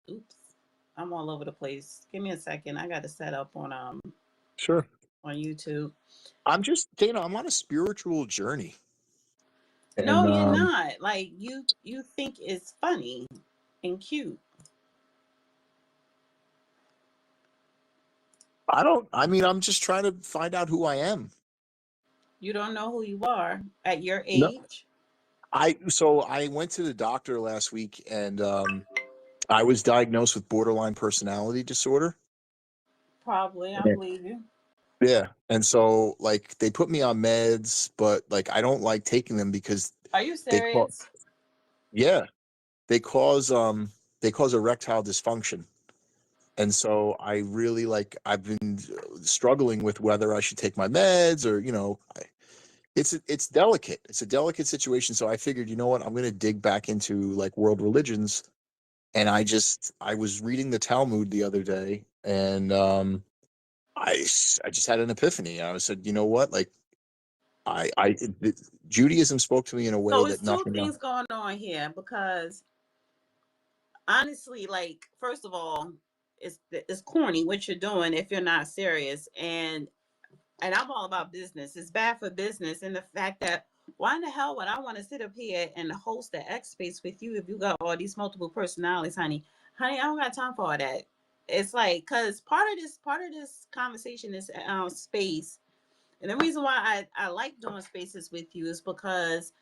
Oops, I'm all over the place. Give me a second. I got to set up Sure. on YouTube. I'm just, Dana, I'm on a spiritual journey. No, And you're not. Like you think it's funny and cute. I'm just trying to find out who I am. You don't know who you are at your No. age. So I went to the doctor last week, and I was diagnosed with borderline personality disorder. Probably, I Yeah. believe you. Yeah. And so like they put me on meds, but like I don't like taking them because Are you they cause serious? yeah, they cause erectile dysfunction. And so I really I've been struggling with whether I should take my meds or, it's delicate. It's a delicate situation. So I figured, you know what, I'm going to dig back into like world religions. And I was reading the Talmud the other day, and I just had an epiphany. I said, you know what, like Judaism spoke to me in a way So it's that two nothing else. things going on here because honestly, like first of all, it's corny what you're doing if you're not serious, and I'm all about business. It's bad for business, and the fact that why in the hell would I want to sit up here and host the X space with you if you got all these multiple personalities, honey? Honey, I don't got time for all that. It's like because part of this conversation is space. And the reason why I like doing spaces with you is because,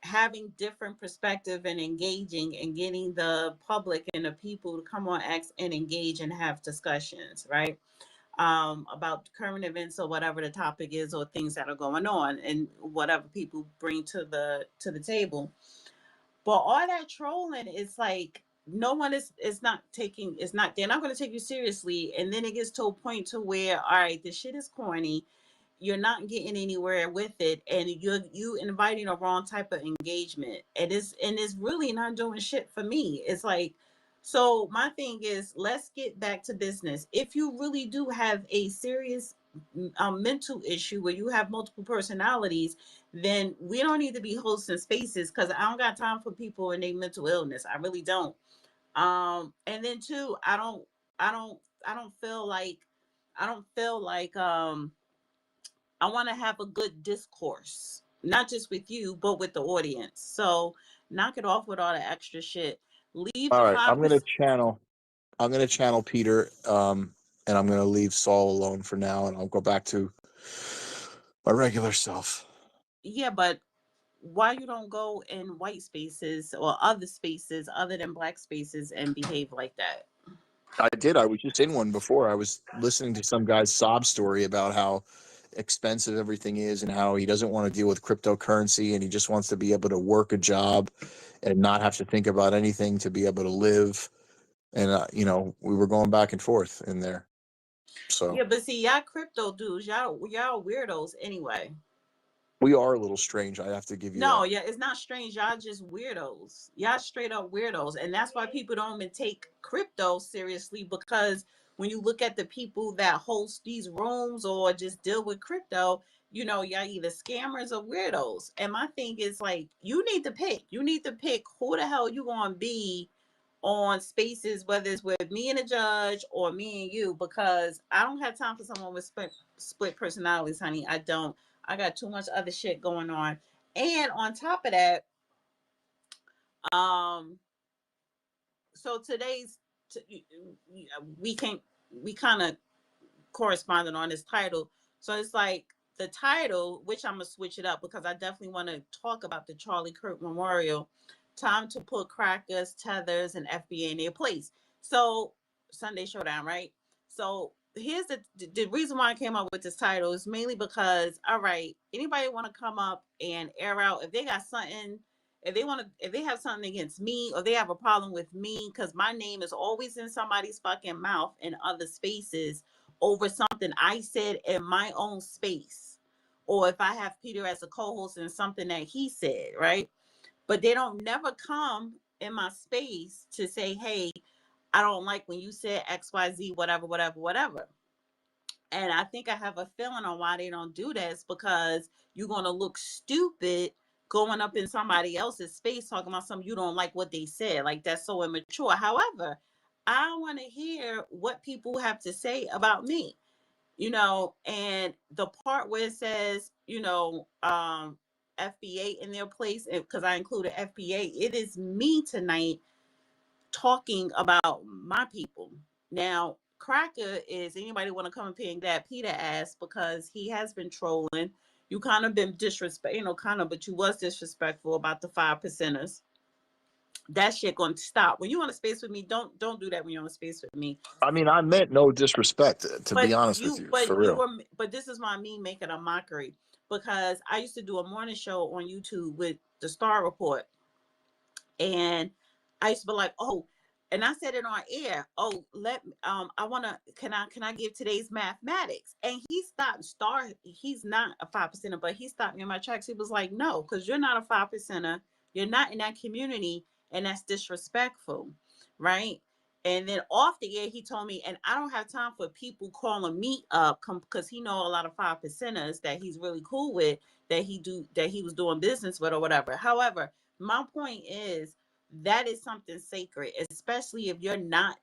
having different perspective and engaging and getting the public and the people to come on X and engage and have discussions, right? About current events or whatever the topic is or things that are going on and whatever people bring to the table. But all that trolling is like no one is not taking it's not they're not going to take you seriously, and then it gets to a point to where all right, this shit is corny, you're not getting anywhere with it, and you inviting a wrong type of engagement, and it's really not doing shit for me. It's like, so my thing is, let's get back to business. If you really do have a serious mental issue where you have multiple personalities, then we don't need to be hosting spaces because I don't got time for people and their mental illness. I really don't. And then two, I don't feel like I want to have a good discourse, not just with you, but with the audience. So knock it off with all the extra shit. Leave the All right, conversation. I'm gonna channel Peter, and I'm gonna leave Saul alone for now, and I'll go back to my regular self. Yeah, but why you don't go in white spaces or other spaces other than black spaces and behave like that? I did. I was just in one before. I was listening to some guy's sob story about how expensive everything is and how he doesn't want to deal with cryptocurrency and he just wants to be able to work a job and not have to think about anything to be able to live. And we were going back and forth in there. So Yeah, but see, y'all crypto dudes, y'all weirdos anyway. we are a little strange. I have to give you No, that. yeah, it's not strange. Y'all just weirdos. Y'all straight up weirdos. And that's why people don't even take crypto seriously, because when you look at the people that host these rooms or just deal with crypto, y'all either scammers or weirdos. And my thing is like, you need to pick. You need to pick who the hell you gonna be on spaces, whether it's with me and a judge or me and you, because I don't have time for someone with split personalities, honey. I don't. I got too much other shit going on. And on top of that, um, so today's we can we kind of corresponded on this title. So it's like the title, which I'm gonna switch it up because I definitely want to talk about the Charlie Kirk Memorial. Time to put crackers, tethers, and FBA in their place. So Sunday Showdown, right? So here's the reason why I came up with this title is mainly because, all right, anybody want to come up and air out if they got something, if they have something against me or they have a problem with me, because my name is always in somebody's fucking mouth in other spaces over something I said in my own space, or if I have Peter as a co-host in something that he said, right? But they don't never come in my space to say, hey, I don't like when you said XYZ, whatever, whatever, whatever. And I think I have a feeling on why they don't do this, because you're going to look stupid going up in somebody else's space talking about something you don't like what they said. Like, that's so immature. However, I want to hear what people have to say about me, and the part where it says, FBA in their place, because I included FBA, it is me tonight talking about my people. Now, Cracker is anybody want to come and ping that Peter asked, because he has been trolling. You kind of been disrespect, but you was disrespectful about the 5%ers. That shit gonna stop. When you want to space with me, don't do that when you're on space with me. I mean, I meant no disrespect, to be honest with you, for real. But this is why me making a mockery, because I used to do a morning show on YouTube with the Star Report, and I used to be like, oh, and I said it on air. Oh, can I give today's mathematics? And he stopped. He's not a 5%er, but he stopped me in my tracks. He was like, no, because you're not a 5%er. You're not in that community, and that's disrespectful, right? And then off the air, he told me, and I don't have time for people calling me up, because he know a lot of 5%ers that he's really cool with, that he was doing business with or whatever. However, my point is, that is something sacred, especially if you're not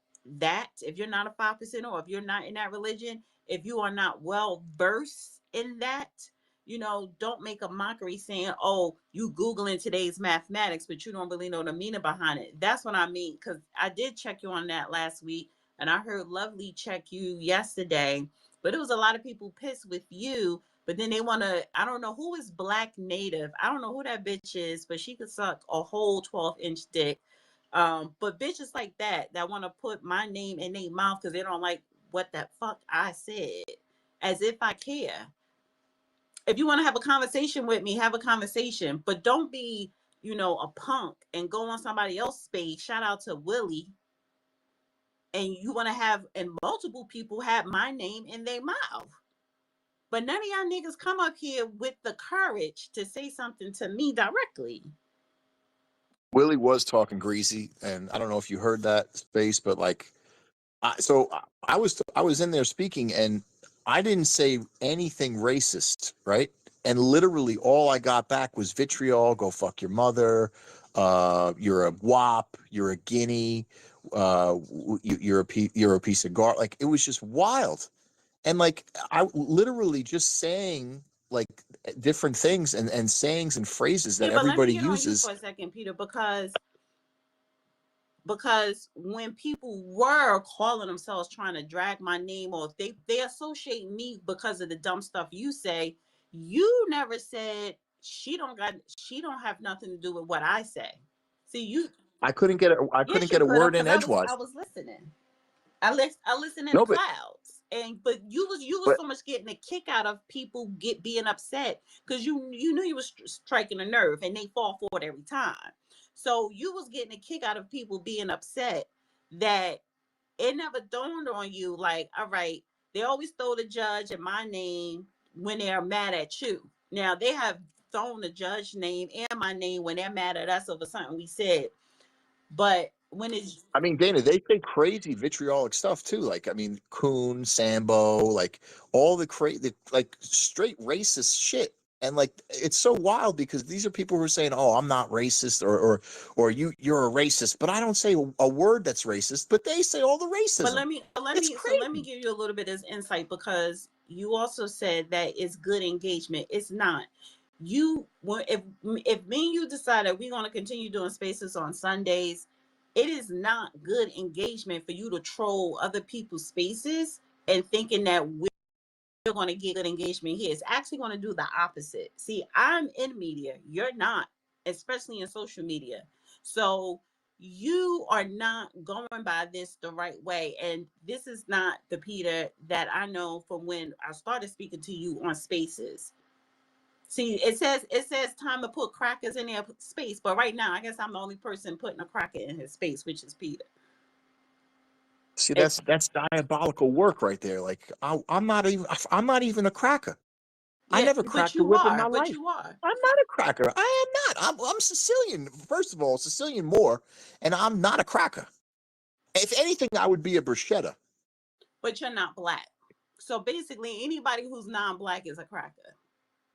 if you're not a 5%, or if you're not in that religion, if you are not well versed in that, don't make a mockery saying, oh, you Googling today's mathematics, but you don't really know the meaning behind it. That's what I mean, because I did check you on that last week, and I heard Lovely check you yesterday, but it was a lot of people pissed with you. But then they want to, I don't know who is Black Native. I don't know who that bitch is, but she could suck a whole 12-inch dick. But bitches like that want to put my name in their mouth because they don't like what the fuck I said, as if I care. If you want to have a conversation with me, have a conversation, but don't be, a punk and go on somebody else's space. Shout out to Willie. And you want to have, and multiple people have my name in their mouth. But none of y'all niggas come up here with the courage to say something to me directly. Willie was talking greasy, and I don't know if you heard that space, but like, I was in there speaking, and I didn't say anything racist, right? And literally all I got back was vitriol. Go fuck your mother. You're a wop. You're a guinea. You're a piece of gar. Like, it was just wild. And like, I literally just saying like different things and sayings and phrases that Yeah, but let me everybody get on you uses. for a second, Peter, because when people were calling themselves trying to drag my name, or if they associate me because of the dumb stuff you say, you never said she don't have nothing to do with what I say. See, you I couldn't get yes, you a could have, word in because I edgewise. was listening. I listen in the No, but clouds, but you was but so much getting a kick out of people being upset, because you knew you was striking a nerve, and they fall for it every time. So you was getting a kick out of people being upset, that it never dawned on you, like, all right, they always throw the judge in my name when they're mad at you. Now they have thrown the judge name and my name when they're mad at us over something we said, but when it's I mean, Dana, they say crazy vitriolic stuff too. Like, I mean, Coon, Sambo, like all the crazy, like straight racist shit. And like, it's so wild because these are people who are saying, "Oh, I'm not racist," or you're a racist, but I don't say a word that's racist, but they say all the But racism. It's let me crazy. give you a little bit of insight, because you also said that it's good engagement. It's not. If me and you decide that we're going to continue doing spaces on Sundays, it is not good engagement for you to troll other people's spaces and thinking that we're going to get good engagement here. It's actually going to do the opposite. See, I'm in media. You're not, especially in social media. So you are not going by this the right way. And this is not the Peter that I know from when I started speaking to you on spaces. See, it says time to put crackers in their space, but right now I guess I'm the only person putting a cracker in his space, which is Peter. See, And that's diabolical work right there. Like, I'm not even a cracker. I yeah, never but cracked a you whip in my are, but life. you are. I'm not a cracker. I am not. I'm Sicilian. First of all, Sicilian more, and I'm not a cracker. If anything, I would be a bruschetta. But you're not black. So basically, anybody who's non-black is a cracker.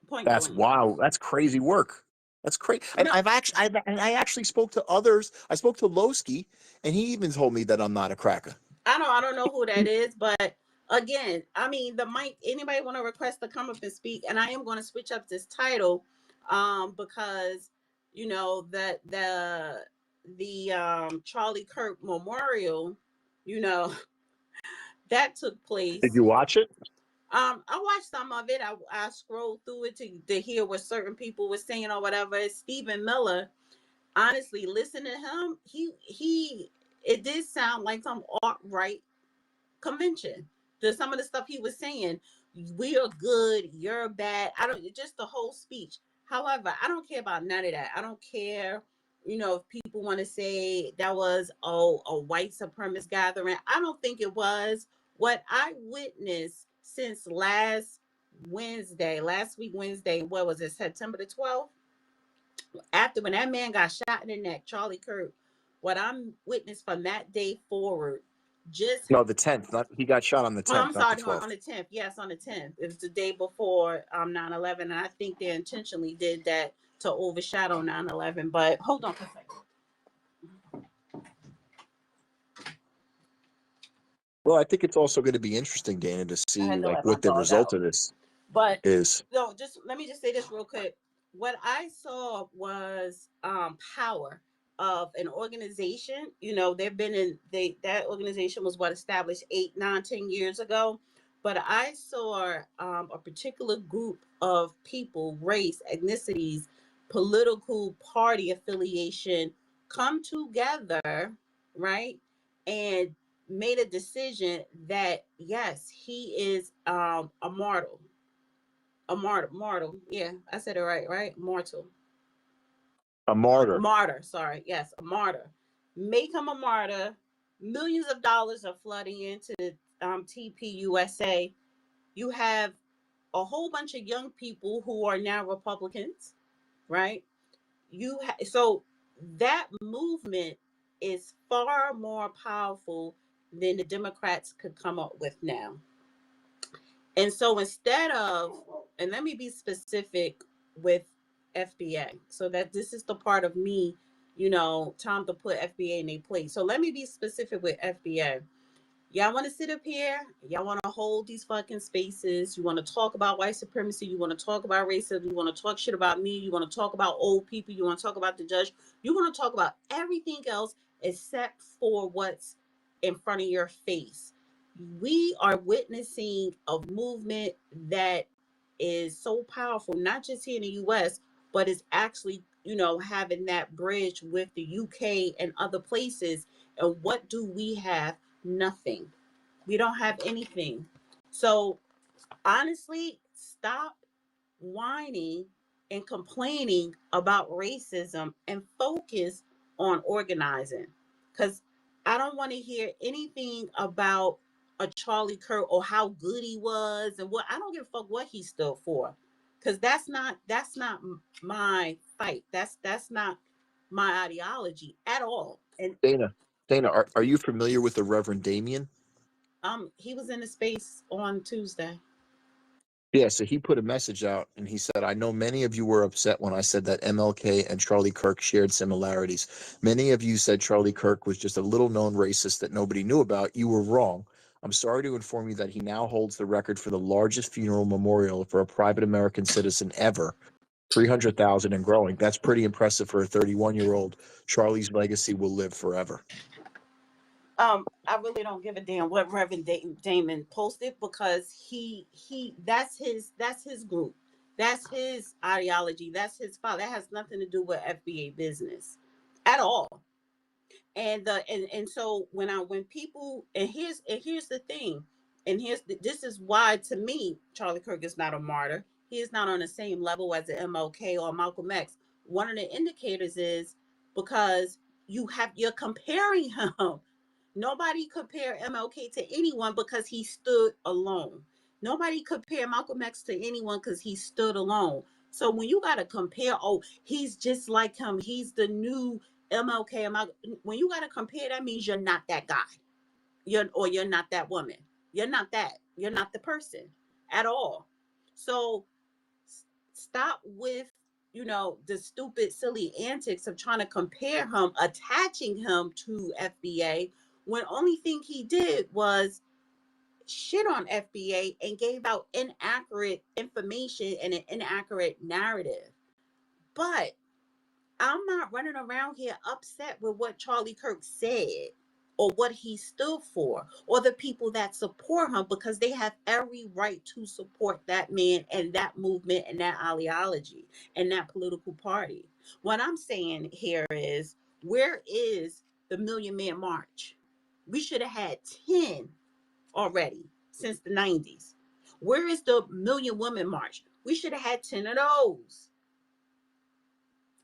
Point That's blank. wild. That's crazy work. That's crazy. And No, I actually spoke to others. I spoke to Lowski, and he even told me that I'm not a cracker. I don't know who that is, but again, I mean, the mic. Anybody want to request to come up and speak? And I am going to switch up this title, because you know that the Charlie Kirk Memorial, you know, that took Did place. you watch it? I watched some of it. I scrolled through it to hear what certain people were saying or whatever. Stephen Miller, honestly, listen to him. He it did sound like some alt right convention. Some of the stuff he was saying, we are good, you're bad. I don't, just the whole speech. However, I don't care about none of that. I don't care, if people want to say that was a white supremacist gathering. I don't think it was. What I witnessed since last week Wednesday, what was it, September the 12th? After when that man got shot in the neck, Charlie Kirk, what I'm witnessed from that day forward, just No, the 10th. Not he got shot on the oh, I'm 10th, not the sorry, 12th. on the 10th. Yes, on the 10th. It was the day before 9/11, and I think they intentionally did that to overshadow 9/11. But hold on for a second. Well, I think it's also going to be interesting, Dana, to I see had to like let my what the dog result out. of this But is. so just let me just say this real quick. What I saw was power of an organization. They've been that organization was what established 8, 9, 10 years ago. But I saw a particular group of people, race, ethnicities, political party affiliation come together, right? And made a decision that yes, he is a mortal, mortal. Yeah, I said it right, right? Mortal, A martyr. martyr. Sorry, yes, a martyr. Make him a martyr. Millions of dollars are flooding into TPUSA. You have a whole bunch of young people who are now Republicans, right? So that movement is far more powerful than the Democrats could come up with now. And so instead of, and let me be specific with FBA, so that this is the part of me, time to put FBA in their place. So let me be specific with FBA. Y'all want to sit up here? Y'all want to hold these fucking spaces? You want to talk about white supremacy? You want to talk about racism? You want to talk shit about me? You want to talk about old people? You want to talk about the judge? You want to talk about everything else except for what's in front of your face. We are witnessing a movement that is so powerful, not just here in the US, but is actually, having that bridge with the UK and other places. And what do we have? Nothing. We don't have anything. So honestly, stop whining and complaining about racism and focus on organizing. Because I don't want to hear anything about a Charlie Kirk or how good he was and what. I don't give a fuck what he stood for. Because that's not my fight. That's not my ideology at all. And Dana, are you familiar with the Reverend Damien? he was in the space on Tuesday. Yeah, so he put a message out and he said, I know many of you were upset when I said that MLK and Charlie Kirk shared similarities. Many of you said Charlie Kirk was just a little known racist that nobody knew about. You were wrong. I'm sorry to inform you that he now holds the record for the largest funeral memorial for a private American citizen ever. 300,000 and growing. That's pretty impressive for a 31-year-old. Charlie's legacy will live forever. I really don't give a damn what Reverend Damon posted because that's his group, that's his ideology, that's his file. That has nothing to do with FBA business at all. And so when people, and here's the thing, and this is why to me Charlie Kirk is not a martyr. He is not on the same level as the MLK or Malcolm X. One of the indicators is because you're comparing him. Nobody compare MLK to anyone because he stood alone. Nobody compare Malcolm X to anyone because he stood alone. So when you got to compare, oh, he's just like him, he's the new MLK. When you got to compare, that means you're not that guy. You're not that woman. You're not that. You're not the person at all. So stop with the stupid, silly antics of trying to compare him, attaching him to FBA, when only thing he did was shit on FBA and gave out inaccurate information and an inaccurate narrative. But I'm not running around here upset with what Charlie Kirk said or what he stood for or the people that support him, because they have every right to support that man and that movement and that ideology and that political party. What I'm saying here is, where is the Million Man March? We should have had 10 already since the 90s. Where is the Million Woman March? We should have had 10 of those.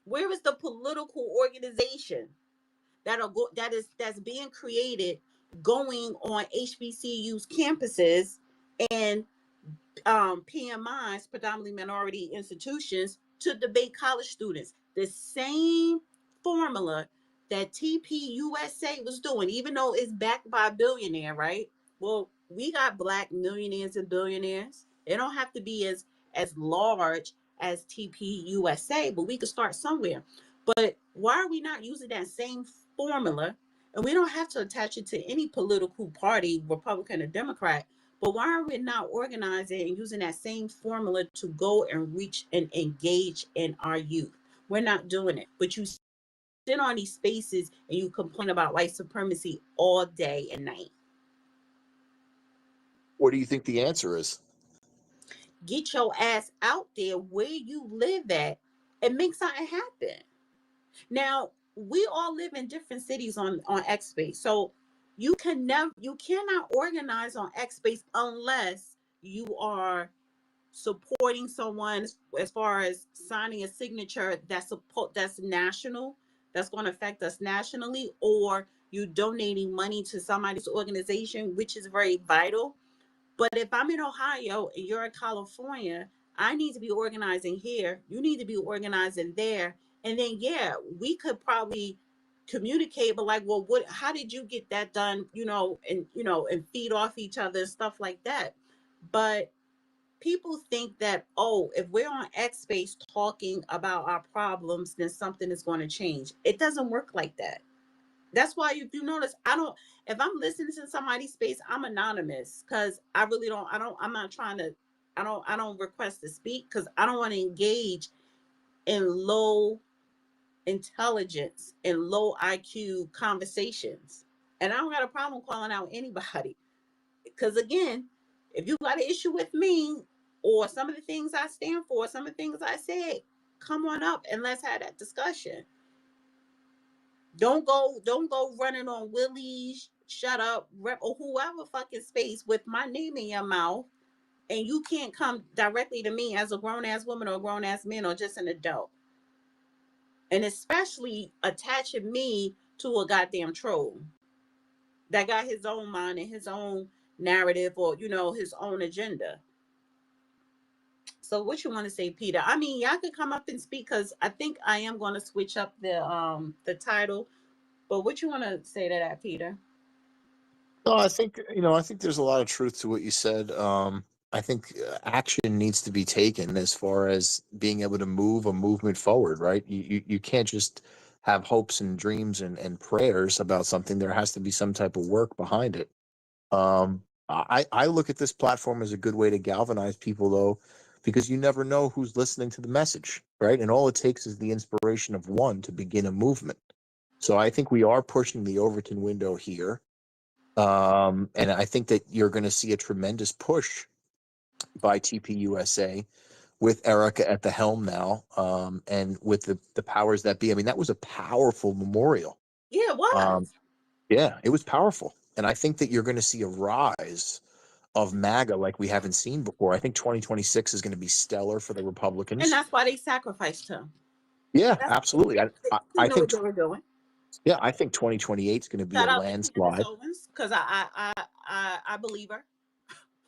Where is the political organization that's being created, going on HBCU's campuses and PMIs, predominantly minority institutions, to debate college students? The same formula that TPUSA was doing, even though it's backed by a billionaire, right? Well, we got black millionaires and billionaires. They don't have to be as large as TPUSA, but we could start somewhere. But why are we not using that same formula? And we don't have to attach it to any political party, Republican or Democrat. But why are we not organizing and using that same formula to go and reach and engage in our youth? We're not doing it. But you sit on these spaces and you complain about white supremacy all day and night. What do you think the answer is? Get your ass out there where you live at and make something happen. Now, we all live in different cities on X Space. So you cannot organize on X Space unless you are supporting someone as far as signing a signature that's national, that's going to affect us nationally, or you donating money to somebody's organization, which is very vital. But if I'm in Ohio and you're in California, I need to be organizing here. You need to be organizing there. And then, yeah, we could probably communicate, but like, well, how did you get that done? And feed off each other and stuff like that. But people think that, oh, if we're on X Space talking about our problems, then something is going to change. It doesn't work like that. That's why if you notice, I don't, if I'm listening to somebody's space, I'm anonymous, because I really don't, I'm not trying to, I don't request to speak, because I don't want to engage in low intelligence and low IQ conversations. And I don't got a problem calling out anybody. Because again, if you got an issue with me or some of the things I stand for, some of the things I said, come on up and let's have that discussion. Don't go running on Willie's shut up or whoever fucking space with my name in your mouth, and you can't come directly to me as a grown ass woman or a grown ass man or just an adult. And especially attaching me to a goddamn troll that got his own mind and his own narrative, or his own agenda. So what you want to say, Peter? I mean, y'all could come up and speak, because I think I am going to switch up the title. But what you want to say to that, Peter? No, I think there's a lot of truth to what you said. I think action needs to be taken as far as being able to move a movement forward, right? You can't just have hopes and dreams and prayers about something. There has to be some type of work behind it. I look at this platform as a good way to galvanize people, though, because you never know who's listening to the message, right? And all it takes is the inspiration of one to begin a movement. So I think we are pushing the Overton window here. And I think that you're going to see a tremendous push by TPUSA with Erica at the helm now, and with the powers that be. I mean, that was a powerful memorial. Yeah, it was. Yeah, it was powerful. And I think that you're going to see a rise of MAGA like we haven't seen before. I think 2026 is going to be stellar for the And Republicans. that's why they sacrificed him. Yeah, That's absolutely. they I know what think, they were doing. yeah, I think 2028 is going to be a Shout out to Candace landslide. Owens, because I believe her.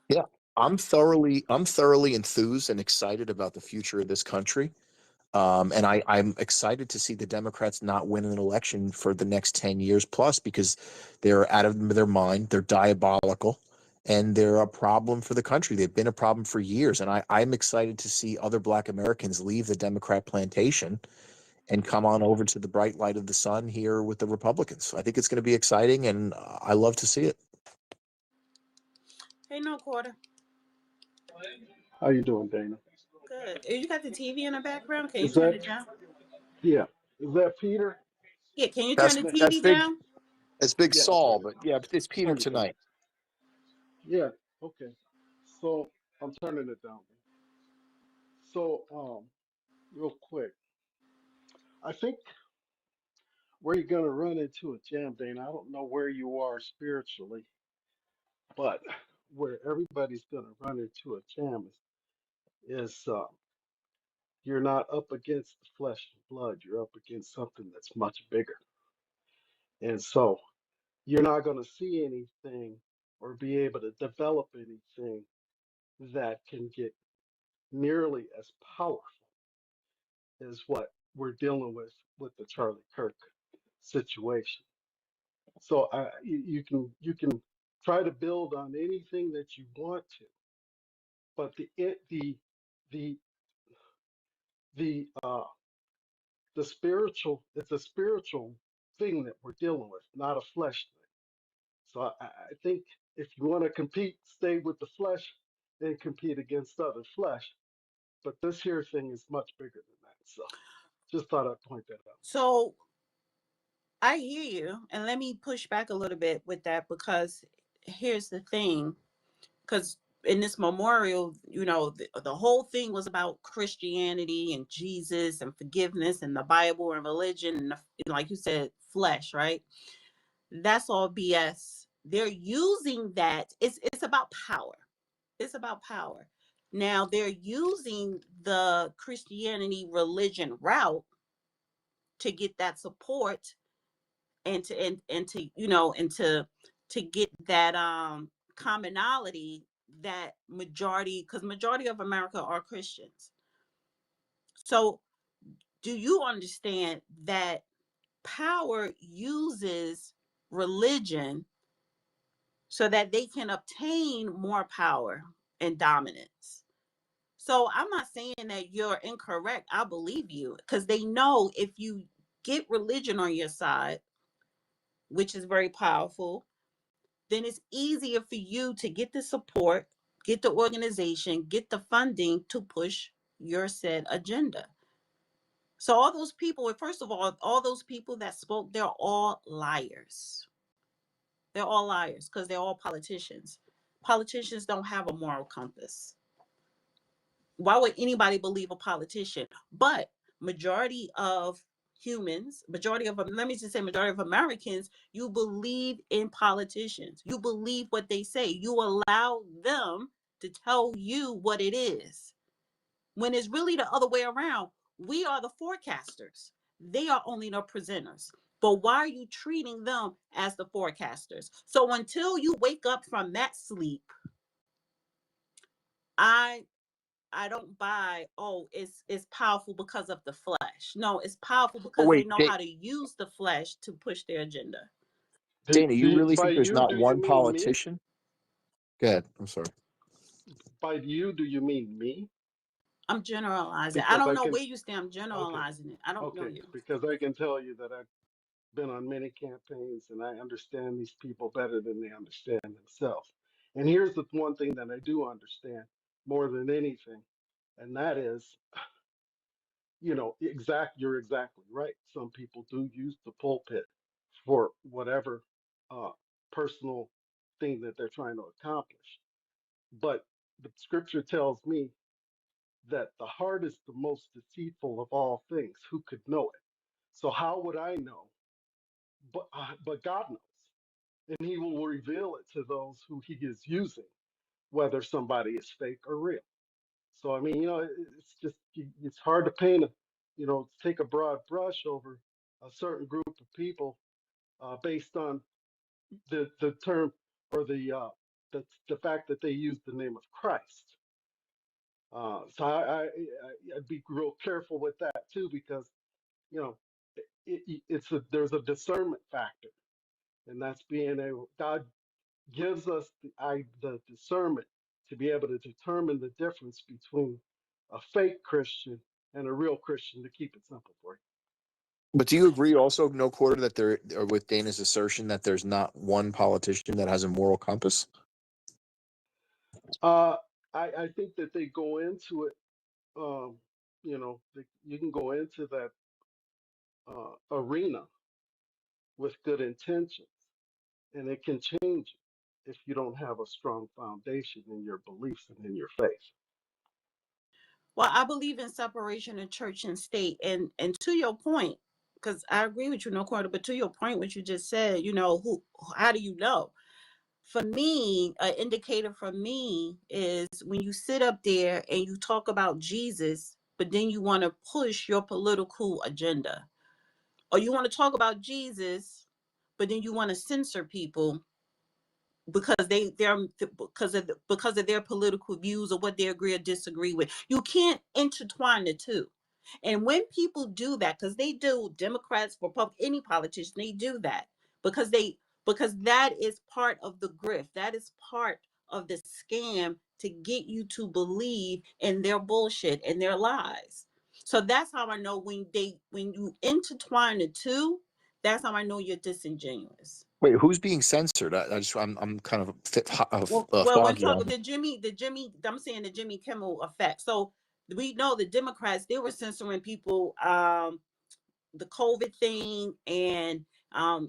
Yeah, I'm thoroughly enthused and excited about the future of this country. And I'm excited to see the Democrats not win an election for the next 10 years plus, because they're out of their mind. They're diabolical. and they're a problem for the country. They've been a problem for years, and I'm excited to see other Black Americans leave the Democrat plantation and come on over to the bright light of the sun here with the Republicans. I think it's going to be exciting, and I love to see it. Hey, no quarter. How you doing, Dana? Good. You got the TV in the background? Can you Is turn that it down? yeah? Is that Peter? Yeah, can you turn That's the Ma- that's TV big. down? It's Big Yeah, Saul, but yeah, it's Peter turn it down. tonight. Yeah, okay. So I'm turning it down. So real quick, I think where you're gonna run into a jam, Dana. I don't know where you are spiritually, but where everybody's gonna run into a jam is you're not up against the flesh and blood. You're up against something that's much bigger, and so you're not going to see anything or be able to develop anything that can get nearly as powerful as what we're dealing with the Charlie Kirk situation. So you can try to build on anything that you want to, but the the the spiritual, it's a spiritual thing that we're dealing with, not a flesh thing. So I think if you want to compete, stay with the flesh and compete against other flesh. But this here thing is much bigger than that. So just thought I'd point that out. So I hear you, and let me push back a little bit with that because here's the thing. Because in this memorial, the whole thing was about Christianity and Jesus and forgiveness and the Bible and religion and, like you said, flesh, right? That's all BS. They're using that. It's about power. It's about power. Now they're using the Christianity religion route to get that support and to get that commonality that majority, because majority of America are Christians. So do you understand that power uses religion so that they can obtain more power and dominance? So I'm not saying that you're incorrect. I believe you because they know if you get religion on your side, which is very powerful, then it's easier for you to get the support, get the organization, get the funding to push your said agenda. So all those people, first of all those people that spoke, they're all liars. They're all liars because they're all politicians. Politicians don't have a moral compass. Why would anybody believe a politician? But majority of humans, majority of, let me just say, majority of Americans, you believe in politicians. You believe what they say. You allow them to tell you what it is. When it's really the other way around. We are the forecasters. They are only the presenters. But why are you treating them as the forecasters? So until you wake up from that sleep, I I don't buy, oh, it's powerful because of the flesh. No, it's powerful But because they wait, know how to use the flesh to push their agenda. Dana, you really By think there's you, not do you one mean me? politician? Go ahead. I'm sorry. By you, do you mean me? I'm generalizing. I Because don't I know can, where you stand. I'm okay, generalizing it. I don't know okay, you. because I can tell you that I've been on many campaigns and I understand these people better than they understand themselves. And here's the one thing that I do understand more than anything, and that is, you're exactly right. Some people do use the pulpit for whatever uh, personal thing that they're trying to accomplish. But the scripture tells me that the heart is the most deceitful of all things. Who could know it? So how would I know? But God knows, and He will reveal it to those who He is using, whether somebody is fake or real. So I mean, it's just it's hard to paint take a broad brush over a certain group of people based on the term or the fact that they use the name of Christ. So I'd be real careful with that too, because you know there's a discernment factor, and that's being able God. gives us the discernment to be able to determine the difference between a fake Christian and a real Christian, to keep it simple for you. But do you agree also, no quarter, that there, or with Dana's assertion that there's not one politician that has a moral compass? Uh, I think that they go into it, um, you can go into that arena with good intentions, and it can change if you don't have a strong foundation in your beliefs and in your faith. Well, I believe in separation of church and state, and to your point, because I agree with you, no quarter. But to your point, what you just said, how do you know? For me, an indicator for me is when you sit up there and you talk about Jesus, but then you want to push your political agenda, or you want to talk about Jesus, but then you want to censor people because because of their political views or what they agree or disagree with. You can't intertwine the two. And when people do that, because they do, Democrats, Republicans, any politician, they do that because that is part of the grift. That is part of the scam to get you to believe in their bullshit and their lies. So that's how I know when you intertwine the two, that's how I know you're disingenuous. Wait, who's being censored? I'm kind of Well, we're foggy talking on. the Jimmy. I'm saying the Jimmy Kimmel effect. So we know the Democrats, they were censoring people. The COVID thing, and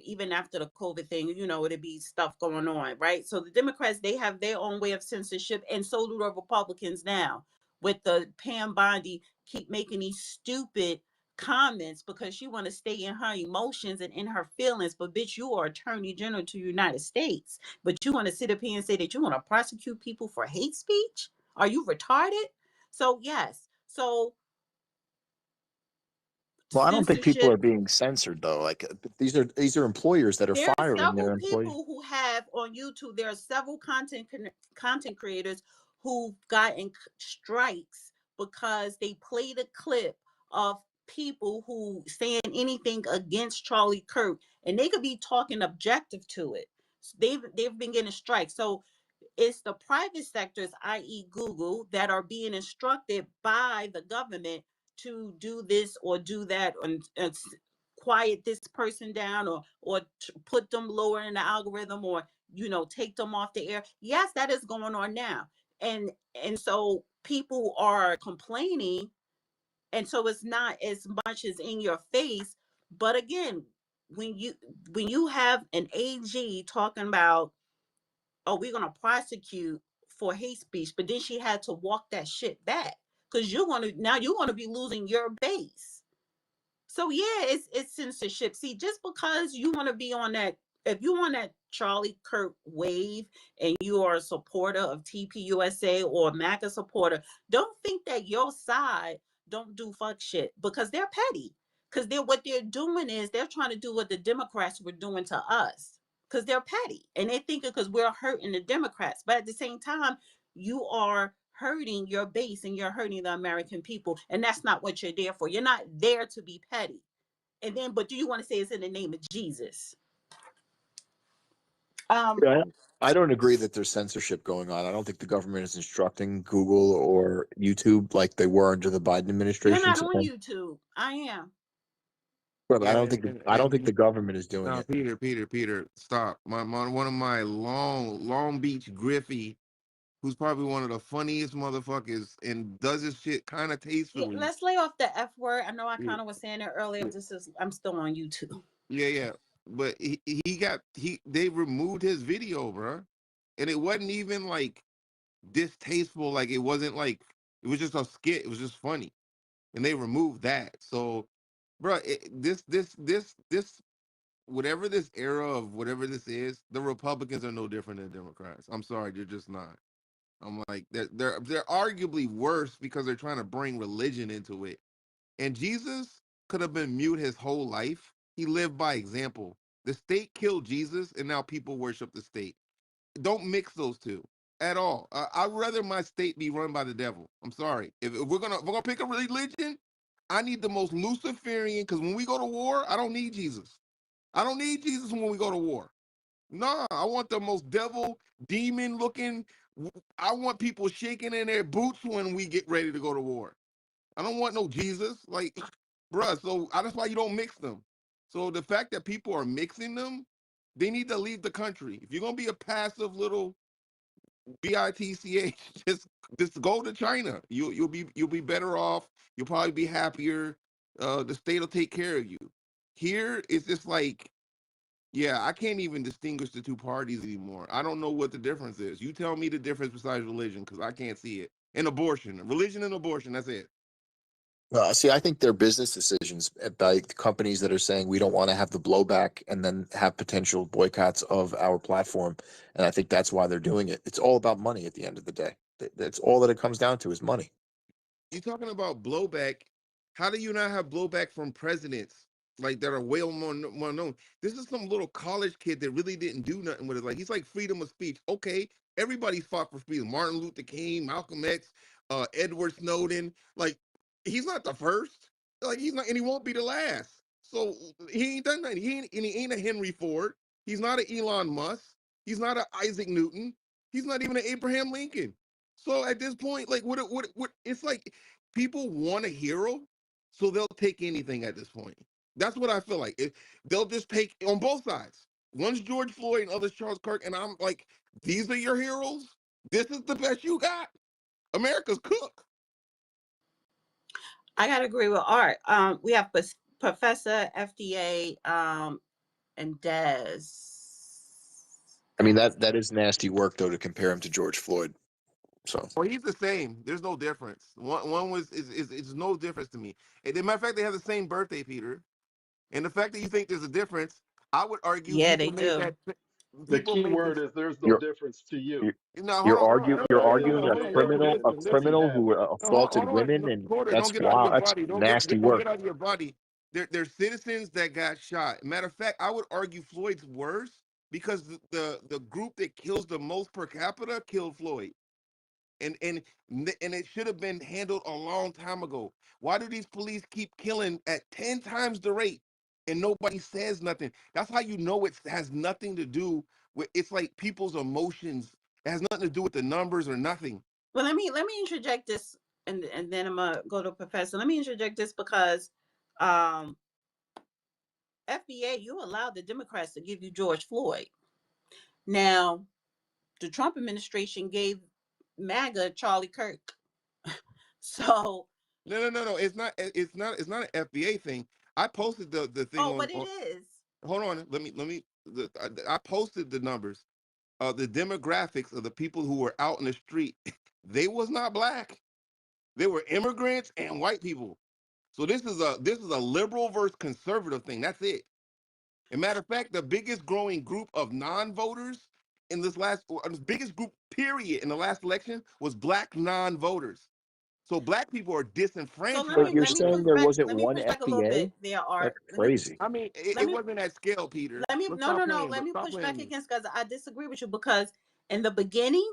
even after the COVID thing, it'd be stuff going on, right? So the Democrats, they have their own way of censorship, and so do the Republicans now. With the Pam Bondi keep making these stupid comments because she want to stay in her emotions and in her feelings. But bitch, you are Attorney General to the United States, but you want to sit up here and say that you want to prosecute people for hate speech? Are you retarded? So yes, so Well, I don't think people are censorship. being censored though. Like these are employers that are There are firing several their employees. people who have on YouTube. There are several content creators who've gotten strikes because they played a clip of people who saying anything against Charlie Kirk, and they could be talking objective to it. They've been getting strikes. So it's the private sectors, i.e., Google, that are being instructed by the government to do this or do that, and quiet this person down, or put them lower in the algorithm, or take them off the air. Yes, that is going on now, and so people are complaining, and so it's not as much as in your face. But again, when you have an AG talking about, oh, we're gonna prosecute for hate speech, but then she had to walk that shit back because you're gonna be losing your base. So yeah, it's censorship. See, just because you want to be on that, if you on that Charlie Kirk wave and you are a supporter of TPUSA or a MAGA supporter, don't think that your side don't do fuck shit, because they're petty. Because what they're doing is they're trying to do what the Democrats were doing to us. Because they're petty and they think because we're hurting the Democrats, but at the same time, you are hurting your base and you're hurting the American people. And that's not what you're there for. You're not there to be petty. And then, but do you want to say it's in the name of Jesus? Um, Yeah, I don't agree that there's censorship going on. I don't think the government is instructing Google or YouTube like they were under the Biden you're administration not to on censor. YouTube. I am. But I Yeah, don't think I don't think the government is doing now it. Peter, stop. One of my Long Beach Griffey, who's probably one of the funniest motherfuckers and does his shit kind of Yeah, tastefully. let's lay off the F word. I know I Yeah, kind of was saying it earlier. I'm still on YouTube. yeah. But they removed his video, bro, and it wasn't even like distasteful. Like it wasn't like it was just a skit. It was just funny, and they removed that. So, bro, this whatever this era of whatever this is, the Republicans are no different than Democrats. I'm sorry, they're just not. I'm like they're arguably worse because they're trying to bring religion into it. And Jesus could have been mute his whole life. He lived by example. The state killed Jesus, and now people worship the state. Don't mix those two at all. I'd rather my state be run by the devil. I'm sorry. If we're gonna pick a religion, I need the most Luciferian. Because when we go to war, I don't need Jesus. I don't need Jesus when we go to war. Nah, I want the most devil, demon looking. I want people shaking in their boots when we get ready to go to war. I don't want no Jesus. Like, bruh, so that's why you don't mix them. So the fact that people are mixing them, they need to leave the country. If you're gonna be a passive little bitch, just go to China. You'll be better off. You'll probably be happier. The state will take care of you. Here it's just like, yeah, I can't even distinguish the two parties anymore. I don't know what the difference is. You tell me the difference besides religion, because I can't see it. And abortion, religion and abortion. That's it. See, I think they're business decisions by companies that are saying we don't want to have the blowback and then have potential boycotts of our platform. And I think that's why they're doing it. It's all about money at the end of the day. That's all that it comes down to is money. You're talking about blowback. How do you not have blowback from presidents like that are way more known? This is some little college kid that really didn't do nothing with it. Like he's like freedom of speech. Okay, everybody fought for freedom. Martin Luther King, Malcolm X, Edward Snowden. Like he's not the first. Like he's not, and he won't be the last. So he ain't done nothing. He ain't a Henry Ford. He's not an Elon Musk. He's not an Isaac Newton. He's not even an Abraham Lincoln. So at this point, like what it's like people want a hero, so they'll take anything at this point. That's what I feel like. They'll just take on both sides. One's George Floyd and others Charles Kirk, and I'm like, these are your heroes? This is the best you got? America's cook. I gotta agree with Art. We have Professor FDA and Des. I mean, that is nasty work, though, to compare him to George Floyd. So, Well, he's the same. There's no difference. One was is no difference to me. As a matter of fact, they have the same birthday, Peter. And the fact that you think there's a difference, I would argue Yeah, people they made do. that. The People key made word this. is there's no you're difference to you. you're No, hold you're on, hold on. arguing you're arguing That's a the word criminal that we criminal have. who No, hold, assaulted hold on, women, no, and Porter, don't that's get out of why your that's body. nasty Don't work. get out of your body. There's citizens that got shot. Matter of fact, I would argue Floyd's worse because the group that kills the most per capita killed Floyd, and and it should have been handled a long time ago. Why do these police keep killing at 10 times the rate and nobody says nothing? That's how you know it has nothing to do with. It's like people's emotions. It has nothing to do with the numbers or nothing. Well, let me interject this, and then I'm gonna go to Professor. Let me interject this because um, FBA, you allowed the Democrats to give you George Floyd. Now, the Trump administration gave MAGA Charlie Kirk. So, No. It's not. It's not. It's not an FBA thing. I posted the thing oh, but it on. is. Hold on. Let me. I posted the numbers. The demographics of the people who were out in the street. They was not black. They were immigrants and white people. So this is a liberal versus conservative thing. That's it. And matter of fact, the biggest growing group of non-voters in this the biggest group period in the last election was black non-voters. So black people are So But disenfranchised. you're saying there wasn't let me one push back a little FBA? bit there, Art. That's crazy. I mean, Let it me wasn't at scale, Peter. let me Let's no stop no no playing. let But me stop push back playing me. against because I disagree with you because in the beginning,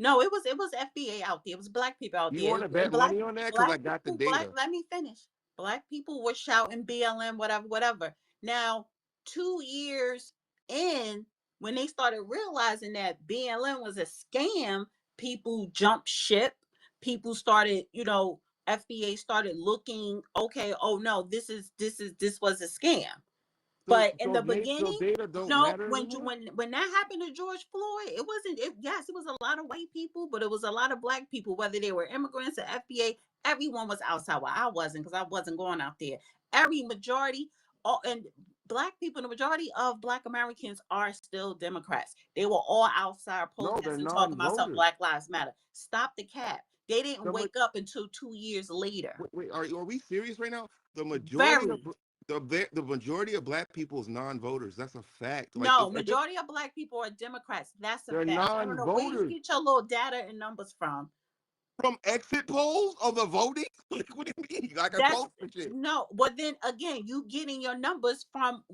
no, it was FBA out there. It was black people out You there. want to bet Black money on that? Because black I got the people, black, data. let me finish. Black people were shouting BLM, whatever, whatever. Now, 2 years in, when they started realizing that BLM was a scam, people jumped ship. People started, FBA started looking, okay, oh no, this was a scam. So But in so the so beginning, data don't no, matter when anymore. when that happened to George Floyd, it wasn't. Yes, it was a lot of white people, but it was a lot of black people, whether they were immigrants or FBA. Everyone was outside. Well, I wasn't because I wasn't going out there. Every majority, and black people, the majority of black Americans are still Democrats. They were all outside No, they're protesting, talking about some non-voters. Black Lives Matter. Stop the cap. They didn't The wake up until 2 years later. wait, are we serious right now? The majority of Very. the majority of black people is non-voters. That's a fact. Like No, majority of black people are Democrats. That's a they're fact. I don't know where you non-voters get your little data and numbers from. from exit polls of the voting. Like what do you mean? Like I That's posted shit. no. But then again, you getting your numbers from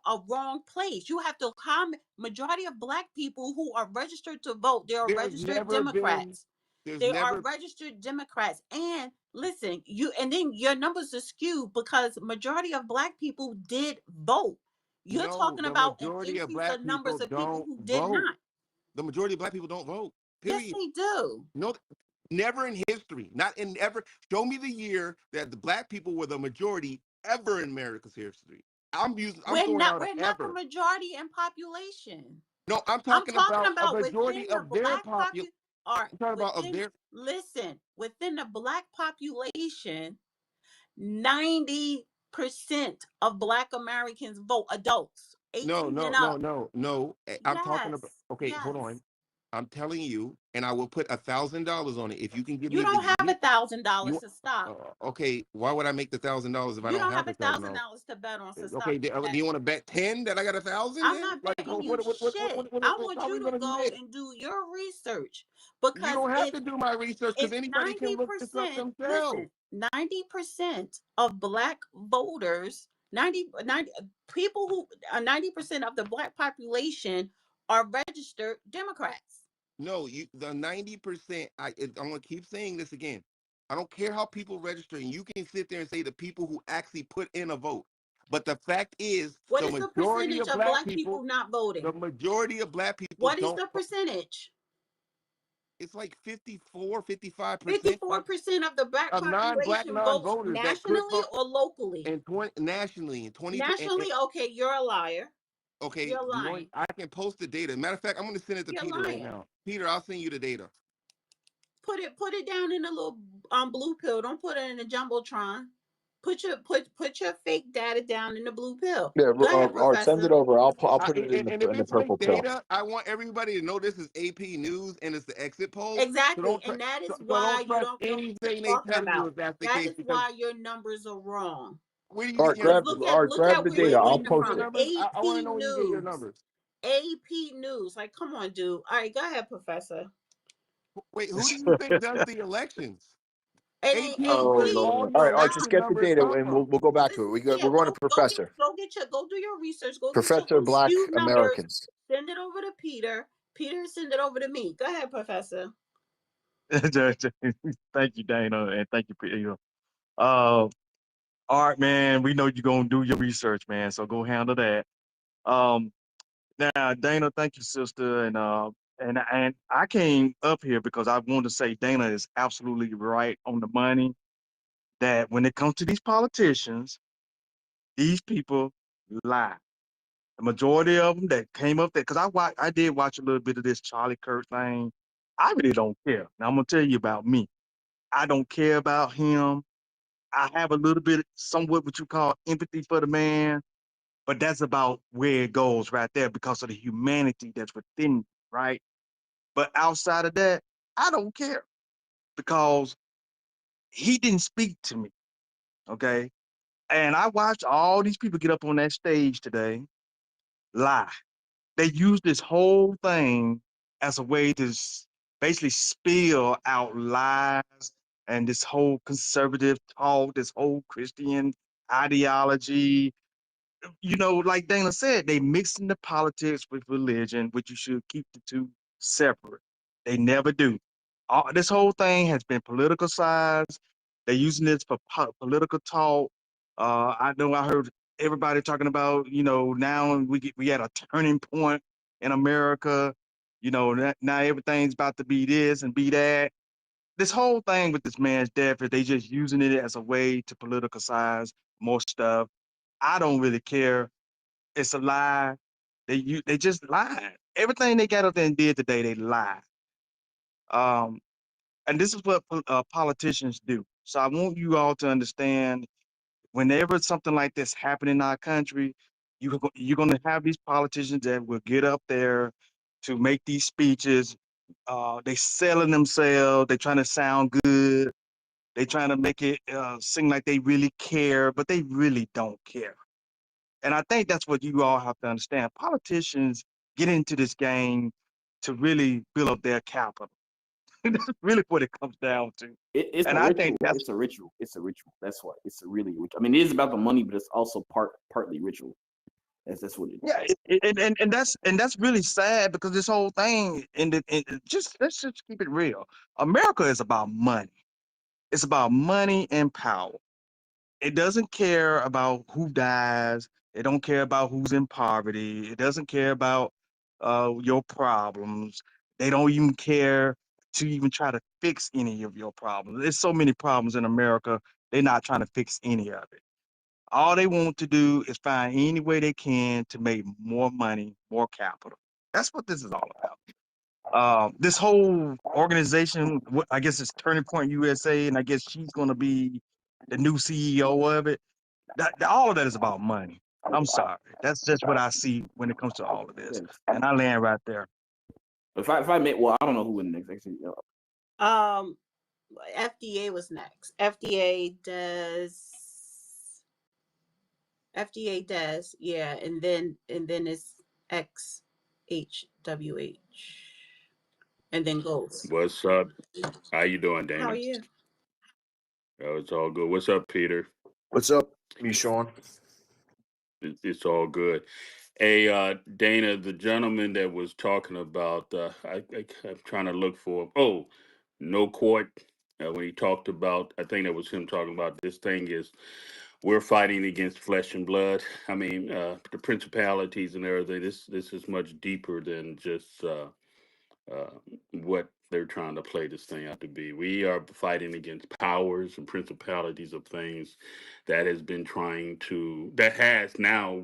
a wrong place. You have to comment. Majority of black people who are registered to vote, they are There's registered never been. Democrats. There's They are never. registered Democrats. And listen, and then your numbers are skewed because majority of black people did vote. You're No, talking the about an majority of increase black of numbers people of people don't who did vote. not. The majority of black people don't vote. Yes, Period. they do. No, never in history. Not in ever. Show me the year that the black people were the majority ever in America's history. I'm We're throwing not. out an We're not the ever. majority in population. No, I'm I'm talking talking about a about majority within the of their black population. or I'm talking about of within. their. Listen, within the black population, 90% of Black Americans vote. Adults, No, 18 and no, no, up. no, no. I'm talking Yes, about. Okay, hold yes. on. I'm telling you, and I will put $1,000 on it if you can give You me the don't have year. $1,000 You to stop. okay? Why would I make the $1,000 if I You don't don't have have the a thousand thousand dollars? dollars to bet on. So stop Okay, do that. you want to bet 10 that I got 1,000? I'm Then not like, betting you shit. I want how are we you to gonna do go this? and do your research You because don't have to do my research if because anybody can look this up 90%, themselves. listen, 90% of black voters, 90 people who 90% of the black population are registered Democrats. No, the 90%. I'm gonna keep saying this again. I don't care how people register, and you can sit there and say the people who actually put in a vote. But the fact is, What the is the majority percentage of of black black people, people not voting? What is don't. the percentage? It's like 54, 55% 54% of the black of non-black population votes non-voters that could nationally vote or locally? in 20 nationally in 20. Nationally, okay, you're a liar. Okay, You're lying. I can post the data. Matter of fact, I'm going to send it to You're Peter right lying. now. Peter, I'll send you the data. Put it down in a little blue pill. Don't put it in a jumbotron. Put your fake data down in the blue pill. Yeah, Go ahead, or send it Professor. over. I'll put it in And if the it's purple fake pill. data, I want everybody to know this is AP News and it's the exit poll. So Exactly, and that is so why don't you trust don't know what anything you're they talking tell you about. if that's the That case. is Because why your numbers are wrong. where do you All get right, your Because numbers? look grab at the where data. you're I'll getting it You get post your from. it. numbers? I want to AP know where you get your News. numbers. AP News. Like, come on, dude. All right, go ahead, Professor. Wait, who do you think does the elections? It ain't AP is Oh where AP. all Lord! your All right. Just Stop. election get the numbers data, come and from. we'll go back to it. Listen We're here. going to Professor. Go do your research. Go Professor those Black few numbers. Americans. Send it over to Peter. Peter, send it over to me. Go ahead, Professor. Thank you, Dana, and thank you, Peter. All right, man. We know you're gonna do your research, man. So go handle that. Um, Now, Dana, thank you, sister, and I came up here because I wanted to say Dana is absolutely right on the money. That when it comes to these politicians, these people lie. The majority of them that came up there, because I did watch a little bit of this Charlie Kirk thing. I really don't care. Now I'm gonna tell you about me. I don't care about him. I have a little bit, somewhat what you call empathy for the man, but that's about where it goes right there because of the humanity that's within me, right? But outside of that, I don't care because he didn't speak to me, okay? And I watched all these people get up on that stage today, lie. They used this whole thing as a way to basically spill out lies and this whole conservative talk, this whole Christian ideology. You know, like Dana said, they mixing the politics with religion, which you should keep the two separate. They never do. This whole thing has been politicized. They're using this for political talk. I know I heard everybody talking about, now we at a turning point in America. Now everything's about to be this and be that. This whole thing with this man's death is they just using it as a way to politicize more stuff. I don't really care. It's a lie. They just lied. Everything they got up there and did today, they lied. Um, and this is what politicians do. So I want you all to understand, whenever something like this happen in our country, you're going to have these politicians that will get up there to make these speeches. They selling themselves. They trying to sound good. They trying to make it seem like they really care, but they really don't care. And I think that's what you all have to understand. Politicians get into this game to really build up their capital. That's really what it comes down to. It's And a I ritual. think that's It's a ritual. It's a ritual. That's what it's a really ritual. I mean, it is about the money, but it's also partly ritual. That's what it is. yeah, and that's really sad because this whole thing just let's just keep it real. America is about money. It's about money and power. It doesn't care about who dies. It don't care about who's in poverty. It doesn't care about your problems. They don't even care to even try to fix any of your problems. There's so many problems in America. They're not trying to fix any of it. All they want to do is find any way they can to make more money, more capital. That's what this is all about. This whole organization, I guess it's Turning Point USA, and I guess she's going to be the new CEO of it. All of that is about money. I'm sorry. That's just what I see when it comes to all of this. And I land right there. If I may, well, I don't know who went next. Actually, FDA was next. FDA does, yeah, and then it's XHWH, and then goes. What's up? How you doing, Dana? How are you? Oh, it's all good. What's up, Peter? What's up, Michon? It's all good. Hey, Dana, the gentleman that was talking about, I'm trying to look for. Oh, no court. When he talked about, I think that was him talking about this thing is we're fighting against flesh and blood. I mean, the principalities and everything. This is much deeper than just what they're trying to play this thing out to be. We are fighting against powers and principalities of things that has been trying to that has now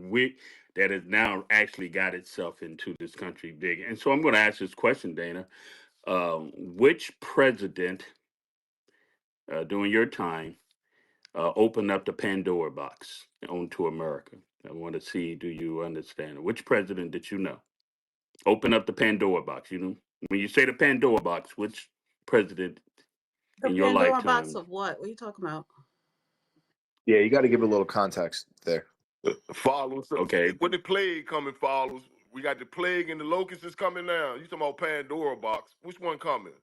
actually got itself into this country big. And so I'm going to ask this question, Dana. Which president during your time opened up the Pandora box onto America? I want to see, do you understand? Which president did you know? Open up the Pandora box. You know, when you say the Pandora box, which president The in your Pandora lifetime? box of what? What are you talking about? Yeah, you got to give a little context there. Follows. Okay. When the plague coming, follows. We got the plague and the locusts is coming now. You talking about Pandora box? Which one coming?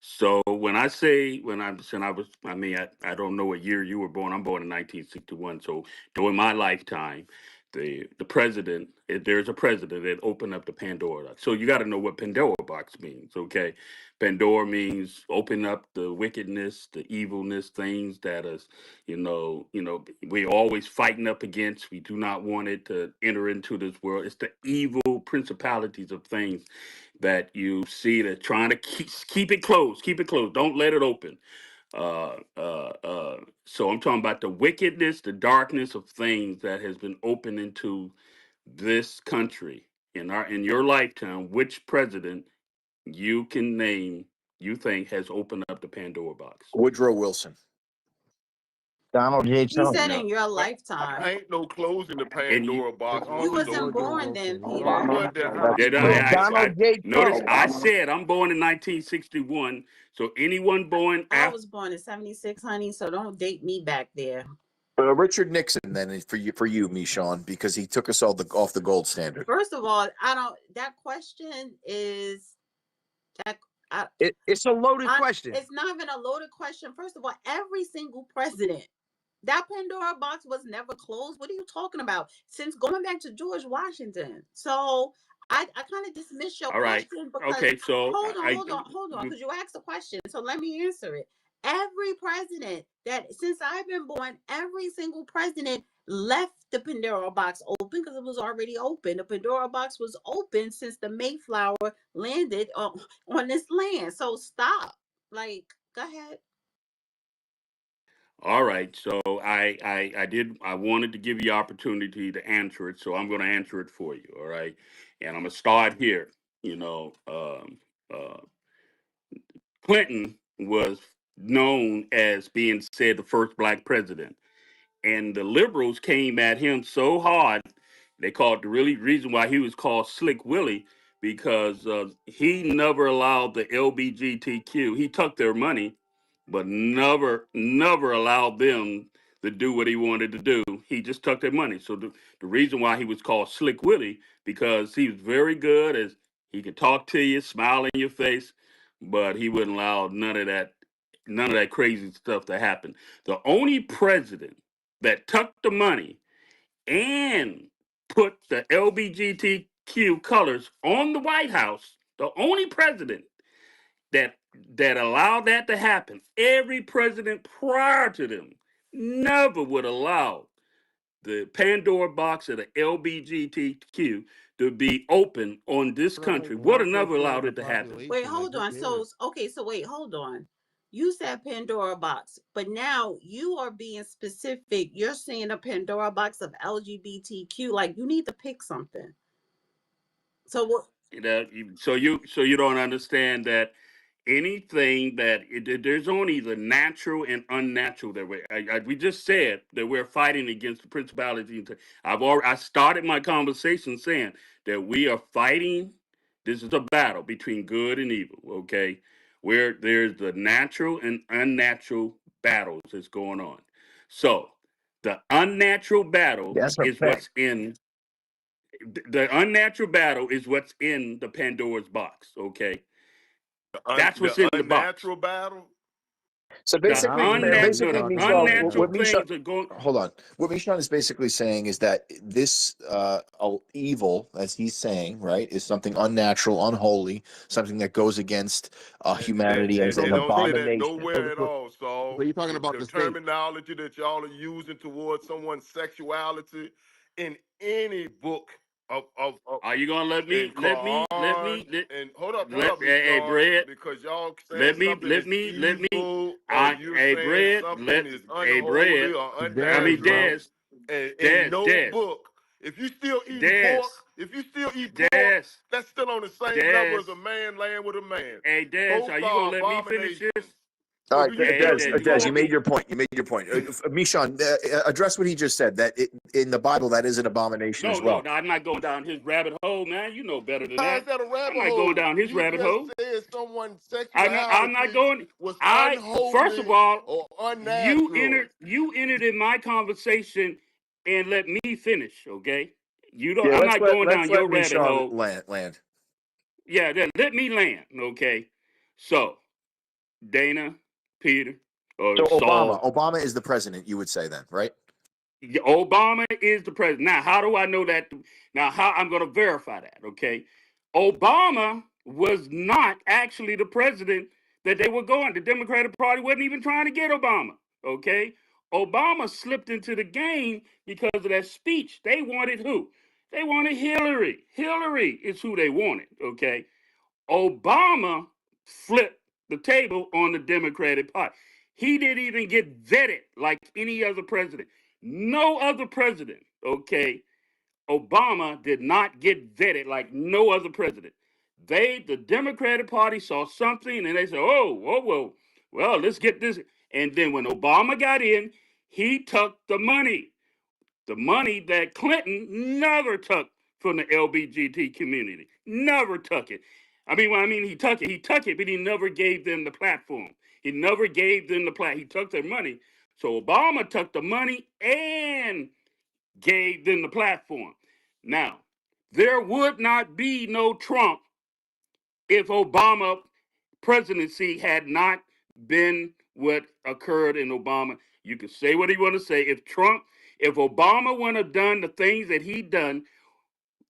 So when I say I don't know what year you were born. I'm born in 1961. So during my lifetime, the president, there's a president that opened up the Pandora box. So you got to know what Pandora box means. Okay, Pandora means open up the wickedness, the evilness, things that is, we're always fighting up against. We do not want it to enter into this world. It's the evil principalities of things that you see that trying to keep it closed, don't let it open. So I'm talking about the wickedness, the darkness of things that has been opened into this country in your lifetime. Which president you can name you think has opened up the Pandora box? Woodrow Wilson. Donald J. He Trump. said No. in your I lifetime. ain't no closing the And Pandora box. It's You We was always wasn't open. Woodrow born then, Wilson. We Peter. wasn't there. Donald J. Notice Trump. I said I'm born in 1961. So anyone born I after was born in 76, honey, so don't date me back there. Richard Nixon, then for you, Michon, because he took us all off the gold standard. First of all, that question is that it's a loaded question. It's not even a loaded question. First of all, every single president, that Pandora box was never closed. What are you talking about? Since going back to George Washington. So I kind of dismiss your question because okay, so hold on, because you asked a question. So let me answer it. Every president that since I've been born, every single president left the Pandora box open because it was already open. The Pandora box was open since the Mayflower landed on this land. So stop. Like, go ahead. All right, so I wanted to give you opportunity to answer it, so I'm going to answer it for you. All right, and I'm going to start here. Clinton was known as being said the first black president, and the liberals came at him so hard. They called the really reason why he was called Slick Willie because he never allowed the LBGTQ. He took their money, but never allowed them to do what he wanted to do. He just took their money. So the reason why he was called Slick Willie because he was very good as he could talk to you, smile in your face, but he wouldn't allow none of that crazy stuff to happen. The only president that took the money and put the LBGTQ colors on the White House, the only president that allowed that to happen, every president prior to them never would allow the Pandora box of the LBGTQ to be open on this country would have never allowed it to happen. Wait, hold on. So wait, hold on. You said Pandora box, but now you are being specific. You're saying a Pandora box of LGBTQ. Like, you need to pick something. So what? So you don't understand that anything that there's only the natural and unnatural that we just said that we're fighting against the principality. I started my conversation saying that we are fighting. This is a battle between good and evil. Okay, where there's the natural and unnatural battles that's going on. So the unnatural battle That's a is fact. what's in. The unnatural battle is what's in the Pandora's box. Okay, that's what's in The the box. unnatural battle. So The basically, unnatural what Mishan, things are going. Hold on. What Mishan is basically saying is that this evil, as he's saying, right, is something unnatural, unholy, something that goes against humanity as And they an don't say that abomination. nowhere at all, Saul. So you're talking about The the state. terminology that y'all are using towards someone's sexuality in any book of Are you gonna let me? and hold up, Hey, Sean, Bread. because y'all saying Let me. something is evil, or you're Hey, saying Bread. something is Hey, Bread. unholy or I mean, unnatural. And in no Des. book, if you still eating pork, that's still on the same level as a man laying with a man. Hey, Des, Both are you are gonna let me finish abominations. this? All So right, do you Des, you made your point. You made your point. Mishan, address what he just said, that in the Bible, that is an abomination as well. No, I'm not going down his rabbit hole, man. You know better than How that. is that a rabbit I'm not hole? going down his You rabbit just hole. said someone's I'm not sexuality going. was First of unholy all, or you unnatural. entered in my conversation and let me finish, okay? You don't. Yeah, I'm not going let's down let your rabbit Mishan hole. land. Yeah, then let me land, okay? So, Dana, Peter, or So Saul. Obama is the president, you would say then, right? Obama is the president. Now, how do I know that? Now, how I'm going to verify that, okay? Obama was not actually the president that they were going. The Democratic Party wasn't even trying to get Obama, okay? Obama slipped into the game because of that speech. They wanted who? They wanted Hillary. Hillary is who they wanted, okay? Obama flipped the table on the Democratic Party. He didn't even get vetted like any other president. No other president, okay? Obama did not get vetted like no other president. The Democratic Party saw something and they said, well, let's get this. And then when Obama got in, he took the money that Clinton never took from the LBGT community. Never took it. He took it, but he never gave them the platform. He never gave them the platform. He took their money. So Obama took the money and gave them the platform. Now, there would not be no Trump if Obama presidency had not been what occurred in Obama. You can say what you want to say. If Obama wouldn't have done the things that he done,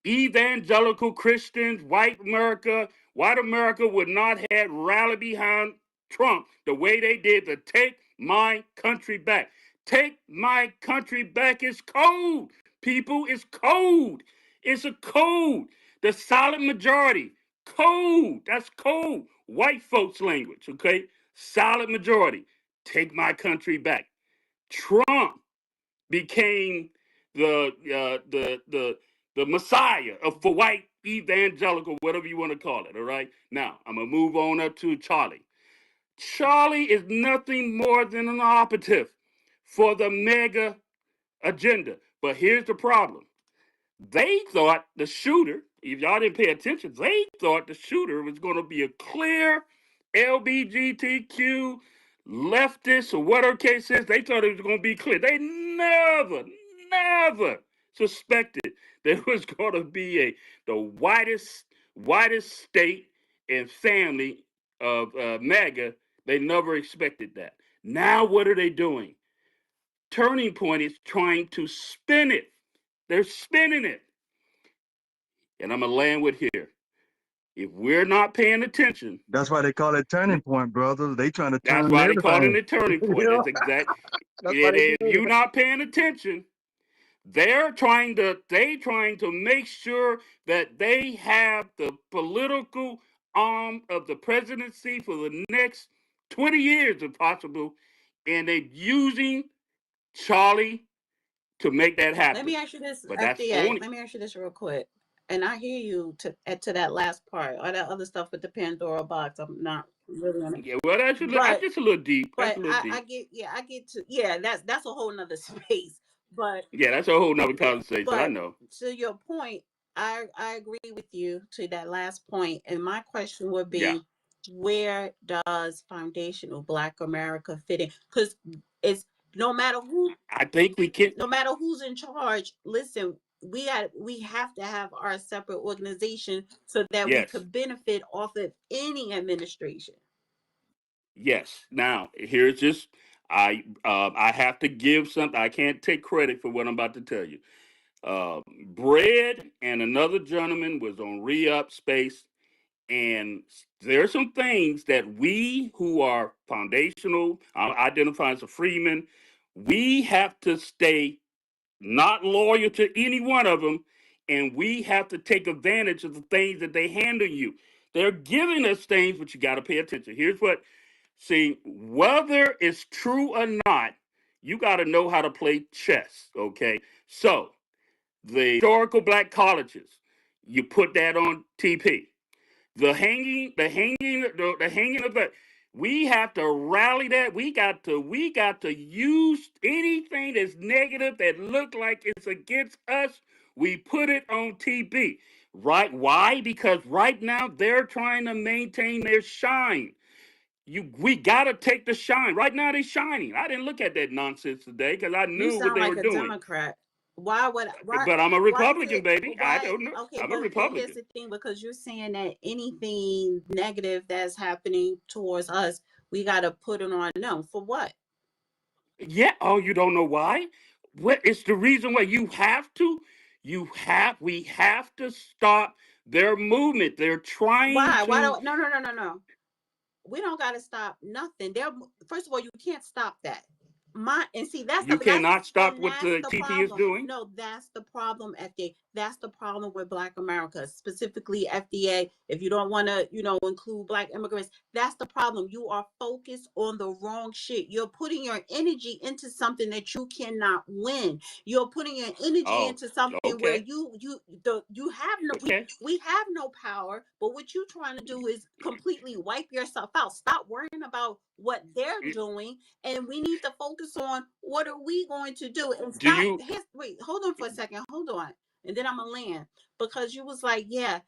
evangelical Christians, white America would not have rallied behind Trump the way they did to take my country back. Take my country back is code. People, it's code. It's a code. The solid majority. Code. That's code. White folks' language, okay? Solid majority. Take my country back. Trump became the messiah for white evangelical, whatever you want to call it. All right. Now I'm gonna move on up to Charlie. Charlie is nothing more than an operative for the mega agenda. But here's the problem. They thought the shooter, if y'all didn't pay attention, they thought the shooter was going to be a clear LBGTQ leftist or whatever case is. They thought it was going to be clear. They never suspected there was going to be the widest state and family of MAGA. They never expected that. Now what are they doing? Turning Point is trying to spin it. They're spinning it. And I'm going to land with here. If we're not paying attention. That's why they call it turning point, brother. They trying to turn That's why they call it everything. a turning point. That's exact. That's why they If you're not paying attention, They're trying to make sure that they have the political arm of the presidency for the next 20 years if possible, and they're using Charlie to make that Let happen. me ask you this, But that's FDA. only Let me ask you this real quick. And I hear you to that last part. All that other stuff with the Pandora box, I'm not really on it. yeah. Well, that's just a little deep. That's a little deep. I get to, yeah, that's a whole nother space. But Yeah, that's a whole nother conversation. I but know. to your point, I agree with you to that last point. And my question would Yeah. be, where does foundational Black America fit in? Because it's no matter who, I think we can. no matter who's in charge, listen, we have to have our separate organization so that we Yes. could benefit off of any administration. Yes. Now, here's just I have to give something. I can't take credit for what I'm about to tell you. Bread and another gentleman was on re-up space, and there are some things that we who are foundational, identify as a freeman, we have to stay not loyal to any one of them, and we have to take advantage of the things that they handle you. They're giving us things, but you got to pay attention. Here's what. See, whether it's true or not, you got to know how to play chess, okay? So, the historical Black colleges, you put that on TP. The hanging of the, we have to rally that. We got to use anything that's negative that look like it's against us. We put it on TP. Right? Why? Because right now they're trying to maintain their shine. We gotta take the shine. Right now they're shining. I didn't look at that nonsense today because I You knew what sound they like were a doing. Democrat. Why But I'm a why is Republican, it baby. I why don't know. okay, I'm a but here's Republican. the thing, because you're saying that anything negative that's happening towards us, we gotta put it on them. For what? Yeah. Oh, you don't know why? What? It's the reason why you have to. We have to stop their movement. They're trying Why to. don't no. We don't gotta stop nothing. They're first of all, you can't stop that. And see You cannot stop what that's the the TP is problem. doing. No, that's the problem, FDA. That's the problem with Black America, specifically FDA. If you don't want to, include Black immigrants, that's the problem. You are focused on the wrong shit. You're putting your energy into something that you cannot win. You're putting your energy Oh, into something where okay. you have no Okay. we have no power, but what you're trying to do is completely wipe yourself out. Stop worrying about what they're doing, and we need to focus on what are we going to do. And Do stop. you? Wait, hold on for a second. Hold on, and then I'm gonna land, because you was like, yeah,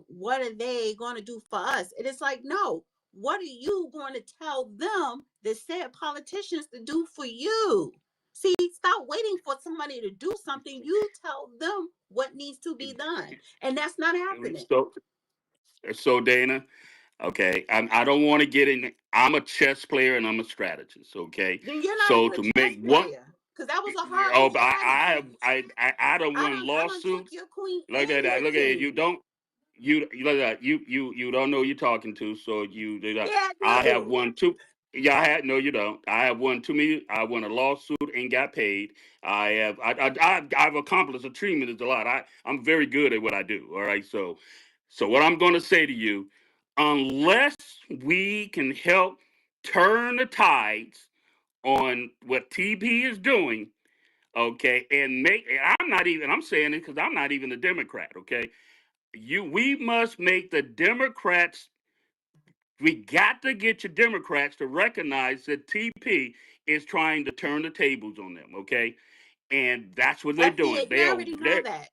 what are they going to do for us? And it's like, no. What are you going to tell them, the said politicians, to do for you? See, stop waiting for somebody to do something. You tell them what needs to be done, and that's not happening. So Dana, okay, I don't want to get in. I'm a chess player and I'm a strategist. Okay, Then you're not so even a to chess make one, player, because that was a horrible oh, but strategy. I don't I won don't I don't took lawsuits. your queen Look and at that. your Look at it. You king. don't. You look at that. You don't know who you're talking to. So you do that. Yeah, I I have do. won two. Yeah, I had no. You don't. I have won too many. I won a lawsuit and got paid. I have. I've accomplished a tremendous a lot. I'm very good at what I do. All right. So what I'm going to say to you, unless we can help turn the tides on what TP is doing, okay, and I'm saying it because I'm not even a Democrat, okay. We must make the Democrats. We got to get your Democrats to recognize that TP is trying to turn the tables on them, okay, and that's what they're doing. FDA, they already know that.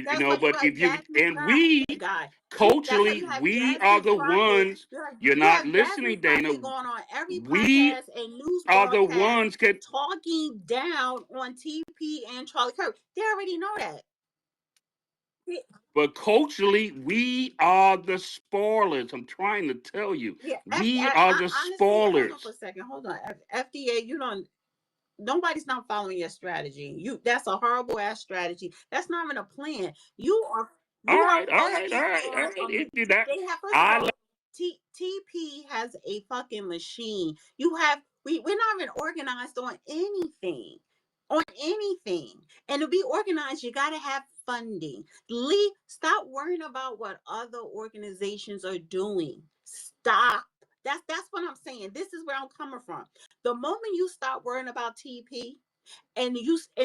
That's why you But have if you Jasmine and Crockett, we guy. That's why culturally, you have we are Jasmine the Crockett. ones. You're You not have Jasmine listening, Dana. Crockett going on every We podcast and news are the broadcast ones that. talking down on TP and Charlie Kirk. They already know that. But culturally, we are the spoilers. I'm trying to tell you, Yeah, we are the honestly, hold on for a spoilers. second. Hold on. FDA, nobody's not following your strategy. That's a horrible ass strategy. That's not even a plan. All You are right, all right, all focused right, all on right. It did that. they have, first of I all, TP has a fucking machine. We're not even organized on anything. on anything. And to be organized, you got to have funding. Stop worrying about what other organizations are doing. Stop. That's what I'm saying. This is where I'm coming from. The moment you stop worrying about TP and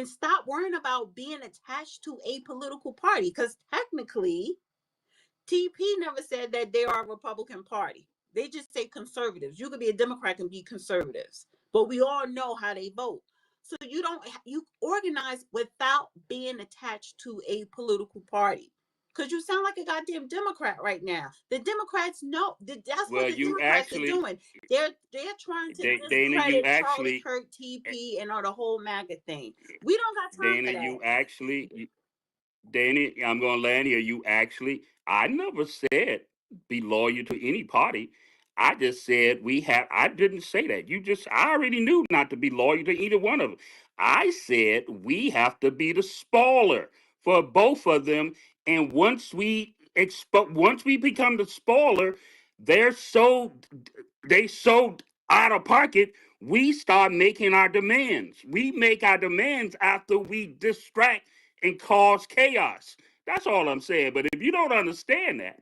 stop worrying about being attached to a political party, because technically TP never said that they are a Republican Party. They just say conservatives. You could be a Democrat and be conservatives, but we all know how they vote. So you organize without being attached to a political party. Because you sound like a goddamn Democrat right now. The Democrats know that's what Well, the you Democrats are actually, doing. They're trying to Dana, you discredit Charlie actually, Kirk, TP, and all the whole MAGA thing. We don't got time Dana, for you that. actually, Danny, I'm going to land here. You actually, I never said be loyal to any party. I just said I didn't say that. I already knew not to be loyal to either one of them. I said we have to be the spoiler for both of them. And once we become the spoiler, they're so, they so out of pocket. We start making our demands. We make our demands after we distract and cause chaos. That's all I'm saying. But if you don't understand that,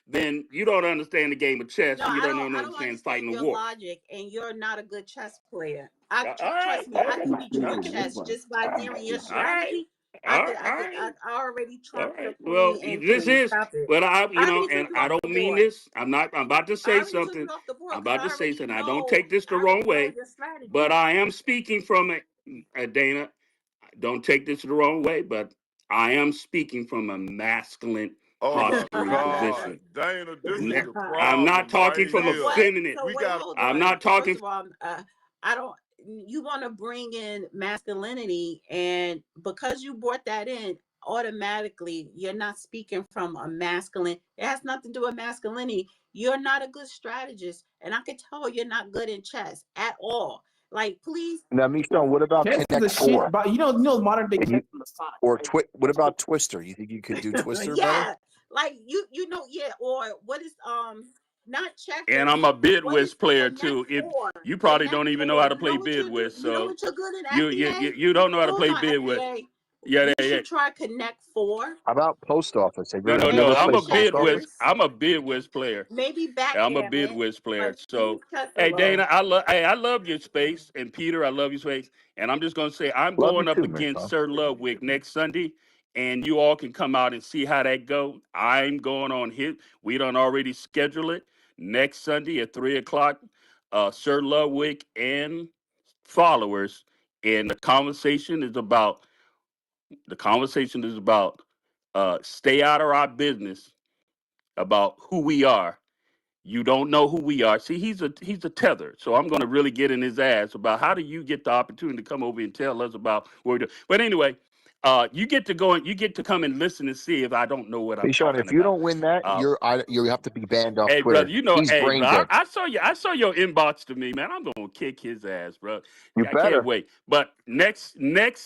then you don't understand the game of chess, No, and you I don't don't. I don't understand understand fighting a your war. logic, and you're not a good chess player. All right, Trust me. I okay, can beat you at okay, chess just by hearing your all right, strategy. all right, all right. I already All trumped your right. Well, queen and this king. is, Stop it. but I already took and you I off don't the mean board. this. I'm about to I say already took you something. off the board I'm because about I to say already something. I don't know. take this the I already wrong know way, your but strategy. I am speaking from Dana. Don't take this the wrong way, but I am speaking from a masculine Oh my posturing God, position. Dana, this is the I'm not problem talking right from a So here. what? feminine. So We wait, got hold I'm on. not First talking. of all, I don't. You want to bring in masculinity, and because you brought that in, automatically you're not speaking from a masculine. It has nothing to do with masculinity. You're not a good strategist, and I can tell you're not good in chess at all. Like, please. Now, Michelle, what about Chess is a Connect shit, Four? but modern day Can chess you is a side. what about Twister? You think you could do Twister better? Yeah, like yeah, or what is not And checkers. I'm a bid What is whist player Connect too. If Four? you probably Connect don't even know Four. how to You know play what bid you do? whist, You know so what you're good in you FBA? you don't know how to Hold play on, bid whist. FBA. Yeah, You yeah. should try Connect Four. How about Post Office? No, no, Have you no. ever And I'm a played Post bid whist. Office? checkers. I'm a bid whist player. Maybe I'm a bid backgammon, whist player. but leave So, chess hey, Dana, alone. I love your space, and Peter, I love your space. And I'm just gonna say, I'm Love you going up too, against Michelle. Sir Ludwig next Sunday, and you all can come out and see how that go. I'm going on his. We don't already schedule it next Sunday at 3 o'clock. Sir Ludwig and followers, and the conversation is about stay out of our business about who we are. You don't know who we are. See, he's a tether. So I'm going to really get in his ass about how do you get the opportunity to come over and tell us about what we're doing. But anyway, you get to go and you get to come and listen and see if I don't know what I'm Sean, talking if you about. don't win that, Uh, you have to be banned off Hey, brother, Twitter. He's brain bro, dead. I saw you. I saw your inbox to me, man. I'm gonna kick his ass, bro. You I can't better. wait. But next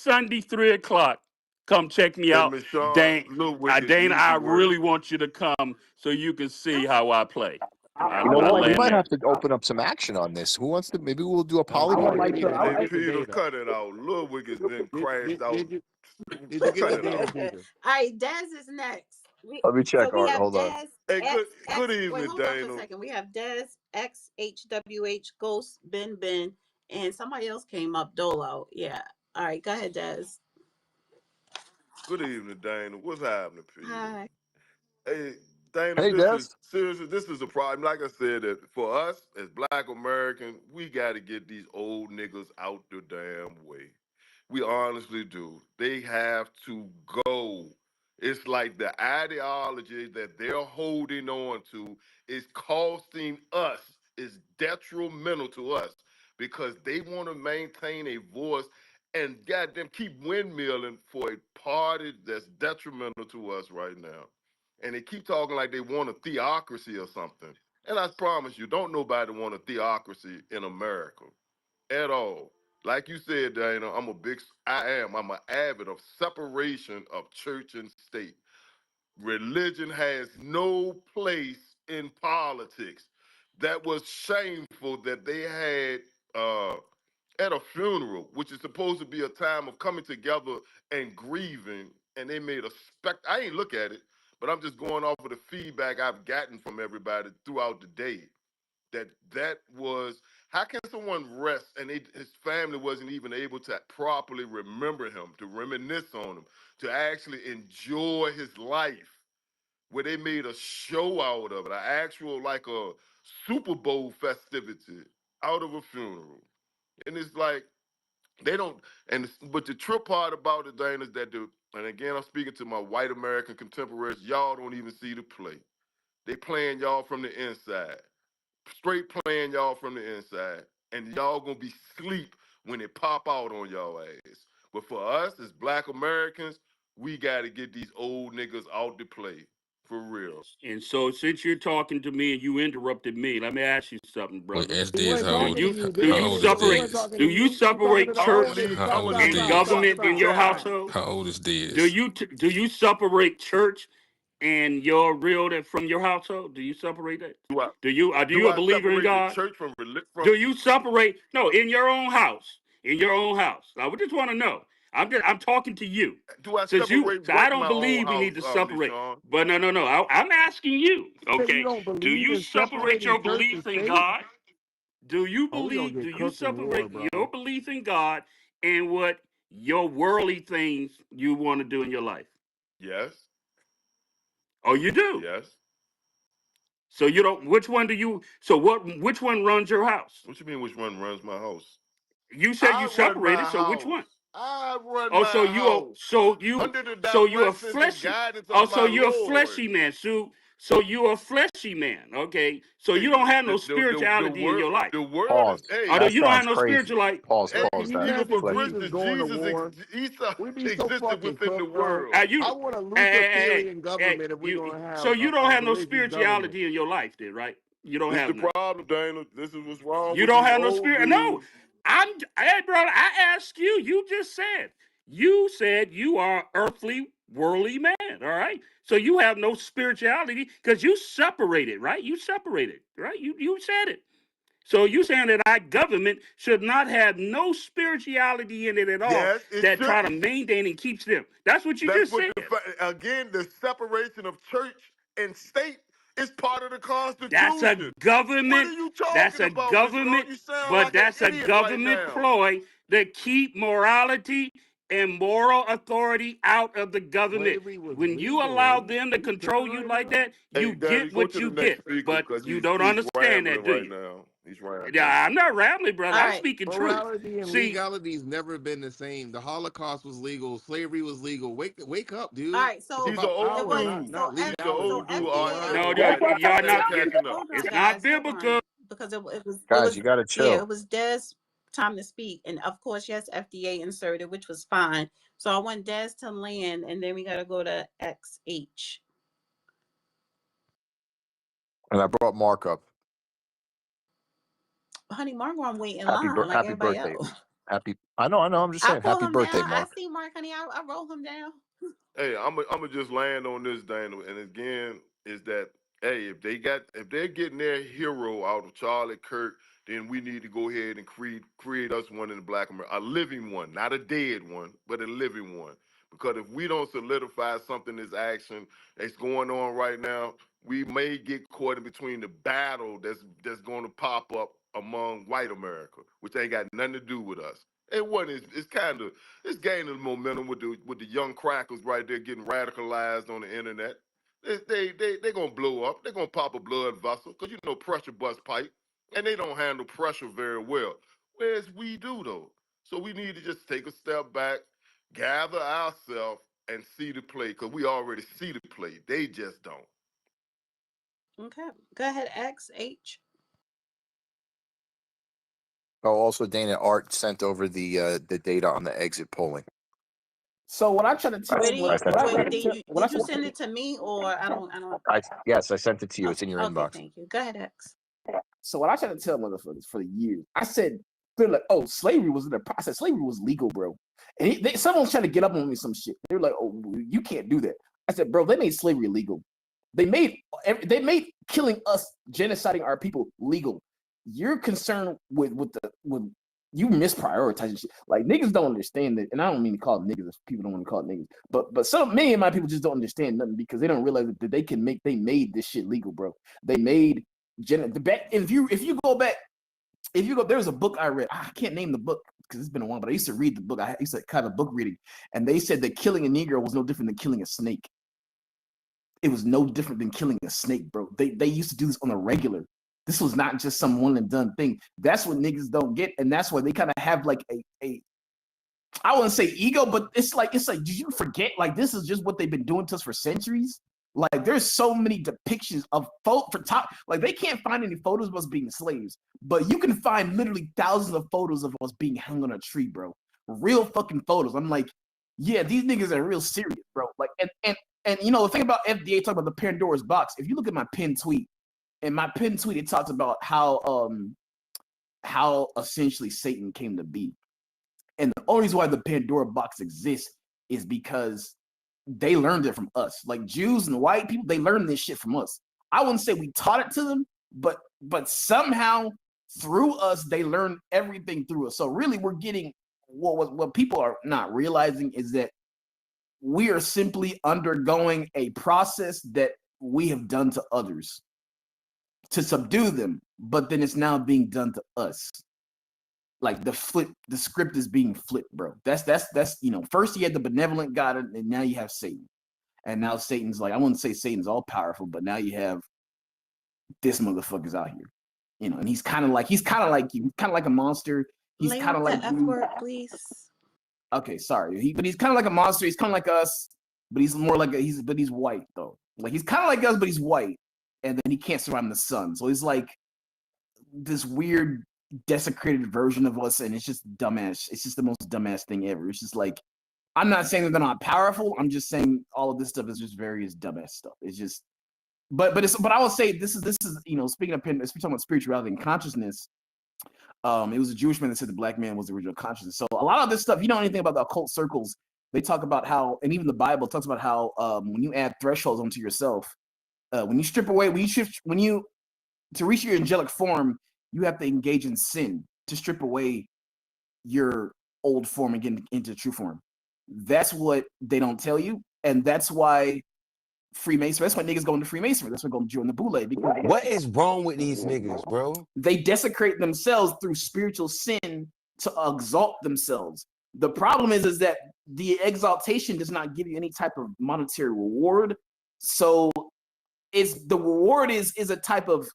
Sunday, 3 o'clock, come check me and out, Michelle Ludwig is Dana. easy I work. really want you to come so you can see how I play. I You know would I what? like We to. land might there. have to open up some action on this. Who wants to? Maybe we'll do a I would polygraph. like to. Hey, Did you get the Peter, data? cut it out. Ludwig has been crashed out. Did you get Cut the it data, out. Peter? All right, Dez is next. Let me So check, we Art. have Hold on. Dez Hey, X good X. Wait, evening, hold on for a Dana. second. We have Dez XHWH Ghost Ben, and somebody else came up Dolo. Yeah. All right, go ahead, Dez. Good evening, Dana. What's happening, Peter? Hi. Hey, Dana, Hey, this Des. is seriously, this is a problem. Like I said, that for us as Black Americans, we got to get these old niggas out the damn way. We honestly do. They have to go. It's like the ideology that they're holding on to is costing us, is detrimental to us because they want to maintain a voice and goddamn keep windmilling for a party that's detrimental to us right now. And they keep talking like they want a theocracy or something. And I promise you, don't nobody want a theocracy in America at all. Like you said, Dana, I'm an avid of separation of church and state. Religion has no place in politics. That was shameful that they had at a funeral, which is supposed to be a time of coming together and grieving, and they made a I ain't look at it, but I'm just going off of the feedback I've gotten from everybody throughout the day. That was, how can someone rest and his family wasn't even able to properly remember him, to reminisce on him, to actually enjoy his life, where they made a show out of it, an actual like a Super Bowl festivity out of a funeral. And it's like they don't. But the trip part about it, Dane, is that and again I'm speaking to my white American contemporaries, y'all don't even see the play. They playing y'all from the inside, straight playing y'all from the inside, and y'all gonna be sleep when it pop out on y'all ass. But for us as Black Americans, we got to get these old niggas out to play for real. And so, since you're talking to me and you interrupted me, let me ask you something, Wait, brother. We SDS, weren't how old? talking to you, Do How Dan. you old is We separate? weren't DS? talking to Do you you. We talking to separate the I'm gonna old church niggas leave. How I'm talking gonna old is about leave and this South DS? Park government in your Southside. household? How old is Do DS? you separate church and from your household? Do you separate that? Do I Do you a believer in separate the God? church from Do you separate? No, in your own house. In your own house. I would just want to know. I'm talking to you. do I Since you, separate so I what in don't my own believe we house, need to separate. LeSean? But no. I'm asking you. You say you Okay. don't Do believe you in separate separating your church and belief in state? God? Do you Oh, we gonna believe? Do get you cooked in war, separate bro. your belief in God and what your worldly things you want to do in your life? Yes, Oh, you do. yes. So you don't. Which one do you? So what? Which one runs your house? What you mean? Which one runs my house? You said you I run separated. my So which house. one? I run Oh, my house under the so you a directions and fleshy. guidance of Oh, so my you're a Lord. fleshy man. So you a fleshy man. Okay. So Hey, you don't have no the spirituality in word your life. the word is Pause. Although That hey you don't have sounds no crazy. spiritual life. Pause. hey. Can Pause. you That Even imagine for fleshy. Jesus Christians, going to war? Jesus We'd be so existed fucking within the cooked, bro. world. You I want a hey, Luciferian hey, government if we're you gonna so have you don't a have no religious government. spirituality in your life, then, right? You don't This have the none. problem, Dana. This is what's wrong You with don't these have no old spirit. No, dudes. hey, brother. I asked you. You just said. You said you are earthly, worldly man. All right. So you have no spirituality because you separated, right? You separated, right? You said it. So you saying that our government should not have no spirituality in it at all Yes, it that try to shouldn't. maintain and keeps them. That's what you That's just what said. again, the separation of church and state is part of the That's a Constitution. What government. are you That's talking a about, LeSean? government, You sound but like an that's a idiot right government now. ploy to keep morality and moral authority out of the government. Slavery was When you legal. allow them to Are you control tripping you right like now? that, Hey, you Daddy, get go what to the you next get. speaker But because you don't he's understand that, rambling do right you? now. He's rambling. Yeah, I'm not rambling, brother. All I'm right. speaking truth. Morality and See, legality's never been the same. The Holocaust was legal. Slavery was legal. Wake up, All dude. right. It's So He's an about it old power, was dude. so not F He's an legality. old dude FDA. arguing no, with So black people y'all instead not. of FDA. catching up. Hold on, It's not guys. Hold biblical. on, because it Guys, was you got to yeah. It chill. was Des time to speak, and of course, yes, FDA inserted, which was fine. So I want Des to land, and then we got to go to XH. And I brought Mark up. Honey, Margot, I'm waiting in line like Happy everybody birthday. else. I know. I'm just I saying. pull Happy him birthday, down. I Mark. see Mark, honey. I roll him down. Hey, I'm gonna just land on this, Dana. And again, is that hey, if they're getting their hero out of Charlie Kirk, then we need to go ahead and create us one in the Black America, a living one, not a dead one, but a living one. Because if we don't solidify something that's action that's going on right now, we may get caught in between the battle that's going to pop up among white America, which ain't got nothing to do with us. And what is it's kind of it's gaining momentum with the young crackers right there getting radicalized on the internet. They gonna blow up. They're gonna pop a blood vessel because you know pressure bust pipe, and they don't handle pressure very well. Whereas we do though. So we need to just take a step back, gather ourselves, and see the play because we already see the play. They just don't. Okay, go ahead, XH. Oh, also, Dana, Art sent over the data on the exit polling. So what I try to tell, Where do you I sent it to wait? you. Did you send it to me or I don't Yes, I sent it to you. Oh, It's in your okay, inbox. thank you. Go ahead, X. So what I try to tell motherfuckers for years, I said, they're like, oh, slavery was in the process. Slavery was legal, bro. And someone's trying to get up on me some shit. They're like, oh, you can't do that. I said, bro, they made slavery legal. They made killing us, genociding our people legal. You're concerned with you misprioritizing shit. Like niggas don't understand that, and I don't mean to call it niggas if people don't want to call it niggas, but many of my people just don't understand nothing because they don't realize that they made this shit legal, bro. They made the back. If you go back, there's a book I read. I can't name the book because it's been a while, but I used to read the book. I used to kind of book reading, and they said that killing a Negro was no different than killing a snake. It was no different than killing a snake, bro. They used to do this on a regular. This was not just some one and done thing. That's what niggas don't get, and that's why they kind of have like a I wouldn't say ego, but it's like did you forget? Like this is just what they've been doing to us for centuries. Like there's so many depictions of like they can't find any photos of us being slaves, but you can find literally thousands of photos of us being hung on a tree, bro. Real fucking photos. I'm like, yeah, these niggas are real serious, bro. Like and you know the thing about FDA talking about the Pandora's box. If you look at my pinned tweet. In my pinned tweet, it talks about how essentially Satan came to be. And the only reason why the Pandora box exists is because they learned it from us. Like Jews and white people, they learned this shit from us. I wouldn't say we taught it to them, but somehow through us, they learned everything through us. So really we're getting what people are not realizing is that we are simply undergoing a process that we have done to others to subdue them, but then it's now being done to us. Like the script is being flipped, bro. That's first you had the benevolent God, and now you have Satan. And now Satan's like, I wouldn't say Satan's all powerful, but now you have this motherfucker's out here. And he's kind of like you. He's kind of like a monster. He's kind of like the F word, please. Okay, sorry. But he's kind of like a monster. He's kind of like us, but he's more like he's white though. Like he's kind of like us, but he's white. And then he can't survive in the sun. So he's like this weird desecrated version of us, and it's just dumbass. It's just the most dumbass thing ever. It's just like, I'm not saying that they're not powerful. I'm just saying all of this stuff is just various dumbass stuff. It's just, but I would say this is speaking of we're talking about spirituality and consciousness. It was a Jewish man that said the black man was the original consciousness. So a lot of this stuff, you know anything about the occult circles, they talk about how, and even the Bible talks about how when you add thresholds onto yourself, when you strip away, to reach your angelic form, you have to engage in sin to strip away your old form and get into true form. That's what they don't tell you, and that's why Freemasonry. That's why niggas go into Freemasonry. That's why go join the Boule. Because what is wrong with these niggas, bro? They desecrate themselves through spiritual sin to exalt themselves. The problem is that the exaltation does not give you any type of monetary reward. So the reward is a type of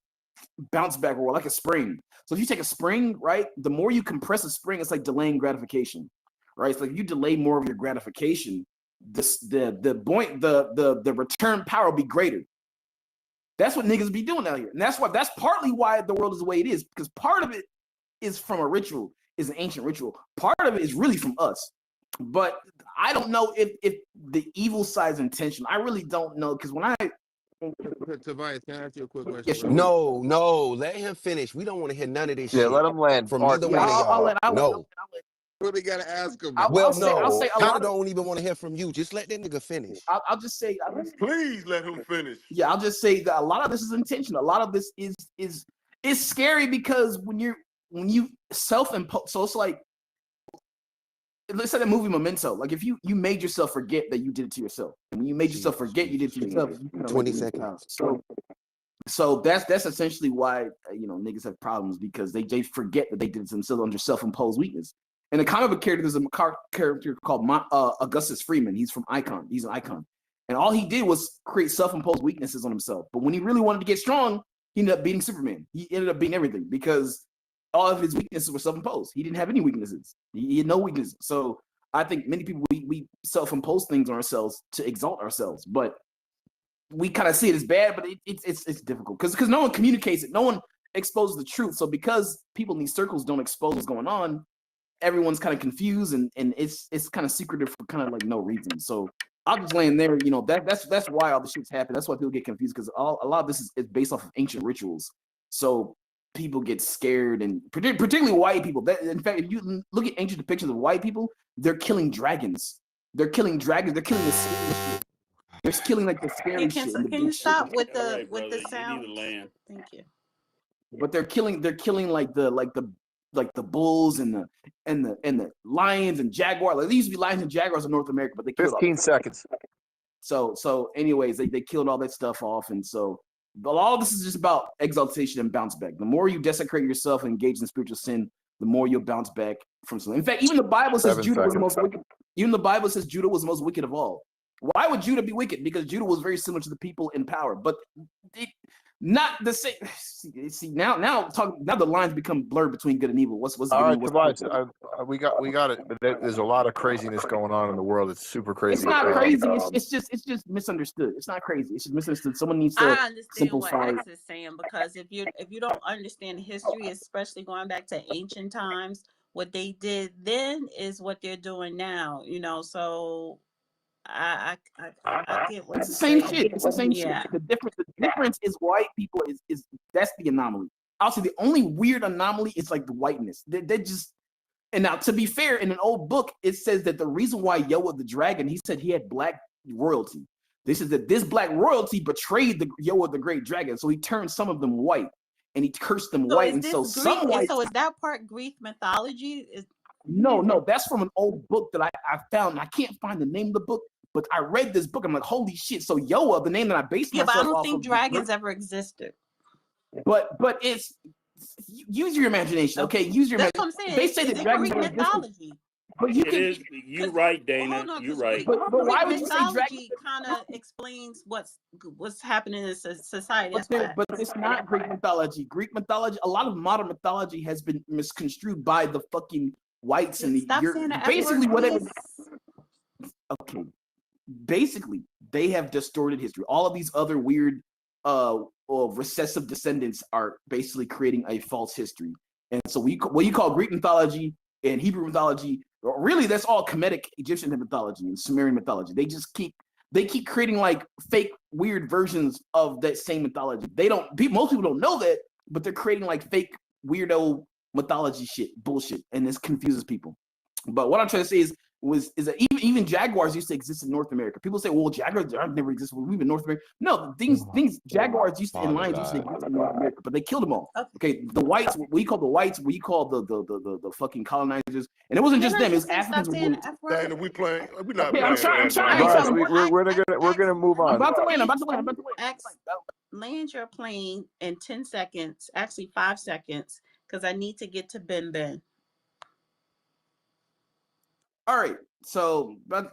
bounce back reward, like a spring. So if you take a spring, right, the more you compress a spring, it's like delaying gratification, right? It's like you delay more of your gratification, the return power will be greater. That's what niggas be doing out here, and that's partly why the world is the way it is, because part of it is from a ritual, is an ancient ritual. Part of it is really from us. But I don't know if the evil side's intention. I really don't know, because when I Tobias, can I ask you a quick question? No, let him finish. We don't want to hear none of this shit. Yeah, let him land. From neither one of y'all. No. Really gotta ask him. I'll say I don't even want to hear from you. Just let that nigga finish. I'll just say, please let him finish. Yeah, I'll just say that a lot of this is intentional. A lot of this is scary, because when you self-impose, so it's like, let's say the movie Memento. Like if you made yourself forget that you did it to yourself, and when you made yourself forget you did it to yourself, 20 seconds. So that's essentially why niggas have problems, because they forget that they did it to themselves under self-imposed weakness. In the comic book character, there's a character called Augustus Freeman. He's from Icon. He's an icon, and all he did was create self-imposed weaknesses on himself. But when he really wanted to get strong, he ended up beating Superman. He ended up beating everything, because all of his weaknesses were self-imposed. He didn't have any weaknesses. He had no weaknesses. So I think many people, we self-impose things on ourselves to exalt ourselves, but we kind of see it as bad, but it's difficult because no one communicates it. No one exposes the truth. So because people in these circles don't expose what's going on, everyone's kind of confused, and it's kind of secretive for kind of like no reason. So I'll just land there. That's why all the shit's happen. That's why people get confused, because a lot of this is based off of ancient rituals. So people get scared, and particularly white people. In fact, if you look at ancient depictions of white people, they're killing dragons. They're killing dragons. They're killing the scary shit. They're killing like the scary shit. Can you stop with the brother, sound? you need to land. Thank you. But they're killing like the like the bulls and the lions and jaguars. Like, there used to be lions and jaguars in North America, but they killed all 15 that. seconds. So anyways, they killed all that stuff off, and so all this is just about exaltation and bounce back. The more you desecrate yourself and engage in spiritual sin, the more you'll bounce back from something. In fact, even the Bible says 7 Judah was the seconds. most wicked. Even the Bible says Judah was the most wicked of all. Why would Judah be wicked? Because Judah was very similar to the people in power, but not the same. See now the lines become blurred between good and evil. What's All good right, and what's Tobias, we got it. But there's a lot of craziness going on in the world. It's super crazy. It's not crazy. It's just misunderstood. It's not crazy. It's just misunderstood. Someone needs to I understand what simplify. X is saying, because if you don't understand history, especially going back to ancient times, what they did then is what they're doing now. So I get what It's the you're same saying. shit. It's the same Yeah. shit. The difference is white people is that's the anomaly. Also, the only weird anomaly is like the whiteness. They just, and now to be fair, in an old book, it says that the reason why Yoa the dragon, he said he had black royalty. This is that this black royalty betrayed the Yoa the great dragon, so he turned some of them white, and he cursed them So white, is and this so Greek? some white. So is that part Greek mythology? No, that's from an old book that I found. I can't find the name of the book, but I read this book. I'm like, holy shit! So Yoa, the name that I based Yeah, myself but I don't off think of, dragons ever existed. but it's use your imagination, okay? Use your That's imagination. what I'm saying. They say Is that it dragons Greek are existing, mythology? but you It can. is. You right, Dana. Hold on, You because right. But why Greek would you say dragons? mythology kind of explains what's happening in society. That's why. But it's not Greek mythology. Greek mythology, a lot of modern mythology has been misconstrued by the fucking whites and the Stop saying the F basically word, whatever. please. Okay, basically they have distorted history. All of these other weird recessive descendants are basically creating a false history. And so what you call Greek mythology and Hebrew mythology, really that's all Kemetic Egyptian mythology and Sumerian mythology. They keep creating like fake weird versions of that same mythology. Most people don't know that, but they're creating like fake weirdo mythology shit, bullshit, and this confuses people. But what I'm trying to say is that even jaguars used to exist in North America. People say, well, jaguars never existed. We've been North America. No, jaguars used to, and lions used to exist in North America, but they killed them all. Okay, the whites, we call the fucking colonizers, and it wasn't just them. It was Africans. Dana, we playing. We're not Okay, playing. I'm trying. Guys, we're gonna move on. I'm about to land. Land your plane in 10 seconds, actually 5 seconds, because I need to get to Ben. All right. So, but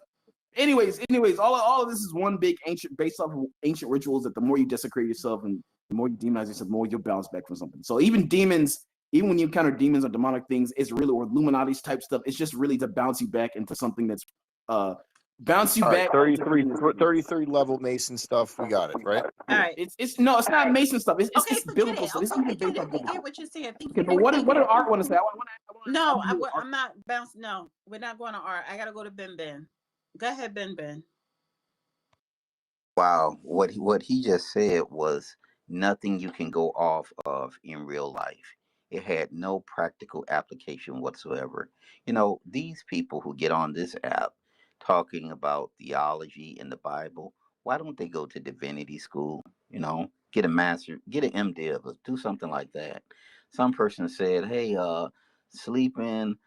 anyways, all of this is one big ancient, based off of ancient rituals. That the more you desecrate yourself and the more you demonize yourself, the more you'll bounce back from something. So even demons, even when you encounter demons or demonic things, it's really, or Illuminati's type stuff, it's just really to bounce you back into something that's bounce you back. 33 level Mason stuff. We got it, right? All right. It's not Mason stuff. It's biblical stuff. Okay, I get what you're saying. Okay, but what did art want to say? No, I'm not bouncing. No, we're not going to art. I gotta go to Ben. Go ahead, Ben. Wow, what he just said was nothing you can go off of in real life. It had no practical application whatsoever. These people who get on this app talking about theology and the Bible, why don't they go to divinity school? Get a master, get an MDiv, or do something like that. Some person said, "Hey, sleeping,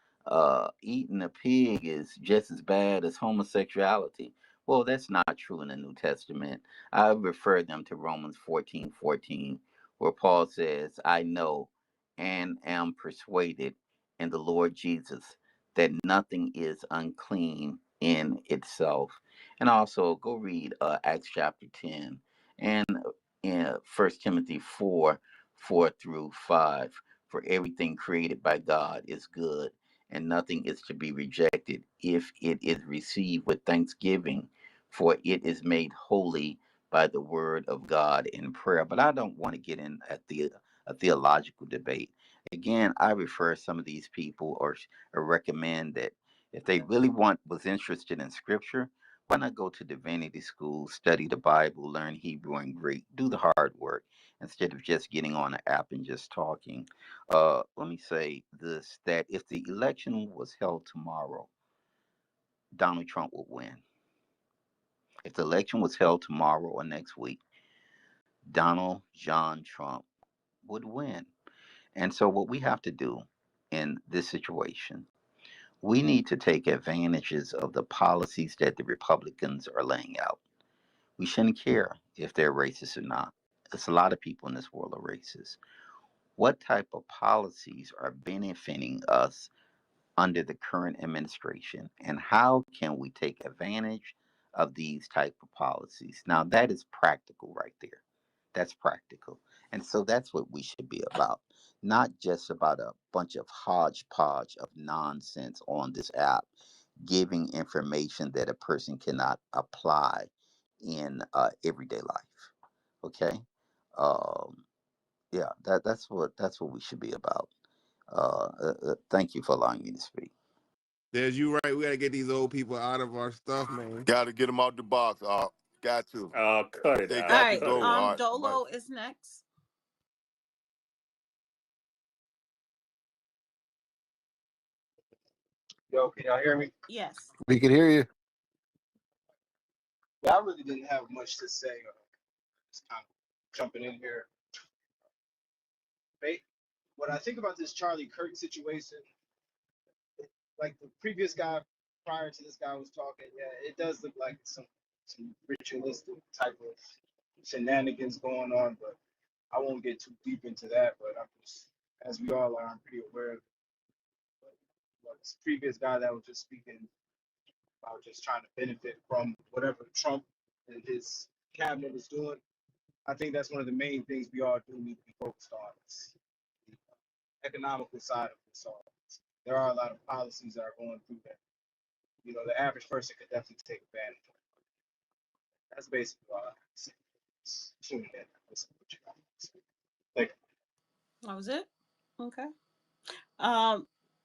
eating a pig is just as bad as homosexuality." Well, that's not true in the New Testament. I refer them to Romans 14:14, where Paul says, "I know and am persuaded in the Lord Jesus that nothing is unclean in itself." And also go read Acts chapter 10 and in 1 Timothy 4:4-5. For everything created by God is good, and nothing is to be rejected if it is received with thanksgiving, for it is made holy by the word of God in prayer. But I don't want to get in a theological debate. Again, I refer some of these people or recommend that if they really was interested in scripture, why not go to divinity school, study the Bible, learn Hebrew and Greek, do the hard work instead of just getting on an app and just talking. Let me say this, that if the election was held tomorrow, Donald Trump would win. If the election was held tomorrow or next week, Donald John Trump would win. And so what we have to do in this situation. We need to take advantages of the policies that the Republicans are laying out. We shouldn't care if they're racist or not. There's a lot of people in this world are racist. What type of policies are benefiting us under the current administration, and how can we take advantage of these type of policies? Now that is practical right there. That's practical. And so that's what we should be about. Not just about a bunch of hodgepodge of nonsense on this app, giving information that a person cannot apply in everyday life. Okay. Um, yeah, that's what we should be about. Thank you for allowing me to speak. There's you right. We gotta get these old people out of our stuff, man. Got to get them out the box. Got to. Cut it They out. All got to right. Cut it go. out. All right. Somebody. Dolo is next. Yo, can y'all hear me? Yes. We can hear you. Yeah, I really didn't have much to say. Just kind of jumping in here. When I think about this Charlie Kirk situation, like the previous guy prior to this guy was talking, yeah, it does look like some ritualistic type of shenanigans going on, but I won't get too deep into that. But I'm just, as we all are, I'm pretty aware of it. But this previous guy that was just speaking about just trying to benefit from whatever Trump and his cabinet is doing. I think that's one of the main things we all do need to be focused on. Is the economical side of this all. There are a lot of policies that are going through that. The average person could definitely take advantage of. That's basically all I have to say. Tune in. Listen to what you got to say. Thank you. That was it. Okay.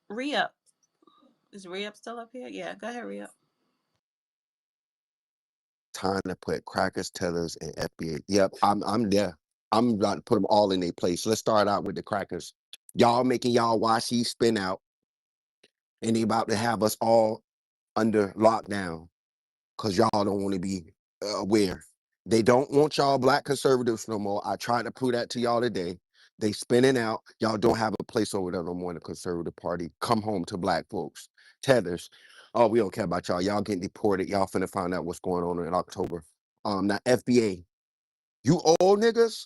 Re-up. Is Re-up still up here? Yeah, go ahead, Re-up. Time to put crackers, tellers, and FBA. Yep, I'm there. I'm about to put them all in their place. Let's start out with the crackers. Y'all making y'all YC spin out, and they about to have us all under lockdown because y'all don't want to be aware. They don't want y'all black conservatives no more. I tried to prove that to y'all today. They spinning out. Y'all don't have a place over there no more in the conservative party. Come home to black folks. Tethers. Oh, we don't care about y'all. Y'all getting deported. Y'all finna find out what's going on in October. Now FBA. You old niggas,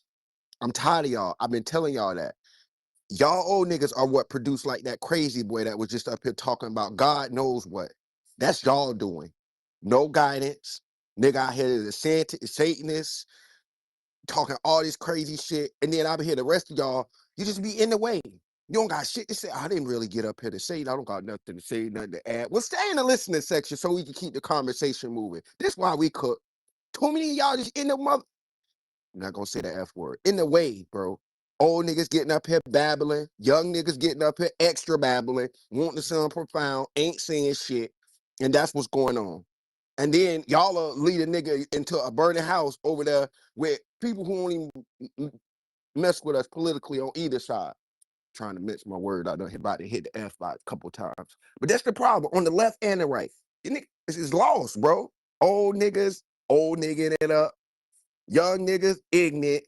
I'm tired of y'all. I've been telling y'all that. Y'all old niggas are what produced like that crazy boy that was just up here talking about God knows what. That's y'all doing. No guidance. Nigga out here is a Satanist, talking all this crazy shit. And then I'll be here, the rest of y'all, you just be in the way. You don't got shit to say. I didn't really get up here to say it. I don't got nothing to say, nothing to add. Well, stay in the listening section so we can keep the conversation moving. This why we cook. Too many of y'all just in the mother. I'm not gonna say the F word. In the way, bro. Old niggas getting up here babbling. Young niggas getting up here extra babbling. Wanting to sound profound. Ain't saying shit. And that's what's going on. And then y'all are lead a nigga into a burning house over there with people who won't even mess with us politically on either side. Trying to mix my word. I done about to hit the F by a couple times. But that's the problem on the left and the right. It's lost, bro. Old niggas, old nigga it up. Young niggas, ignorant,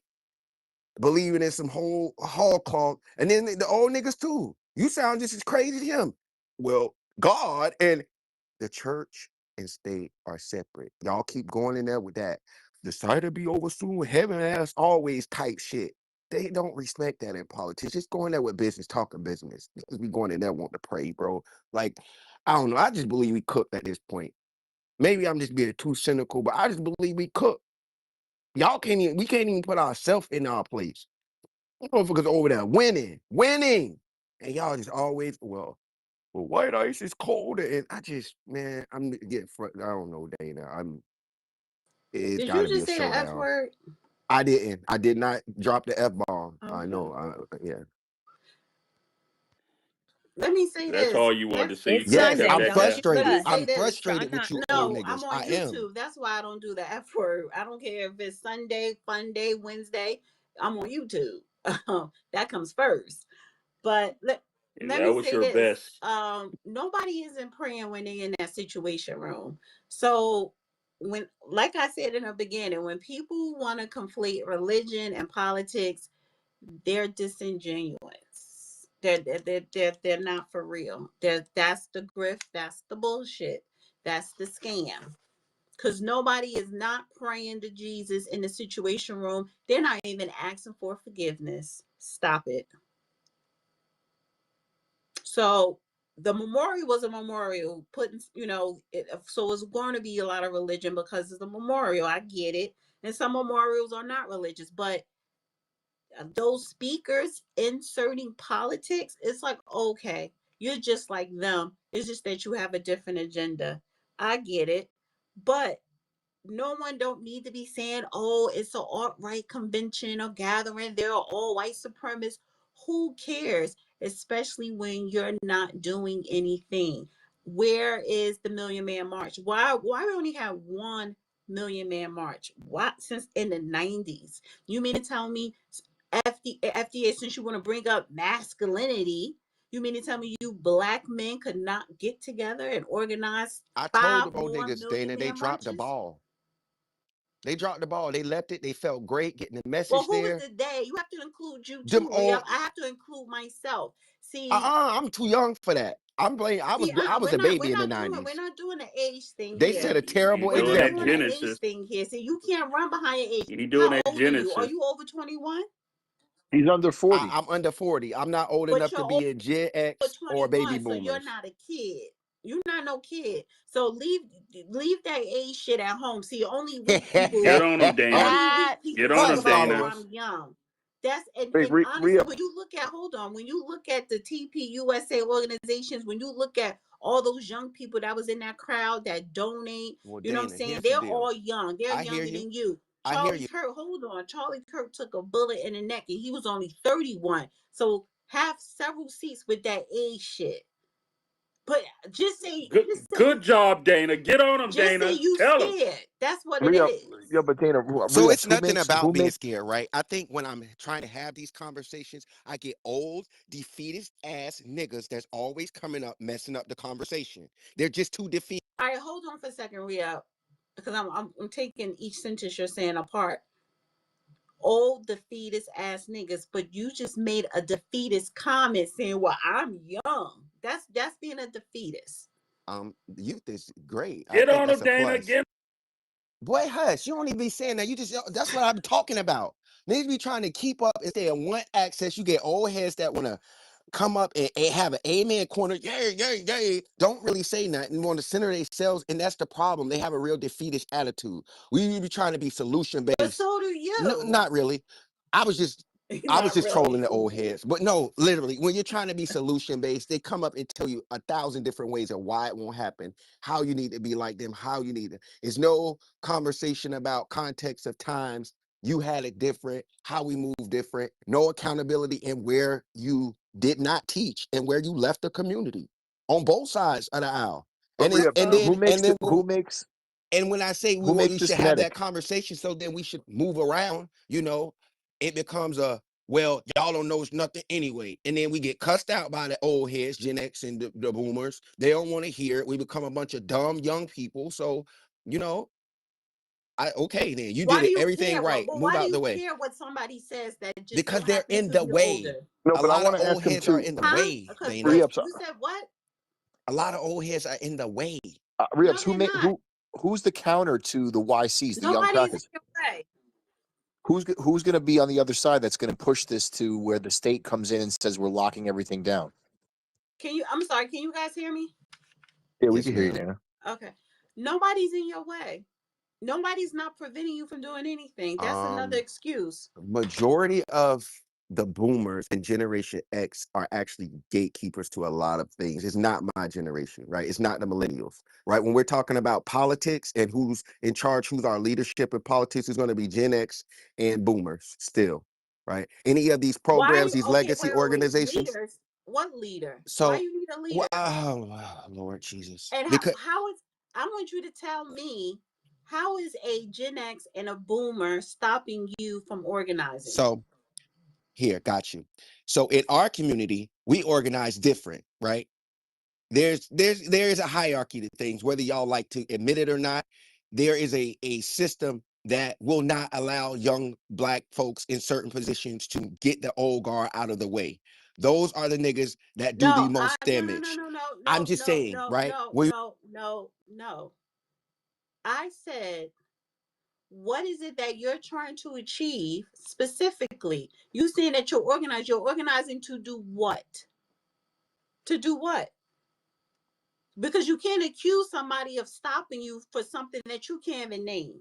believing in some whole hall clock. And then the old niggas too. You sound just as crazy as him. Well, God and the church and state are separate. Y'all keep going in there with that. The site will be over soon. Heaven ass always type shit. They don't respect that in politics. Just going there with business, talking business. Because we going in there wanting to pray, bro. Like, I don't know. I just believe we cooked at this point. Maybe I'm just being too cynical, but I just believe we cooked. Y'all we can't even put ourselves in our place. Motherfuckers over there winning. And y'all just always, well, white ice is colder. And I'm getting I don't know, Dana. It's Did you gotta be just a say the F showdown. word? I didn't. I did not drop the F-bomb. Okay. I know. Yeah. Let me say That's this. all you wanted to say. You It's could have Yes, kept Sunday. I'm that Don't there. get Let me frustrated. cut. say I'm this. frustrated with you old No, I'm niggas. on I am. YouTube. That's why I don't do the F word. I don't care if it's Sunday, Fun Day, Wednesday. I'm on YouTube. That comes first. But let That me was say your this. best. Nobody isn't praying when they're in that situation room. So when, like I said in the beginning, when people want to conflate religion and politics, they're disingenuous. They're not for real. That's the grift. That's the bullshit. That's the scam. Because nobody is not praying to Jesus in the situation room. They're not even asking for forgiveness. Stop it. So the memorial was a memorial, putting, so it's going to be a lot of religion because it's a memorial. I get it. And some memorials are not religious, but those speakers inserting politics, it's like, okay, you're just like them. It's just that you have a different agenda. I get it. But no one don't need to be saying, oh, it's an alt-right convention or gathering, they're all white supremacists. Who cares? Especially when you're not doing anything. Where is the Million Man March? Why we only have 1 million man march? Why, since in the 90s? You mean to tell me FDA, since you want to bring up masculinity, you mean to tell me you black men could not get together and organize I told 5 them old more niggas, million Dana, they man dropped the marches? ball. They dropped the ball. They left it. They felt great getting the Well, message who is there. the they? You have to include you Them too, Rhea. old, I have to include myself. See, I'm too young for that. I'm blaming. I was a baby in the we're 90s. not doing the age thing They here. set a He terrible We're doing not that doing example. the age Genesis. thing here. See, you can't run behind your age. He doing How that old are you? Are Genesis. you over 21? He's under 40. I'm under 40. I'm not old But enough you're to over be in Gen X or baby 21, so you're boomers. not a kid. You're not no kid. So leave that age shit at home. See, only weak Get people on him, Dana. only weak people Get on talk him, Hush, about, oh, Dana. I'm followers. young. That's Hey, and honestly, Rhea, when you look at when you look at the TPUSA organizations, when you look at all those young people that was in that crowd that donate, Well, you know what I'm Dana, saying? here's the They're deal. all young. They're I hear younger you. than you. I hear Charlie you. Kirk, hold on. Charlie Kirk took a bullet in the neck and he was only 31. So have several seats with that age shit. But just say, Good job, Dana. Get on him, just say Dana. you Tell him. scared. That's what it Rhea, is. yeah, but Dana, So Rhea, it's nothing who about being makes scared, right? I think when I'm trying to have these conversations, I get old, defeatist ass niggas that's always coming up, messing up the conversation. They're just too defeated. All right, hold on for a second, Rhea, because I'm taking each sentence you're saying apart. Old defeatist ass niggas, but you just made a defeatist comment saying, "Well, I'm young." That's being a defeatist. Youth is great. I Get think on that's him, a Dana. plus. Get Boy, hush. You don't even be saying that. That's what I'm talking about. Niggas be trying to keep up and stay in one access. You get old heads that want to come up and have an amen corner. Yay, yay, yay. Don't really say nothing. Want to center themselves. And that's the problem. They have a real defeatist attitude. We be trying to be solution But based. so do No, you. not really. I was just Not trolling really. the old heads. But no, literally, when you're trying to be solution based, they come up and tell you 1,000 different ways of why it won't happen, how you need to be like them, how you need to. It's no conversation about context of times. You had it different, how we move different, no accountability in where you did not teach and where you left the community on both sides of the aisle. but And it's, Rhea, and when I say who we makes should this have that kinetic? conversation, so then we should move around, it becomes a, well, y'all don't know nothing anyway. And then we get cussed out by the old heads, Gen X and the boomers. They don't want to hear it. We become a bunch of dumb young people. So, you know, okay, then you Why did do it you everything care? right. But Move why do out the you way. care what somebody says that just so Because they're happens in to the be way. older? No, A but I lot of want to old ask him heads are too. in the Huh? way, Because Dana. what Rhea, you said? What? A lot of old heads are in the way. Rhea, No, they're not. who's the counter to the YCs, the young Nobody's in crackers? your way. Who's going to be on the other side that's going to push this to where the state comes in and says we're locking everything down? I'm sorry, can you guys hear me? Yeah, we Yes, can hear you, ma'am. Dana. Okay. Nobody's in your way. Nobody's not preventing you from doing anything. That's another excuse. Majority of the boomers and Generation X are actually gatekeepers to a lot of things. It's not my generation, right? It's not the millennials, right? When we're talking about politics and who's in charge, who's our leadership in politics, is going to be Gen X and boomers still, right? Any of these Why? programs, these Okay, legacy wait. organizations. Leaders. What leader? Why So, you need a well, leader? Lord Jesus, And because how is? I want you to tell me how is a Gen X and a Boomer stopping you from organizing? so here, got you. So in our community, we organize different, right? There is a hierarchy to things, whether y'all like to admit it or not. There is a system that will not allow young black folks in certain positions to get the old guard out of the way. Those are the niggas that do the most damage. I'm just saying, right? No. I said, what is it that you're trying to achieve specifically? You saying that you're organized. You're organizing to do what? To do what? Because you can't accuse somebody of stopping you for something that you can't even name.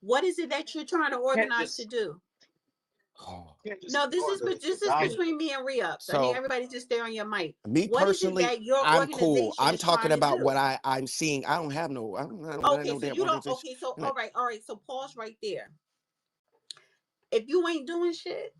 What is it that you're trying to organize to do? No, this is between me and Re-Ups. I need everybody to stay on your mic. Me What is it personally, that your I'm organization cool. I'm is talking trying to about do? what I'm seeing. I don't got no Okay, so damn you don't. organization. Okay, so all right. So pause right there. If you ain't doing shit,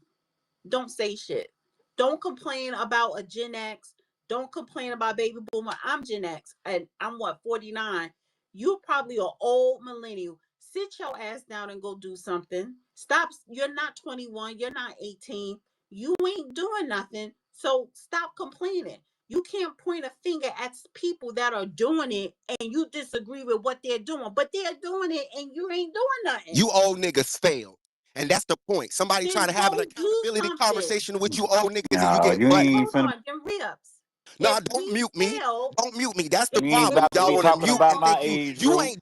don't say shit. Don't complain about a Gen X. Don't complain about baby boomer. I'm Gen X and I'm 49. You're probably an old millennial. Sit your ass down and go do something. Stop. You're not 21. You're not 18. You ain't doing nothing. So stop complaining. You can't point a finger at people that are doing it and you disagree with what they're doing, but they're doing it and you ain't doing nothing. You old niggas failed. And that's the point. Somebody trying to have an accountability conversation with you old niggas and you get butt. Hold on, them Re-Ups. No, don't mute me. Don't mute me. That's the problem. Y'all want to mute and think you ain't.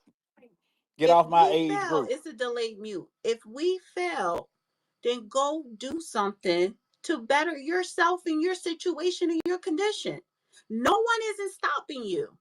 Get off my age fail, group. it's a delayed mute. If we fail, then go do something to better yourself and your situation and your condition. No one isn't stopping you.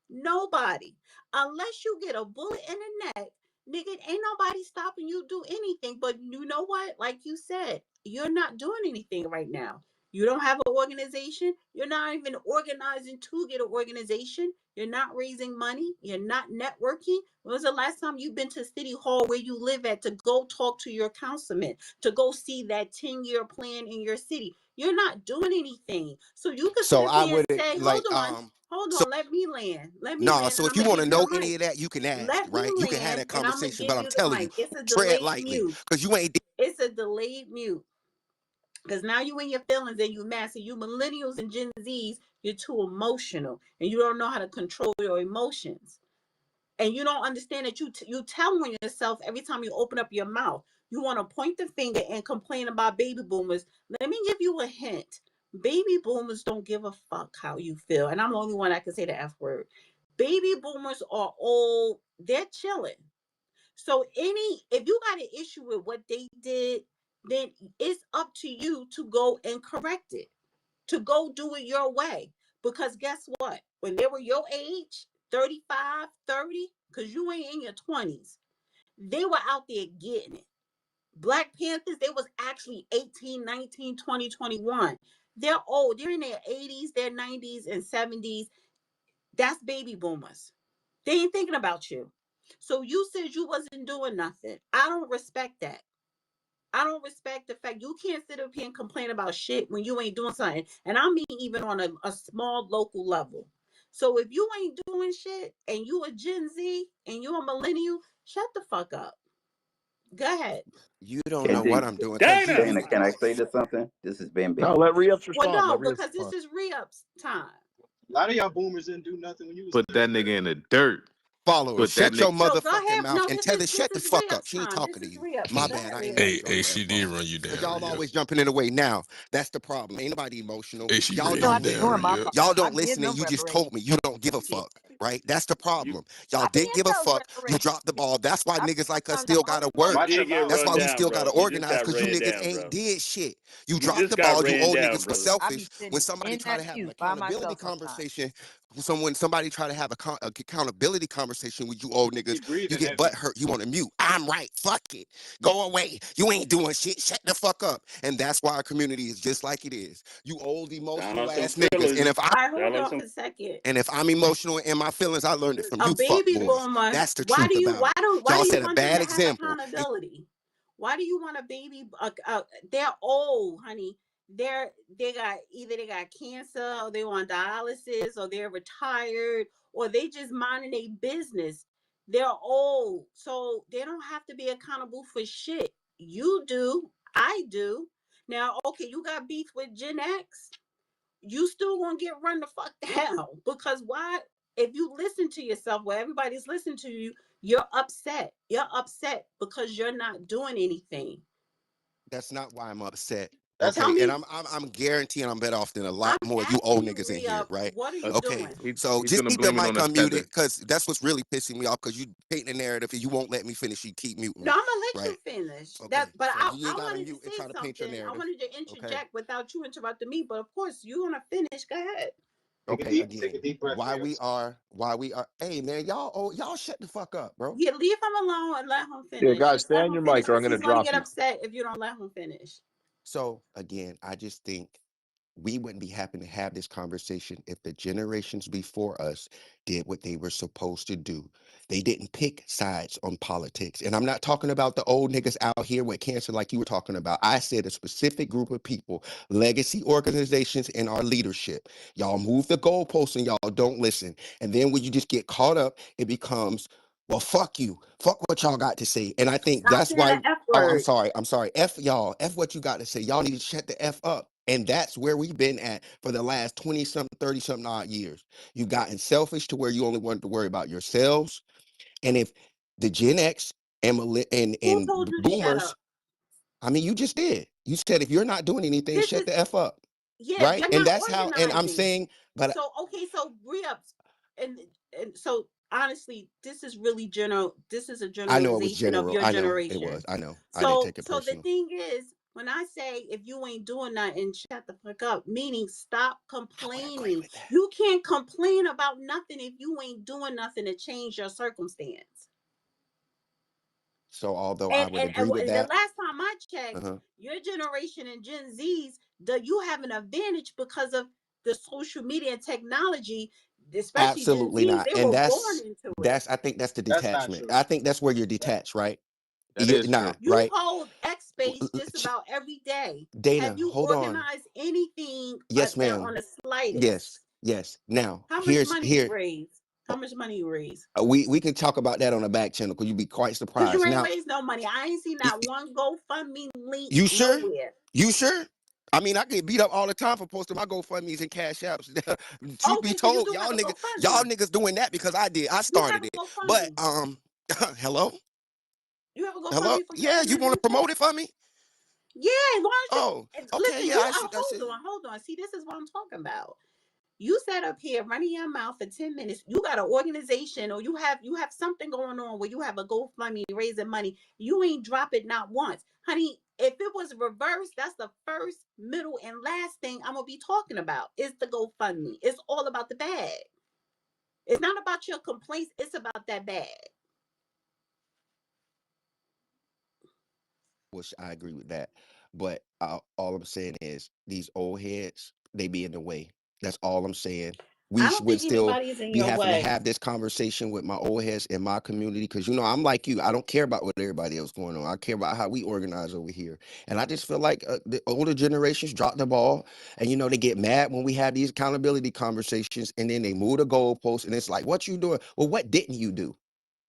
Nobody. Unless you get a bullet in the neck, nigga, ain't nobody stopping you do anything. But you know what? Like you said, you're not doing anything right now. You don't have an organization. You're not even organizing to get an organization. You're not raising money. You're not networking. When was the last time you've been to City Hall where you live at to go talk to your councilman, to go see that 10-year plan in your city? You're not doing anything. So you can sit So up I here would and say, like hold so on, let me land. so And if I'm you gonna want give to you the know mic. any of that, you can ask, Let me right? You can have land that and I'm gonna conversation, give but I'm you the telling you, mic. It's a tread delayed lightly mute. because you ain't. It's a delayed mute. Because now you in your feelings and you mad. So you millennials and Gen Zs, you're too emotional and you don't know how to control your emotions. And you don't understand that you tell on yourself every time you open up your mouth. You want to point the finger and complain about baby boomers. Let me give you a hint. Baby boomers don't give a fuck how you feel. And I'm the only one that can say the F word. Baby boomers are old. They're chilling. So if you got an issue with what they did, then it's up to you to go and correct it, to go do it your way. Because guess what? When they were your age, 35, 30, because you ain't in your 20s, they were out there getting it. Black Panthers, they was actually 18, 19, 20, 21. They're old. They're in their 80s, their 90s, and 70s. That's baby boomers. They ain't thinking about you. So you said you wasn't doing nothing. I don't respect that. I don't respect the fact you can't sit up here and complain about shit when you ain't doing something. And I mean even on a small local level. So if you ain't doing shit and you a Gen Z and you a millennial, shut the fuck up. Go ahead. You don't know what I'm doing. Dana, can I say this something? This is Ben Ben. No, let Re-Ups Well, respond. no, Let Re-Ups because this respond. is Re-Up's time. A lot of y'all boomers didn't do nothing when you was Put in that third nigga grade. in the dirt. Followers, Put that shut your nigga. So go motherfucking ahead. mouth No, and this tell is her this shut the is fuck up. Re-Up's She ain't time. talking This to is you. Re-Up. My Go bad. ahead, I ain't Re-Up. mean to Hey, jump in there. ACD Pause. run you Cause down, y'all Rip. always jumping in the way now. That's the problem. Ain't nobody emotional. ACD Y'all run No, you I don't be down, doing listen. my Rip. part. Y'all I don't be in listen and them you just reparations. told me you don't give a Yeah. fuck. Right? That's the You problem. Y'all I be didn't in give a those fuck. You reparations. dropped the ball. That's why I be niggas like us on them still all gotta the time. work. you Watch did your get mouth. That's run why we down, still bro. gotta You just organize got because you ran niggas down, ain't bro. did shit. You You dropped just the got ball. You ran old down, niggas was brother. I be selfish. When sitting somebody in try that to have an pew by accountability myself sometimes. conversation, when somebody try to have a accountability conversation with you old niggas, You you breathing get heavy. butt hurt. You want to mute. I'm right. Fuck it. Go away. You ain't doing shit. Shut the fuck up. And that's why our community is just like it is. You old Sound emotional like some ass niggas. feelings. All right, Sound hold like on some. for a second. And if I'm emotional in my feelings, I learned it from A you fuck baby boys. boomer. That's the truth about it. Why Y'all do you set a want them bad to have example. accountability? Why do you want a baby? They're old, honey. They got cancer or they on dialysis or they're retired or they just minding a business. They're old, so they don't have to be accountable for shit. You do, I do. Now, okay, you got beef with Gen X, you still gonna get run the fuck down because why? If you listen to yourself, where everybody's listening to you, you're upset. You're upset because you're not doing anything. That's not why I'm upset. That's Tell Okay, and me. I'm guaranteeing I'm better off than a lot I'm more you old asking you, niggas in here, Re-Up, right? what are you Okay, doing? so He's just gonna keep your blame it on mic the tether. unmuted, because that's what's really pissing me off, because you paint the narrative and you won't let me finish. You keep muting No, me, I'm gonna let right? you finish that, Okay, but so you ain't I gotta wanted to mute and say try to paint your something. I narrative. wanted to Okay, interject without you interrupting me, but of course you want to finish. Go ahead. okay, take a again, deep breath, Rhea. why we are, hey man, y'all shut the fuck up, bro. Yeah, leave him alone and let him Yeah, finish. guys, Just stay let on him your finish mic or I'm because going to he's gonna drop get you. upset if you don't let him finish. So again, I just think we wouldn't be happy to have this conversation if the generations before us did what they were supposed to do. They didn't pick sides on politics. And I'm not talking about the old niggas out here with cancer like you were talking about. I said a specific group of people, legacy organizations, and our leadership. Y'all move the goalposts and y'all don't listen. And then when you just get caught up, it becomes, well, fuck you. Fuck what y'all got to say. And I think Stop that's saying why. the F Oh, I'm word. sorry. I'm sorry. F y'all. F what you got to say. Y'all need to shut the F up. And that's where we've been at for the last 20 something, 30 something odd years. You've gotten selfish to where you only wanted to worry about yourselves. And if the Gen X and Who told you to shut boomers, up? I mean, you just did. You said if you're not doing anything, This shut is the F up. yeah, Right. you're And not that's how, and I'm organizing. saying, but So okay, so Re-Ups and so honestly, this is really general. This is a I know it was generalization of general. your I know it generation. was. I know. I didn't So take it so the personal. thing is, when I say if you ain't doing nothing, shut the fuck up, meaning stop I would agree complaining. with that. You can't complain about nothing if you ain't doing nothing to change your circumstance. So although I And would agree with the that, last time I checked, uh-huh, your generation and Gen Zs, you have an advantage because of the social media and technology, especially Gen absolutely Zs. not. They And were born into it. I think that's the That's not detachment. true. I think that's where you're detached, right? That You're is true. not, You right? hold X space L- just about every day. Have Dana, you hold on. organized anything Yes, on ma'am. the slightest? Yes, yes. Now, How much here's money you here. raise? How much money you raise? We can talk about that on the back channel because you'd be quite Because you surprised. ain't Now, raised no money. I ain't seen y- that y- one GoFundMe link you sure? nowhere. You sure? I mean, I get beat up all the time for posting my GoFundMe's and Cash Apps. Truth be Okay, so you told, do have a y'all GoFundMe. niggas doing that because I did. I You have started a it. But GoFundMe. hello, You have a hello. GoFundMe for Yeah, Carrie you want to Redemption? promote it for me? Yeah, why don't Oh, you okay. listen? Yeah, You I should. I should. hold on. See, this is what I'm talking about. You sat up here running your mouth for 10 minutes. You got an organization or you have something going on where you have a GoFundMe raising money. You ain't drop it not once. Honey, if it was reversed, that's the first, middle, and last thing I'm gonna be talking about is the GoFundMe. It's all about the bag. It's not about your complaints, it's about that bag. Which I agree with that. But all I'm saying is these old heads, they be in the way. That's all I'm saying. I We don't would think still anybody is in be your having to way. have this conversation with my old heads in my community because, I'm like you. I don't care about what everybody else going on. I care about how we organize over here. And I just feel like the older generations drop the ball and, they get mad when we have these accountability conversations and then they move the goalposts and it's like, what you doing? Well, what didn't you do?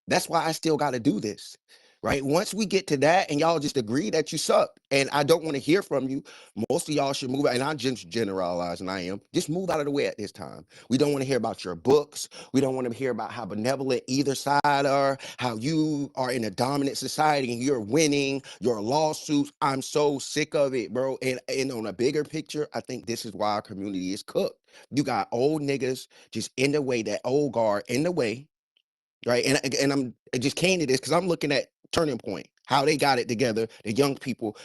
That's why I still got to do this. Right. Once we get to that and y'all just agree that you suck and I don't want to hear from you, most of y'all should move out. And I'm just generalizing, I am. Just move out of the way at this time. We don't want to hear about your books. We don't want to hear about how benevolent either side are, how you are in a dominant society and you're winning your lawsuits. I'm so sick of it, bro. And on a bigger picture, I think this is why our community is cooked. You got old niggas just in the way, that old guard in the way. Right. And I'm just candid this because I'm looking at Turning Point, how they got it together. The young people,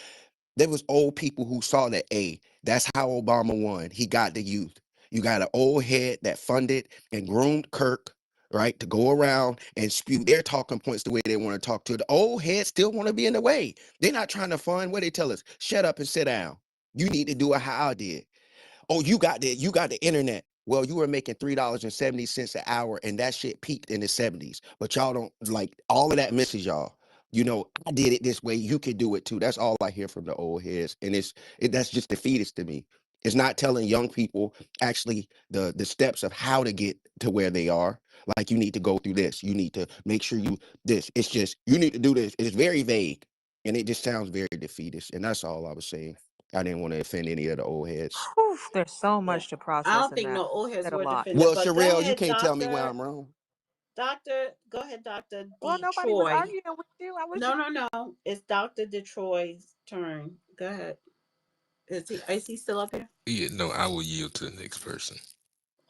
there was old people who saw that, hey, that's how Obama won. He got the youth. You got an old head that funded and groomed Kirk, right, to go around and spew their talking points the way they want to talk to. The old heads still want to be in the way. They're not trying to fund what they tell us. Shut up and sit down. You need to do it how I did. Oh, you got the internet. Well, you were making $3.70 an hour, and that shit peaked in the 70s. But y'all don't like all of that misses y'all. I did it this way. You could do it too. That's all I hear from the old heads. And that's just defeatist to me. It's not telling young people actually the steps of how to get to where they are. Like you need to go through this. You need to make sure you this. It's just you need to do this. It's very vague. And it just sounds very defeatist. And that's all I was saying. I didn't want to offend any of the old heads. Whew, there's so Yeah. much to I process don't in think that. no old heads Said a were lot. defended. Well, But go Sherelle, you ahead, can't tell me when Doctor. I'm wrong. Go ahead, Doctor Well, nobody was Detroit. arguing with you. I was No, just no, no. It's Dr. Detroit's turn. Go ahead. Is he still up here? Yeah, no, I will yield to the next person.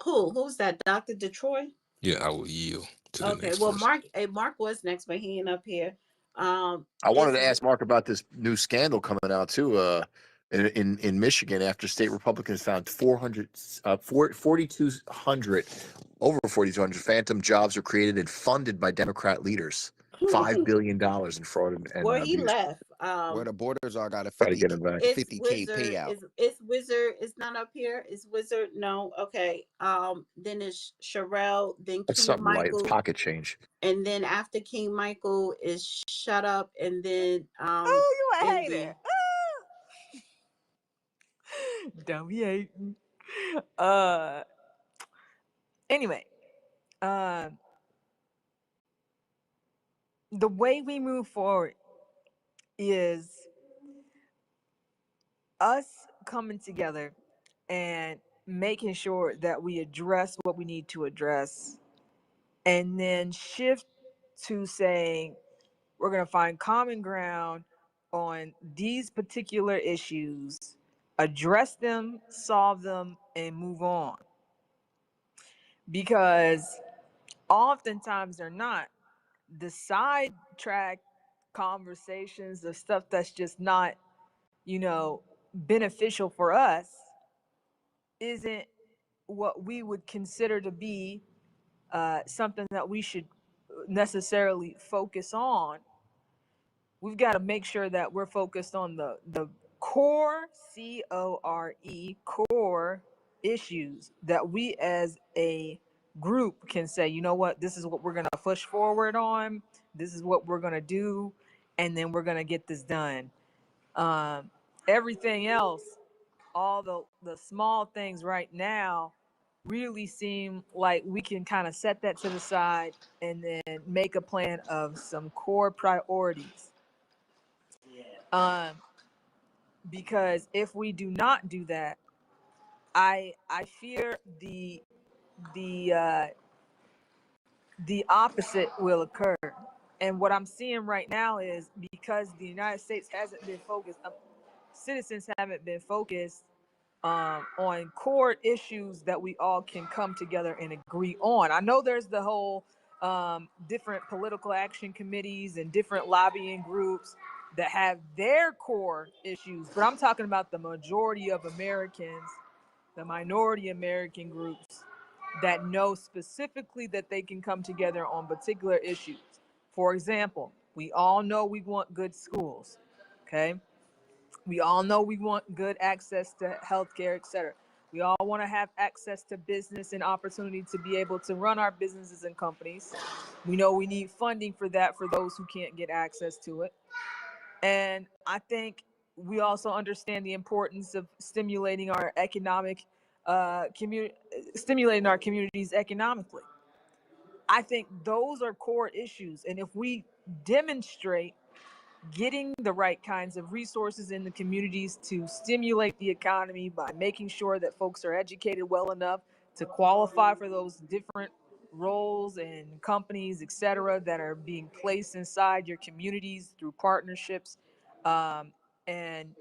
Who's that? Dr. Detroit? Yeah, I will yield to the Okay. next Well, person. Mark was next, but he ain't up here. I wanted It's to ask Mark about this new scandal coming out too. In Michigan, after state Republicans found 4,200 over 4,200 phantom jobs were created and funded by Democrat leaders. $5 billion in fraud and where he abuse. left. Where the borders are got a Try to 50 get him back. It's 50K Wizard. payout. It's Wizard. It's not up here. It's Wizard. No. Okay. Then it's Sherelle. Then That's King something light. It's Michael. pocket change. And then after King Michael is Shut Up. And then Oh, you a hater. Envy. Don't be hating. Anyway, the way we move forward is us coming together and making sure that we address what we need to address, and then shift to saying we're going to find common ground on these particular issues, address them, solve them, and move on. Because oftentimes they're not. The sidetrack conversations, the stuff that's just not, beneficial for us, isn't what we would consider to be something that we should necessarily focus on. We've got to make sure that we're focused on the core, core issues that we as a group can say, you know what, this is what we're going to push forward on, this is what we're going to do, and then we're going to get this done. Everything else, all the small things right now really seem like we can kind of set that to the side and then make a plan of some core priorities. Because if we do not do that, I fear the opposite will occur. And what I'm seeing right now is, because the United States hasn't been focused, citizens haven't been focused on core issues that we all can come together and agree on. I know there's the whole different political action committees and different lobbying groups that have their core issues, but I'm talking about the majority of Americans, the minority American groups that know specifically that they can come together on particular issues. For example, we all know we want good schools, okay? We all know we want good access to healthcare, etc. We all want to have access to business and opportunity to be able to run our businesses and companies. We know we need funding for that for those who can't get access to it. And I think we also understand the importance of stimulating our economic stimulating our communities economically. I think those are core issues. And if we demonstrate getting the right kinds of resources in the communities to stimulate the economy by making sure that folks are educated well enough to qualify for those different roles and companies, et cetera, that are being placed inside your communities through partnerships, and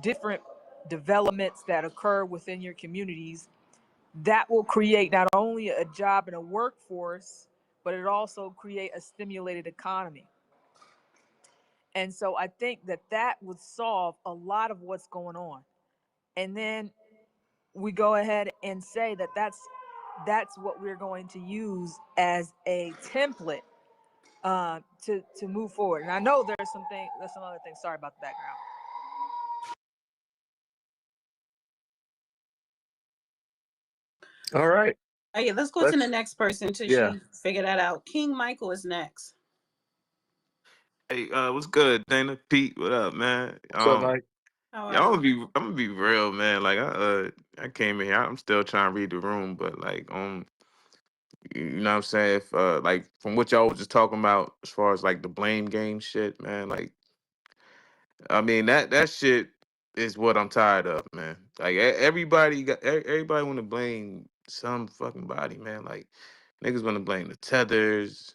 different developments that occur within your communities, that will create not only a job and a workforce, but it also create a stimulated economy. And so I think that would solve a lot of what's going on. And then we go ahead and say that that's what we're going to use as a template to move forward. And I know there's some other things. Sorry about the background. All right. Oh, yeah, let's go to the next person until she figure that out. King Michael is next. Hey, what's good, Dana? Pete, what up, man? What's up, Mike? Yeah, I'm gonna be real, man. Like I came in here, I'm still trying to read the room, but like you know what I'm saying? If like from what y'all was just talking about as far as like the blame game shit, man, like I mean that shit is what I'm tired of, man. Like everybody want to blame some fucking body, man. Like niggas want to blame the tethers,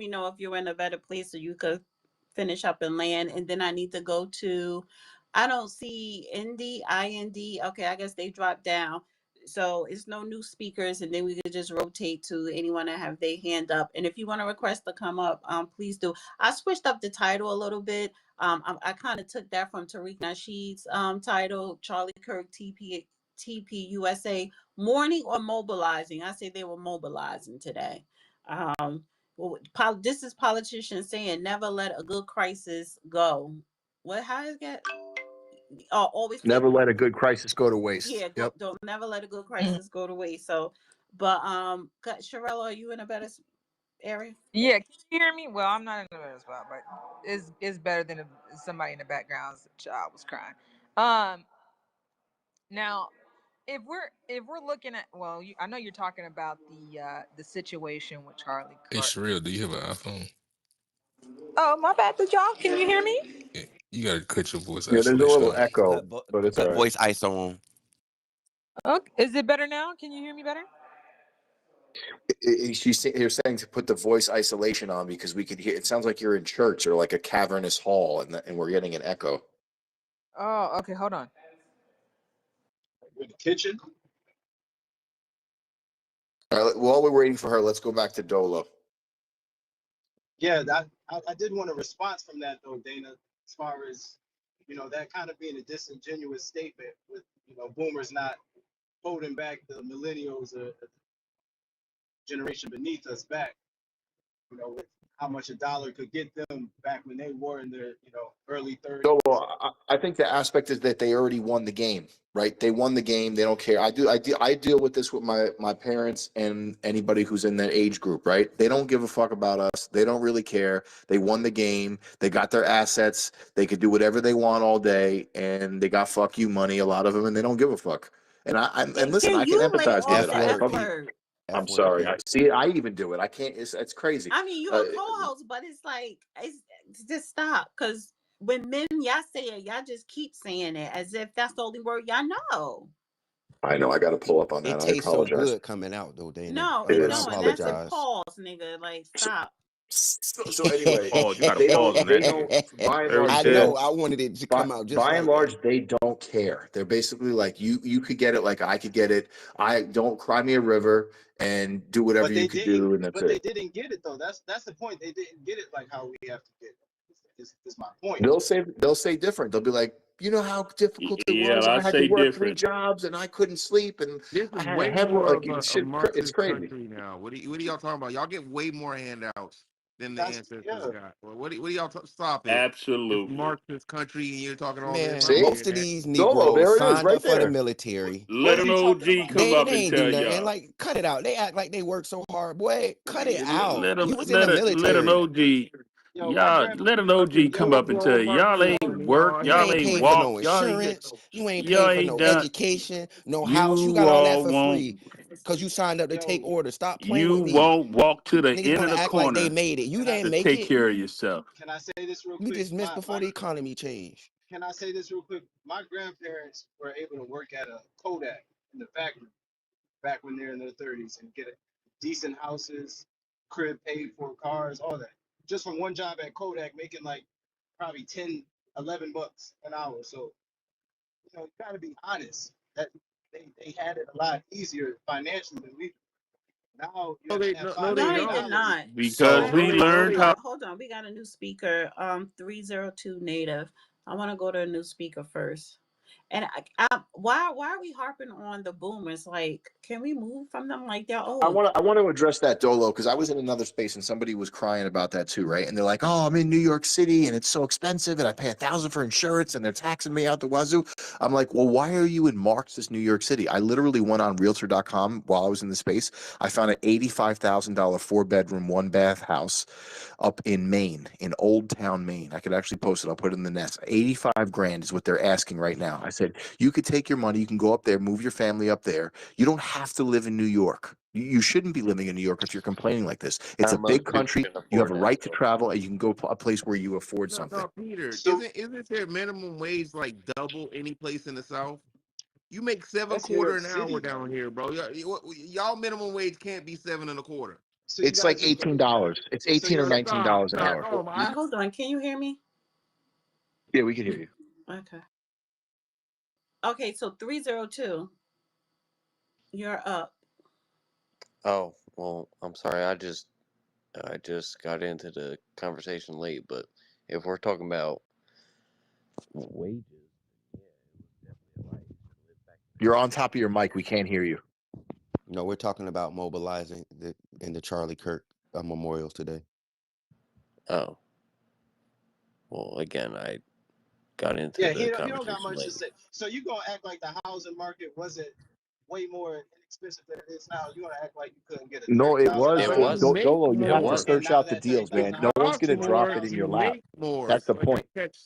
me know if you're in a better place so you could finish up and land, and then I need to go to. I don't see IND. Okay, I guess they dropped down. So it's no new speakers, and then we could just rotate to anyone that have their hand up. And if you want to request to come up, please do. I switched up the title a little bit. I kind of took that from Tariq Nasheed's title, Charlie Kirk TP USA, mourning or mobilizing. I say they were mobilizing today. Well, this is politicians saying never let a good crisis go. What? How is that? Oh, always Never let a good crisis go to waste. yeah. Yep. Don't never let a good crisis go to waste. So, but Sharella, are you in a better area? Yeah, can you hear me? Well, I'm not in the better spot, but it's better than somebody in the background's child was crying. Now, if we're looking at, well, I know you're talking about the situation with Charlie Hey, Clark. Sherelle, do you have an iPhone? Oh, my bad, did y'all? Can you hear me? Yeah, you gotta cut your voice Yeah, there's a isolation little on. echo, but it's all Put right. voice ISO on. Okay, is it better now? Can you hear me better? You're saying to put the voice isolation on because we could hear. It sounds like you're in church or like a cavernous hall, and we're getting an echo. Oh, okay, hold on. In the kitchen. All right, while we're waiting for her, let's go back to Dolo. Yeah, I did want a response from that though, Dana, as far as that kind of being a disingenuous statement with boomers not holding back the millennials or the generation beneath us back, with how much a dollar could get them back when they were in their early 30s. Dolo, I think the aspect is that they already won the game, right? They won the game. They don't care. I deal with this with my parents and anybody who's in that age group, right? They don't give a fuck about us. They don't really care. They won the game. They got their assets. They could do whatever they want all day, and they got fuck you money, a lot of them, and they don't give a fuck. And listen, Can I can you lay empathize with off it. F the I F word, fucking, Pete. word? I'm F word, sorry. Pete. I see. I even do it. I can't. It's crazy. I mean, you're a co-host, but it's like it's just stop, because when men y'all say it, y'all just keep saying it as if that's the only word y'all know. I know. I got to pull up on It that. I tastes so apologize. good coming out though, Dana. No, You It it gotta is. don't. That's a apologize. pause, nigga. Like So, stop. so anyway, Pause. You got to they pause don't. on They that shit. don't. By and Very large, I they know. don't. serious. I wanted it to By, come out just by and like that. large, they don't care. They're basically like you could get it like I could get it. I don't cry me a river and do whatever But you they could didn't. do, and that's But they it. didn't get it though. That's the point. They didn't get it like how we have to get it. Is my point. They'll say different. They'll be like, you know how difficult it Yeah, was. I I had to say work 3 different. jobs and I couldn't sleep and This I is had a way head more like of a shit. It's Marxist crazy. country now. What are y'all talking about? Y'all get way more handouts than the That's ancestors yeah. got. Well, what are y'all stop it? It's Absolutely. Marxist country and you're talking all this. I Man, don't See, hear most of that. these Dolo, Negroes there it is, signed right up for the there. military. What Let are an we talking OG about? come They up they and ain't do tell nothing. y'all. Like, cut it out. They act like they work so hard. Boy, cut it out. Let You was in the an military. OG. Yo, my Y'all grand let an Fucking OG come yo up and tell full-blown you y'all Marxist ain't and work, y'all You y'all ain't ain't ain't pay for walk, no y'all ain't get, insurance. You ain't y'all pay for ain't no done. education, no house. You You got all that all for won't. free because you signed up to take yo orders. Stop playing You with me. won't walk to the Niggas end want of to the act like they corner made it. You can I didn't to make take it. care of yourself. can I say this real You quick? just missed before the economy changed. Can I say this real quick? My grandparents were able to work at a Kodak in the factory back when they're in their 30s and get decent houses, crib paid for, cars, all that. Just from one job at Kodak, making like probably 10, 11 bucks an hour. So, you got to be honest that they had it a lot easier financially than we do. Now you no have to they have no $5 No, they million they did don't. dollars. not. Because So No we they learned don't. how. Hold on. We got a new speaker. 302 native. I want to go to a new speaker first. And why are we harping on the boomers? Like, can we move from them? Like they're old. I want to address that Dolo because I was in another space and somebody was crying about that too, right? And they're like, "Oh, I'm in New York City and it's so expensive and I pay $1,000 for insurance and they're taxing me out the wazoo." I'm like, "Well, why are you in Marxist New York City?" I literally went on Realtor.com while I was in the space. I found an $85,000 4-bedroom, 1-bath house up in Maine, in Old Town, Maine. I could actually post it. I'll put it in the nest. 85 grand is what they're asking right now. I said, you could take your money, you can go up there, move your family up there. You don't have to live in New York. You shouldn't be living in New York if you're complaining like this. It's a big country. You have a right to travel, and you can go to a place where you afford No, something. no, Peter, So isn't their minimum wage like double any place in the South? You make seven that's New quarter York an hour City, though. down here, bro. Y'all minimum wage can't be 7 and a quarter. So you It's like guys agree? $18. It's So 18 or you're $19 an hour. Hold on. Can you hear me? Yeah, we can hear you. Okay. Okay. So 302. You're up. Oh, well, I'm sorry. I just got into the conversation late, but if we're talking about wages, yeah, it was definitely a lie. You should live back. You're on top of your mic. We can't hear you. No, we're talking about mobilizing in the Charlie Kirk memorial today. Oh, well, again, I got into yeah. the He don't got conversation much to late. say. So you gonna act like the housing market wasn't way more inexpensive than it is now? You gonna act like you couldn't get a No, thirty it thousand was. It dollar was. house, Dolo, you It have to was. and search now out the that thirty deals, man. thousand No dollars one's is going to Cost twenty drop more, it in thousand. you your lap. make more. That's the So you point. catch,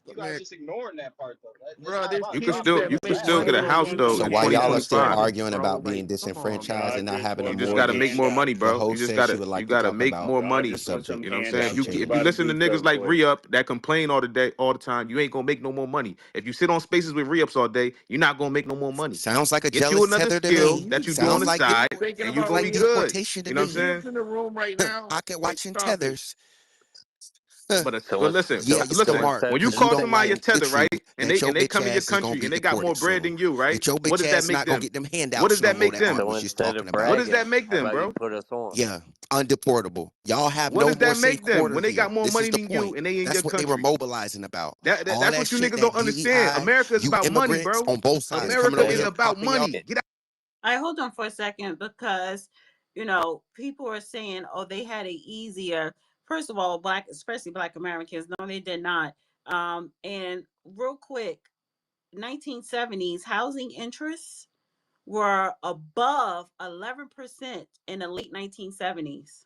You guys man, just ignoring that part though. It's bro. not There's about You could kids dropping still it that in you the could make lap. still more get a than house one though So in why million y'all in are still 2025. incentives, arguing bro. about Like, being come on, disenfranchised man. and not having a You just got to make mortgage? more money, The bro. You host just said got she to would like you to got to talk make about more the money. subject You know what I'm that saying? she If you changed. listen to niggas like re-up that complain all the day, all the time, you ain't gonna make no more money. If you sit on spaces with re-ups all day, you're not gonna make no more money. Sounds like a Get you jealous another tether to skill me. You that you do on Sounds the dumb. like side, Thinking and you're sounds about gonna like be re-up. good. deportation to You know what I'm There's me. saying? re-ups in the room right now. Pocket Like, watching stop it. tethers. So But let's listen, Yeah, so it's the so listen. mark instead When you because instead you call don't somebody a like the tether, right, truth and that they your and they bitch come in your ass is gonna country be and they got deported more bread for. than you, right? That your What bitch does that ass make not gonna them? get them What handouts does no that more make that them? Aunt so was just instead talking of about. What does that bragging, make how them, about you bro? put us on? Yeah, undeportable. Y'all have What no does more that safe make them quarter when they got here. more This is money the than you point. and they in your That's what they were country? mobilizing about. All That's that what you shit, niggas that don't understand. DEI, America is you about money, immigrants bro. on both sides coming America over is here Okay. about popping y'all. money. Get out. I hold on for a second because, people are saying, oh, they had it easier. First of all, especially Black Americans, no, they did not. And real quick, 1970s housing interests were above 11% in the late 1970s.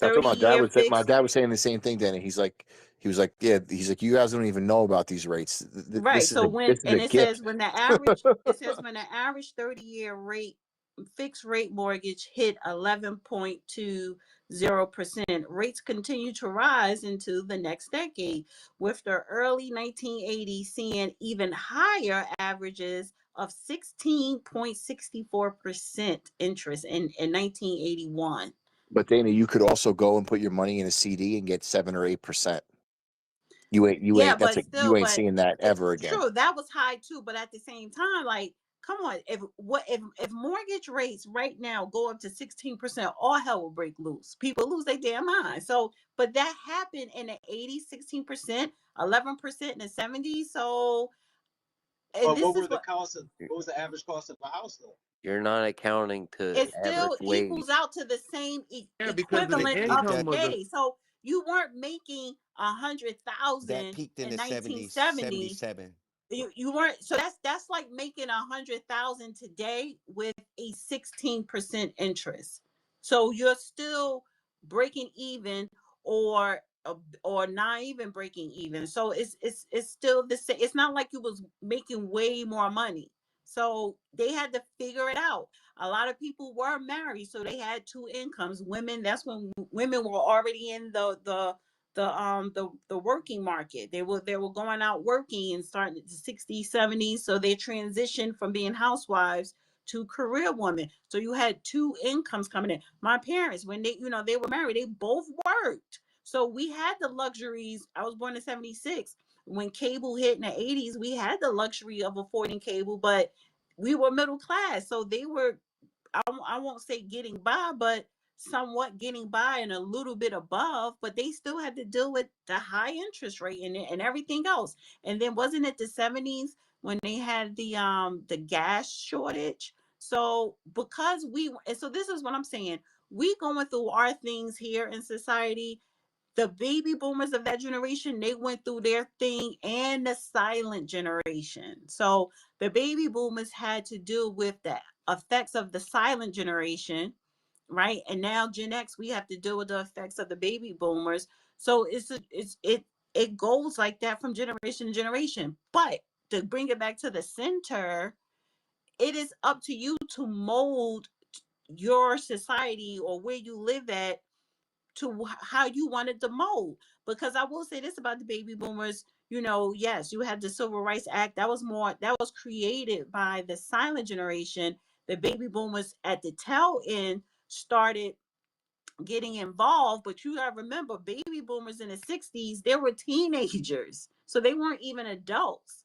That's what 30-year my fixed. dad was saying the same thing, Danny. He was like, yeah. He's like, you guys don't even know about these rates. Right. So This is a it gift. says when the average 30-year rate fixed rate mortgage hit 11.20%, rates continue to rise into the next decade, with the early 1980s seeing even higher averages of 16.64% interest in 1981. But Dana, you could also go and put your money in a CD and get 7 or 8%. You Yeah, ain't but you still, ain't seeing that ever again. true, that was high too. But at the same time, like, come on, if mortgage rates right now go up to 16%, all hell will break loose. People lose their damn mind. So, but that happened in the 80s, 16%, 11% in the 70s. So, and But this is what what was the average cost of a house though? You're not accounting to it still average equals wage. out to the same Yeah, because of the equivalent It of that income was a today. So you weren't making a hundred that thousand peaked in in the 70s, 1970. 77. You weren't, so that's like making 100,000 today with a 16% interest. So you're still breaking even, or or not even breaking even. So it's still the same. It's not like you was making way more money. So they had to figure it out. A lot of people were married, so they had two incomes. Women, that's when women were already in the working market. They were going out working and starting in the 60s, 70s. So they transitioned from being housewives to career women. So you had two incomes coming in. My parents, when they were married, they both worked. So we had the luxuries. I was born in 76. When cable hit in the 80s, we had the luxury of affording cable, but we were middle class. So they were, I won't say getting by, but somewhat getting by and a little bit above, but they still had to deal with the high interest rate and everything else. And then wasn't it the 70s when they had the gas shortage? So because and so this is what I'm saying. We going through our things here in society. The baby boomers of that generation, they went through their thing, and the silent generation. So the baby boomers had to deal with the effects of the silent generation, right? And now Gen X, we have to deal with the effects of the baby boomers. So it goes like that from generation to generation. But to bring it back to the center, it is up to you to mold your society or where you live at to how you wanted to mold. Because I will say this about the baby boomers, yes, you had the Civil Rights Act. That was created by the silent generation. the baby boomers at the tail end started getting involved. But you gotta remember, baby boomers in the 60s, they were teenagers, so they weren't even adults.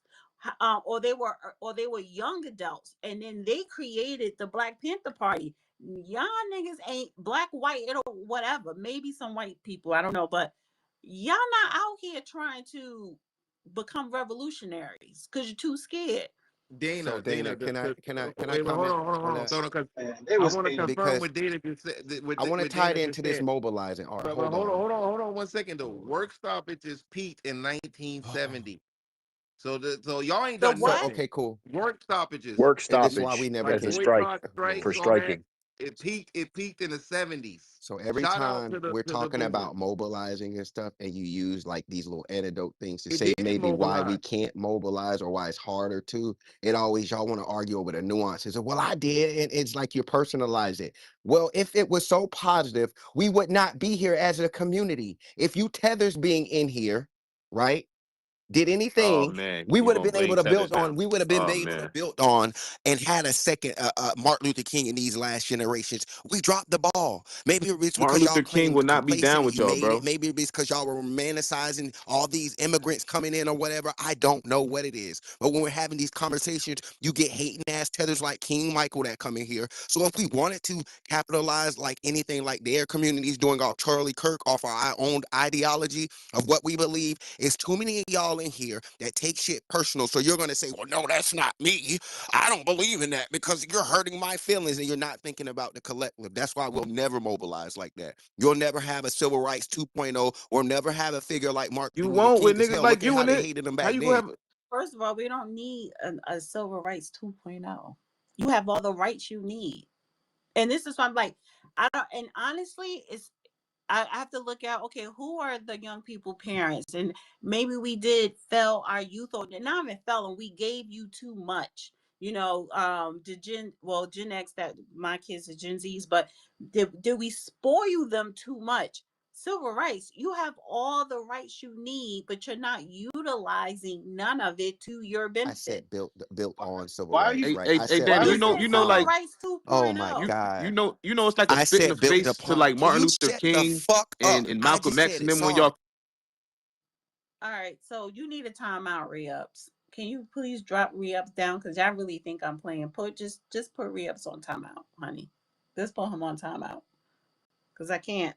Or they were young adults, and then they created the Black Panther Party. Y'all niggas ain't black, white, or whatever. Maybe some white people, I don't know, but y'all not out here trying to become revolutionaries because you're too scared. So Dana, Dana, can I wait, comment hold on on, that? because Man, they I was want to painted. confirm Because what Dana just said. I want to What tie it Dana just into this said. mobilizing art. But Hold on. hold on 1 second. The work stoppages peaked in 1970. So y'all ain't The done So what? nothing. okay, cool. Work stoppages, Work And this is why we stoppage never like as a can. strike boycott, Oh for strikes, all man. that. striking. It peaked in the 70s. So every Shout out time to we're the talking boomers. about mobilizing and stuff, and you use like these little antidote things to It say did maybe why we mobilize. can't mobilize or why it's harder to, it always y'all want to argue over the nuances of, well, I did, and it's like you personalize it. Well, if it was so positive, we would not be here as a community. If you tethers being in here, right? Did Oh anything, man, we you would have gonna been able blame to Tethers build now? on. We would have been Oh able to man. build on and had a second Martin Luther King in these last generations. We dropped the ball. Maybe it's Martin because y'all Luther King claimed will the not be down complacent. with He y'all, made it. bro. Maybe it's because y'all were romanticizing all these immigrants coming in or whatever. I don't know what it is. But when we're having these conversations, you get hating ass tethers like King Michael that come in here. So if we wanted to capitalize like anything like their communities doing off Charlie Kirk off our own ideology of what we believe, is too many of y'all in here that take shit personal. So you're going to say, well, no, that's not me. I don't believe in that because you're hurting my feelings and you're not thinking about the collective. That's why we'll never mobilize like that. You'll never have a civil rights 2.0 or never have a figure like Martin You Luther won't King with because niggas hell, like look at you how in they it. hated him How back you gonna then. have? First of all, we don't need a civil rights 2.0. You have all the rights you need. And this is why I'm like, I don't, and honestly, I have to look at, okay, who are the young people parents? And maybe we did fail our youth, or not even fail, and we gave you too much. Gen X, that my kids are Gen Zs, but did we spoil them too much? Civil rights, you have all the rights you need, but you're not utilizing none of it to your I benefit. said built on civil Why are rights, you? right? I Hey said Dana, Why are You you? said you know, civil like rights oh my 2.0. God. you know, it's like a I spit in the said built face to upon. like Can Martin you Luther shut the King fuck up? and I Malcolm just X said and it. them when Sorry. y'all. All right, so you need a timeout, re-ups. Can you please drop re-ups down? Because I really think I'm playing. Just put re-ups on timeout, honey. Just put him on timeout. Because I can't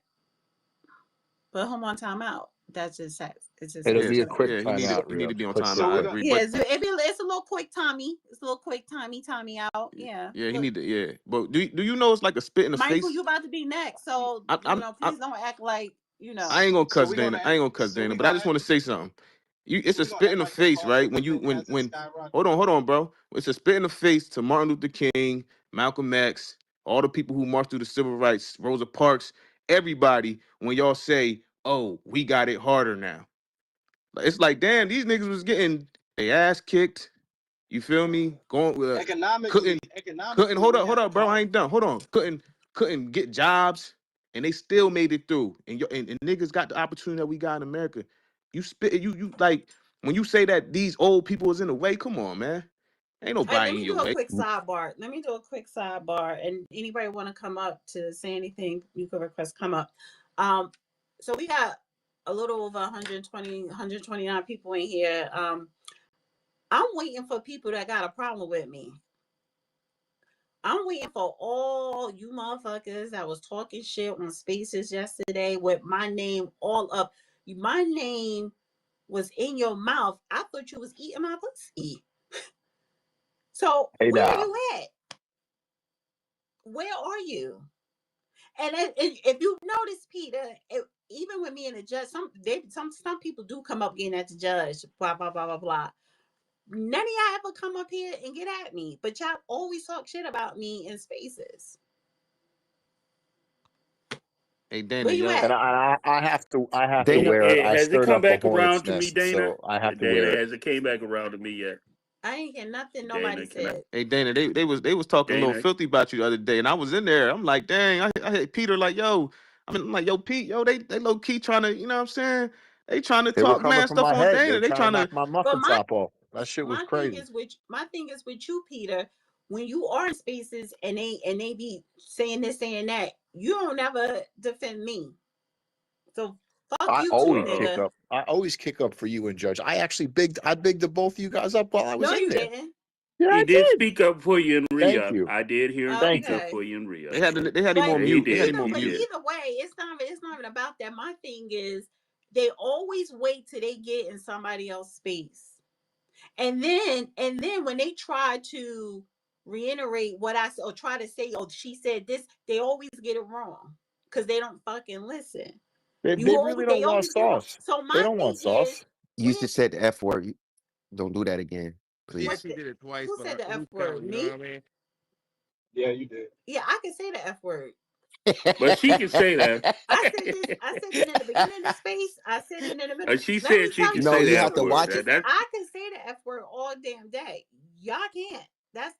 put him on timeout. That's just it's just It'll Yeah, be a extra. quick yeah, timeout, he need to real be on quick, time. quick, So I we're quick. gonna. agree, Yeah, but it's a little quick Tommy. It's a little quick Tommy out. Yeah. yeah, he Look, need to. Yeah, but do you know it's like a spit in the Michael, face? you about to be next. So, I'm please don't act like, I ain't gonna So cuss we're Dana. gonna. I ain't gonna cuss So Dana, we're but I gonna just act. want to say something. It's So a we're gonna spit in act the like the face, cost right? of living hasn't When skyrocketed. hold on, bro. It's a spit in the face to Martin Luther King, Malcolm X, all the people who marched through the civil rights, Rosa Parks, everybody. When y'all say, "Oh, we got it harder now," it's like, damn, these niggas was getting their ass kicked. You feel me? Going with couldn't Economically, we hold have it up, bro. I harder. ain't done. Hold on. Couldn't get jobs, and they still made it through. And niggas got the opportunity that we got in America. You spit you like when you say that these old people is in the way. Come on, man. Ain't All right, nobody let in me your do a way. quick sidebar. And anybody want to come up to say anything, you can request come up. So we got a little over 129 people in here. I'm waiting for people that got a problem with me. I'm waiting for all you motherfuckers that was talking shit on Spaces yesterday with my name all up. My name was in your mouth. I thought you was eating my pussy. So Hey where now. you at? Where are you? And if you notice, Peter, even with me and the judge, some people do come up getting at the judge, blah blah blah blah blah. None of y'all ever come up here and get at me, but y'all always talk shit about me in Spaces. Hey Dana, Where you yo. And at? I have to Dana, wear. I Has it stirred come up a back hornet's around to me, nest, Dana? so I have to Dana, wear it. has it came back around to me yet? I ain't hear nothing nobody Dana, can I? said. Hey Dana, they was talking a little Dana, filthy about you the other day, and I was in there. I'm like, dang, I hit Peter like, yo, I'm like, yo, Pete, yo, they low key trying to, you know what I'm saying? They trying to They were talk coming mad for stuff my on head. Dana. They're They trying to trying to knock my But muffin top off. That shit was my thing crazy. is with you, Peter. when you are in spaces and they be saying this, saying that, you don't ever defend me. So fuck I you too, always kick nigga. up. I always kick up for you and Judge. I bigged the both of you guys up while I was No, in you there. didn't. Yeah, He I did did. speak up for you in Thank re-up. you. I did hear him Thank speak you. up Okay. for you in re-up. They had him But on Yeah, he mute. They had did. him on but He mute. did. either way, it's not even about that. My thing is they always wait till they get in somebody else's space. And then when they try to reiterate what I said or try to say, oh, she said this, they always get it wrong because they don't fucking listen. They really They don't want always get it wrong. sauce. So They my don't want thing is, sauce. You where just said the F word. Don't do that again, He what please. actually the did it twice, who but said the F who's word? counting? You know Me? what I mean? Yeah, you did. Yeah, I can say the F word. But she can say that. I said it in the beginning of the space. I said it in the middle. She Let me said she tell can you No, say something the you too. have F to word. watch Listen, it. I can say the F word all damn day. Y'all can't. That's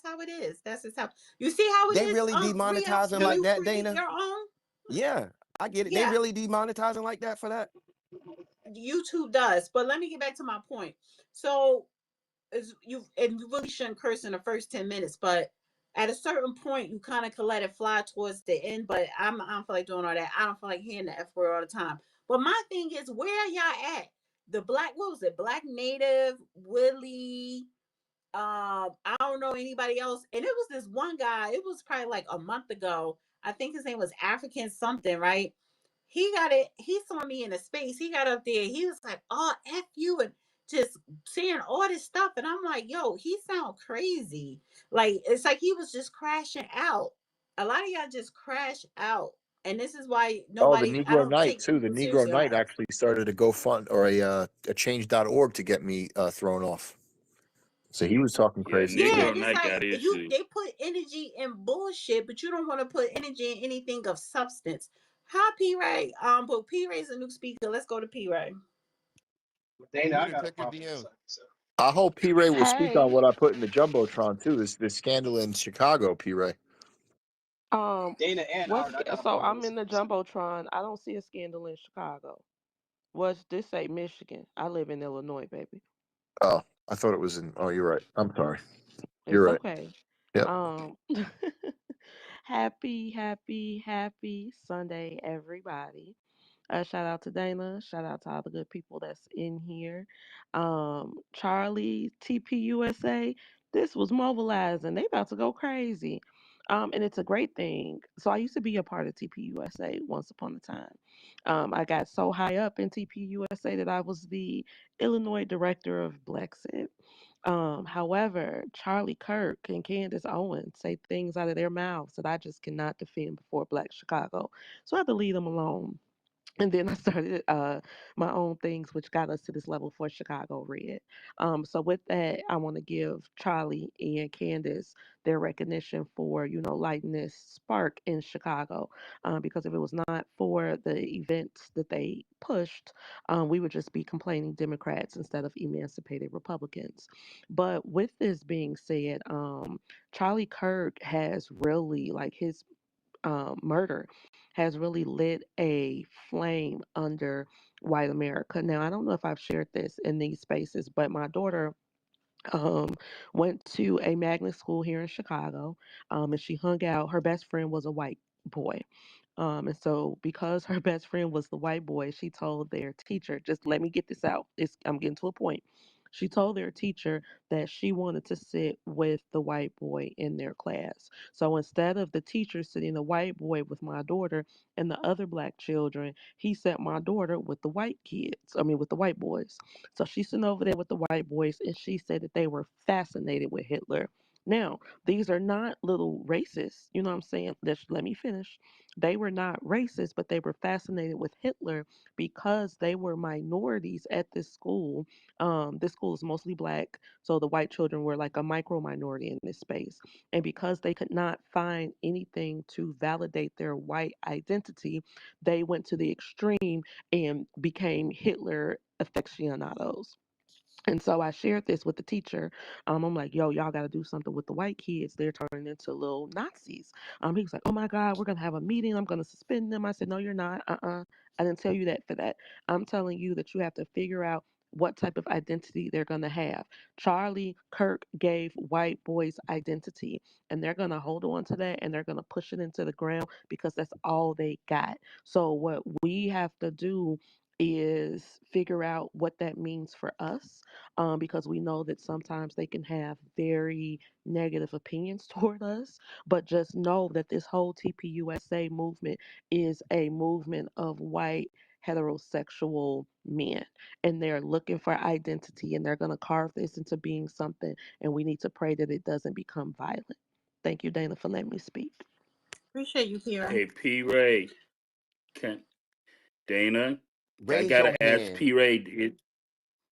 how it is. That's just how you see how it They is. really Re-up demonetizing when like you that, create Dana? your own. Yeah, I get it. They Yeah, really demonetizing like that for that? YouTube does. But let me get back to my point. So you really shouldn't curse in the first 10 minutes, but at a certain point you kind of can let it fly towards the end. But I don't feel like doing all that. I don't feel like hearing the F word all the time. But my thing is, where are y'all at? The black, what was it? Black Native, Willie, I don't know anybody else. And it was this one guy, it was probably like a month ago. I think his name was African something, right? He got it, he saw me in a space, he got up there, he was like, oh, F you, and just saying all this stuff. And I'm like, yo, he sound crazy. Like it's like he was just crashing out. A lot of y'all just crash out. And this is why Oh, the nobody, I Negro don't Knight take too. The people Negro seriously on Knight X. actually started a GoFund or a change.org to get me thrown off. So he was talking Yeah, crazy Yeah, too. Negro and it's Knight like got you issues. they put energy in bullshit, but you don't want to put energy in anything of substance. Hi, P Ray. But P Ray's a new speaker. Let's go to P Ray. Dana, I Peter, got a check your problem with DM. something. So, I hope P Ray will speak on Hey, what I put in the jumbotron too. This scandal in Chicago, P Ray. Dana and what's Art, I got a so problem I'm with in the something. jumbotron. I don't see a scandal in Chicago. What's this say Michigan? I live in Illinois, baby. Oh, I thought it was in. Oh, you're right. I'm sorry. You're It's right. okay. Yep. Um, happy Sunday, everybody. Shout out to Dana. Shout out to all the good people that's in here. Charlie, TPUSA, this was mobilizing. They about to go crazy. And it's a great thing. So I used to be a part of TPUSA once upon a time. I got so high up in TPUSA that I was the Illinois director of Blexit. However, Charlie Kirk and Candace Owens say things out of their mouths that I just cannot defend before Black Chicago. So I have to leave them alone. And then I started my own things, which got us to this level for Chicago Red. So with that, I want to give Charlie and Candace their recognition for lighting this spark in Chicago. Because if it was not for the events that they pushed, we would just be complaining Democrats instead of emancipated Republicans. But with this being said, Charlie Kirk has really like his murder has really lit a flame under white America. Now, I don't know if I've shared this in these spaces, but my daughter um, went to a magnet school here in Chicago, and she hung out. Her best friend was a white boy. And so, because her best friend was the white boy, she told their teacher, just let me get this out. I'm getting to a point. She told their teacher that she wanted to sit with the white boy in their class. So instead of the teacher sitting the white boy with my daughter and the other black children, he sat my daughter with the white kids. I mean, with the white boys. So she's sitting over there with the white boys, and she said that they were fascinated with Hitler. Now, these are not little racists. You know what I'm saying? Let me finish. They were not racist, but they were fascinated with Hitler because they were minorities at this school. This school is mostly black, so the white children were like a micro minority in this space. And because they could not find anything to validate their white identity, they went to the extreme and became Hitler aficionados. And so I shared this with the teacher. I'm like, yo, y'all got to do something with the white kids. They're turning into little Nazis. He was like, oh my God, we're going to have a meeting. I'm going to suspend them. I said, no, you're not. I didn't tell you that for that. I'm telling you that you have to figure out what type of identity they're going to have. Charlie Kirk gave white boys identity, and they're going to hold on to that and they're going to push it into the ground because that's all they got. So, what we have to do is figure out what that means for us, because we know that sometimes they can have very negative opinions toward us. But just know that this whole TPUSA movement is a movement of white heterosexual men, and they're looking for identity, and they're going to carve this into being something, and we need to pray that it doesn't become violent. Thank you, Dana, for letting me speak. Appreciate you, Kira. Hey, P. Ray, can Dana? I Raise your gotta ask hand. P. Ray.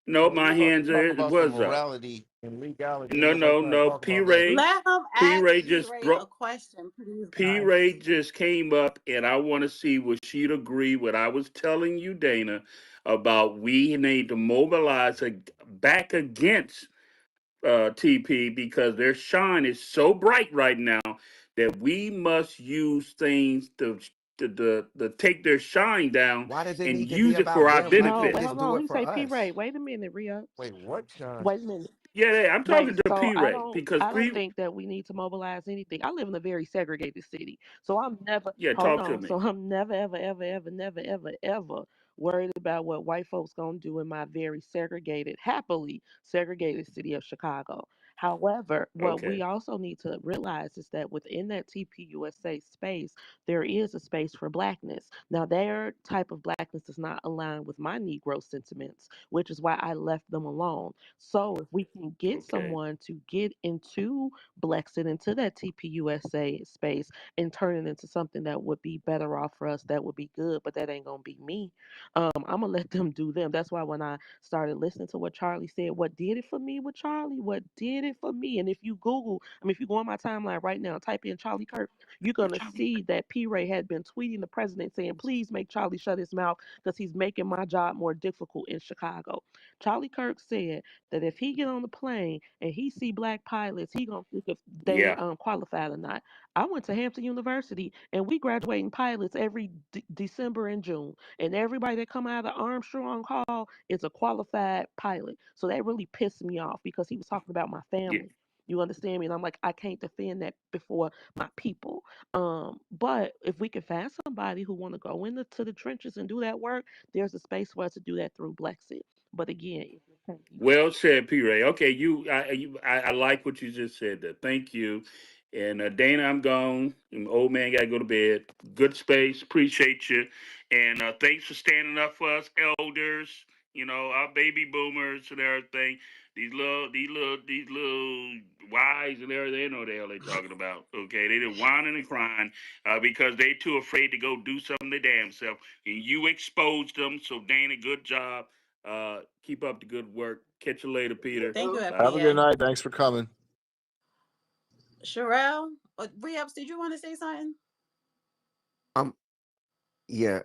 No, We're my supposed to hands talk are about some was up. morality and legality. Ain't No, nobody no, trying to no. talk P. about that. Ray, Let him P. ask Ray P. just Ray broke. a question, please, P. guys. Ray just came up, and I want to see what she'd agree what I was telling you, Dana, about we need to mobilize back against TP because their shine is so bright right now that we must use things to take their shine down Why does it and need to be use it for about our them? Why No, can't wait, benefit. just hold do on. it He for say P. Ray. us? Wait a minute, Ria. Wait, what, Sean? Wait a minute. Yeah, yeah, I'm Right. talking to So P. Ray because I don't P. think that we need to mobilize anything. I live in a very segregated city. So I'm never Yeah, hold talk to on. me. So I'm never ever ever ever never ever ever worried about what white folks gonna do in my very segregated, happily segregated city of Chicago. However, what we Okay, also need to realize is that within that TPUSA space, there is a space for blackness. Now, their type of blackness does not align with my Negro sentiments, which is why I left them alone. So if we can get okay. someone to get into Blexit, into that TPUSA space, and turn it into something that would be better off for us, that would be good, but that ain't gonna be me. I'm gonna let them do them. That's why when I started listening to what Charlie said, what did it for me with Charlie? What did it for me? And if you Google, I mean, if you go on my timeline right now, type in Charlie Kirk, you're gonna see that P. Ray had been tweeting the president saying, "Please make Charlie shut his mouth because he's making my job more difficult in Chicago." Charlie Kirk said that if he get on the plane and he see black pilots, he gonna think if they Yeah, qualified or not. I went to Hampton University and we graduating pilots every December and June, and everybody that come out of Armstrong Hall is a qualified pilot. So that really pissed me off because he was talking about my yeah. family. You understand me? And I'm like, I can't defend that before my people. But if we can find somebody who want to go into the trenches and do that work, there's a space for us to do that through Blexit. But again, it can't be Well said, P. Ray. Okay, I like what you just said there. Thank you. And Dana, I'm gone. And old man got to go to bed. Good space. Appreciate you. And thanks for standing up for us elders. You know, our baby boomers and everything. These little wives and everything. They know what the hell they talking about. Okay, they just whining and crying because they too afraid to go do something their damn self. And you exposed them. So Dana, good job. Keep up the good work. Catch you later, Peter. Thank you, Bye. Have a good FBA. night. Thanks for coming. Sherelle, Re-ups, did you want to say something? Um, yeah,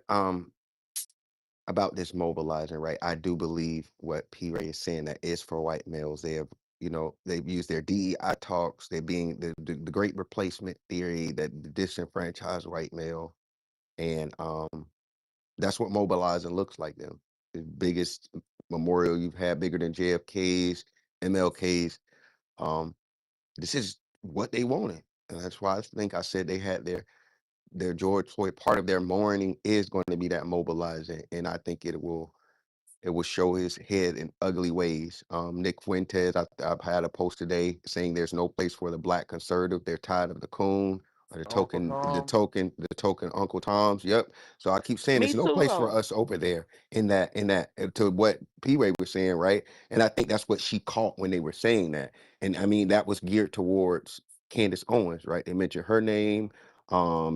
about this mobilizing, right? I do believe what P. Ray is saying that is for white males. They have, they've used their DEI talks. They're being the great replacement theory, that the disenfranchised white male, and that's what mobilizing looks like. Them, the biggest memorial you've had, bigger than JFK's, MLK's. This is what they wanted, and that's why I think I said they had their George Floyd. Part of their mourning is going to be that mobilizing, and I think it will show his head in ugly ways. Nick Fuentes, I've had a post today saying there's no place for the black conservative. They're tired of the coon or Uncle Tom. the token Uncle Toms. Yep. So I keep saying me there's no too place for though. us over there to what P. Ray was saying, right? And I think that's what she caught when they were saying that. And I mean, that was geared towards Candace Owens, right? They mentioned her name,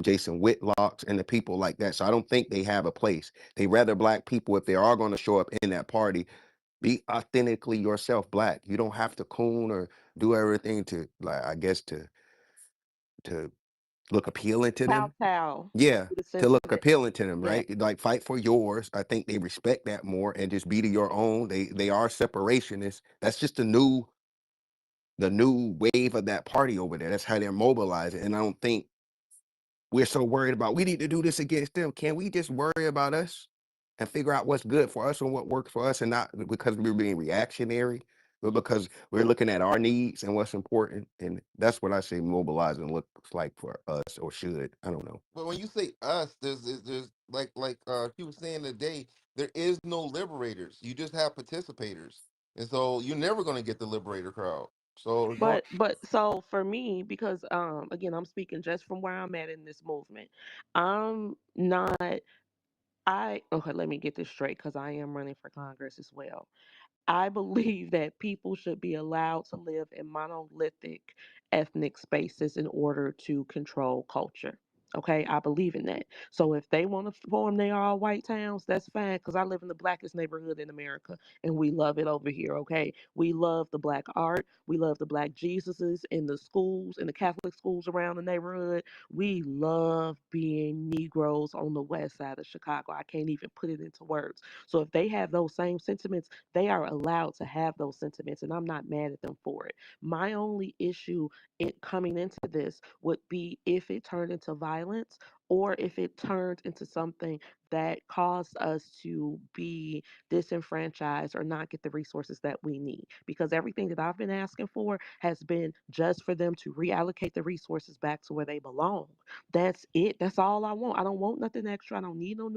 Jason Whitlocks, and the people like that. So I don't think they have a place. They rather black people, if they are going to show up in that party, be authentically yourself black. You don't have to coon or do everything to, like, I guess, to look appealing to them. Kowtow Yeah, to the to look sentiment. appealing to them, Yeah. right? Like, fight for yours. I think they respect that more, and just be to your own. They are separationists. That's just the new wave of that party over there. That's how they're mobilizing. And I don't think we're so worried about we need to do this against them. Can we just worry about us? and figure out what's good for us and what works for us, and not because we're being reactionary, but because we're looking at our needs and what's important. And that's what I say mobilizing looks like for us, or should. I don't know. But when you say us, there's like he was saying today, there is no liberators. You just have participators, and so you're never going to get the liberator crowd. So as long, But so for me, because again, I'm speaking just from where I'm at in this movement. I'm not I okay, let me get this straight because I am running for Congress as well. I believe that people should be allowed to live in monolithic ethnic spaces in order to control culture. Okay, I believe in that. So if they want to form they all white towns, that's fine because I live in the blackest neighborhood in America and we love it over here. Okay, we love the black art, we love the black Jesuses in the schools, in the Catholic schools around the neighborhood. We love being Negroes on the west side of Chicago. I can't even put it into words. So if they have those same sentiments, they are allowed to have those sentiments, and I'm not mad at them for it. My only issue in coming into this would be if it turned into violence or if it turned into something that caused us to be disenfranchised or not get the resources that we need. Because everything that I've been asking for has been just for them to reallocate the resources back to where they belong. That's it. That's all I want. I don't want nothing extra. I don't need no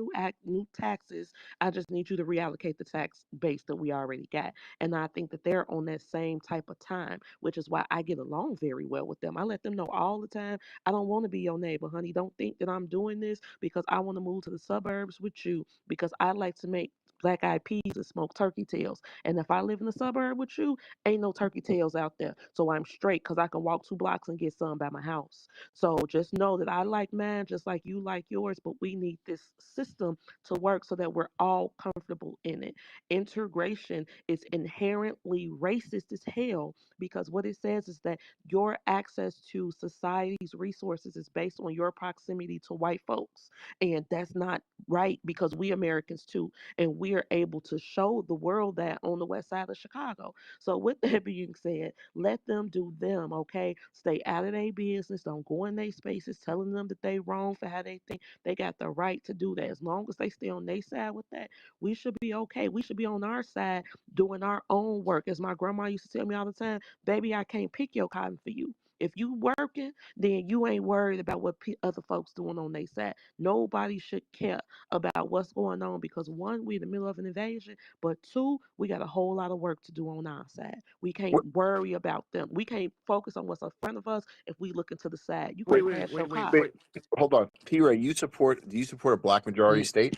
new taxes. I just need you to reallocate the tax base that we already got. And I think that they're on that same type of time, which is why I get along very well with them. I let them know all the time, I don't want to be your neighbor, honey. Don't think that I'm doing this because I want to move to the suburbs with you because I like to make black eyed peas and smoke turkey tails. And if I live in the suburb with you, ain't no turkey tails out there. So I'm straight because I can walk 2 blocks and get some by my house. So just know that I like mine just like you like yours, but we need this system to work so that we're all comfortable in it. Integration is inherently racist as hell because what it says is that your access to society's resources is based on your proximity to white folks. And that's not right because we Americans too, and we are able to show the world that on the west side of Chicago. So with that being said, let them do them, okay? Stay out of their business. Don't go in their spaces telling them that they wrong for how they think. They got the right to do that. As long as they stay on their side with that, we should be okay. We should be on our side doing our own work. As my grandma used to tell me all the time, baby, I can't pick your cotton for you. If you working, then you ain't worried about what other folks doing on their side. Nobody should care about what's going on because one, we in the middle of an invasion, but two, we got a whole lot of work to do on our side. We can't worry about them. We can't focus on what's in front of us if we look into the side. You can Wait, wait, crash your wait, wait, car. wait, wait. hold on. P. Ray, do you support a black majority Mm, state?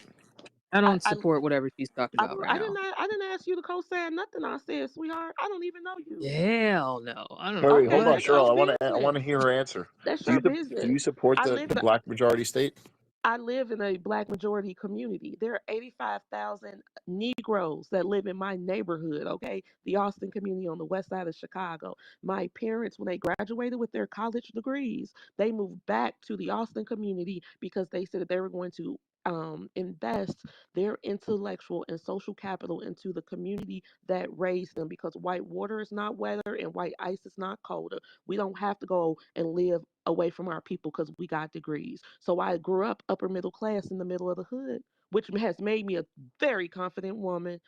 I I, don't I support whatever she's talking about right now. I didn't ask you to co-sign nothing I said, sweetheart. I don't even know you. Hell no. I don't Wait, know wait, hold Okay, on, what. that's your Cheryl. I want to business. hear her answer. That's Do your you do business. you support I the live in a black majority state? I live in a black majority community. There are 85,000 Negroes that live in my neighborhood, okay? The Austin community on the west side of Chicago. My parents, when they graduated with their college degrees, they moved back to the Austin community because they said that they were going to invest their intellectual and social capital into the community that raised them because white water is not weather and white ice is not colder. We don't have to go and live away from our people because we got degrees. So I grew up upper middle class in the middle of the hood, which has made me a very confident woman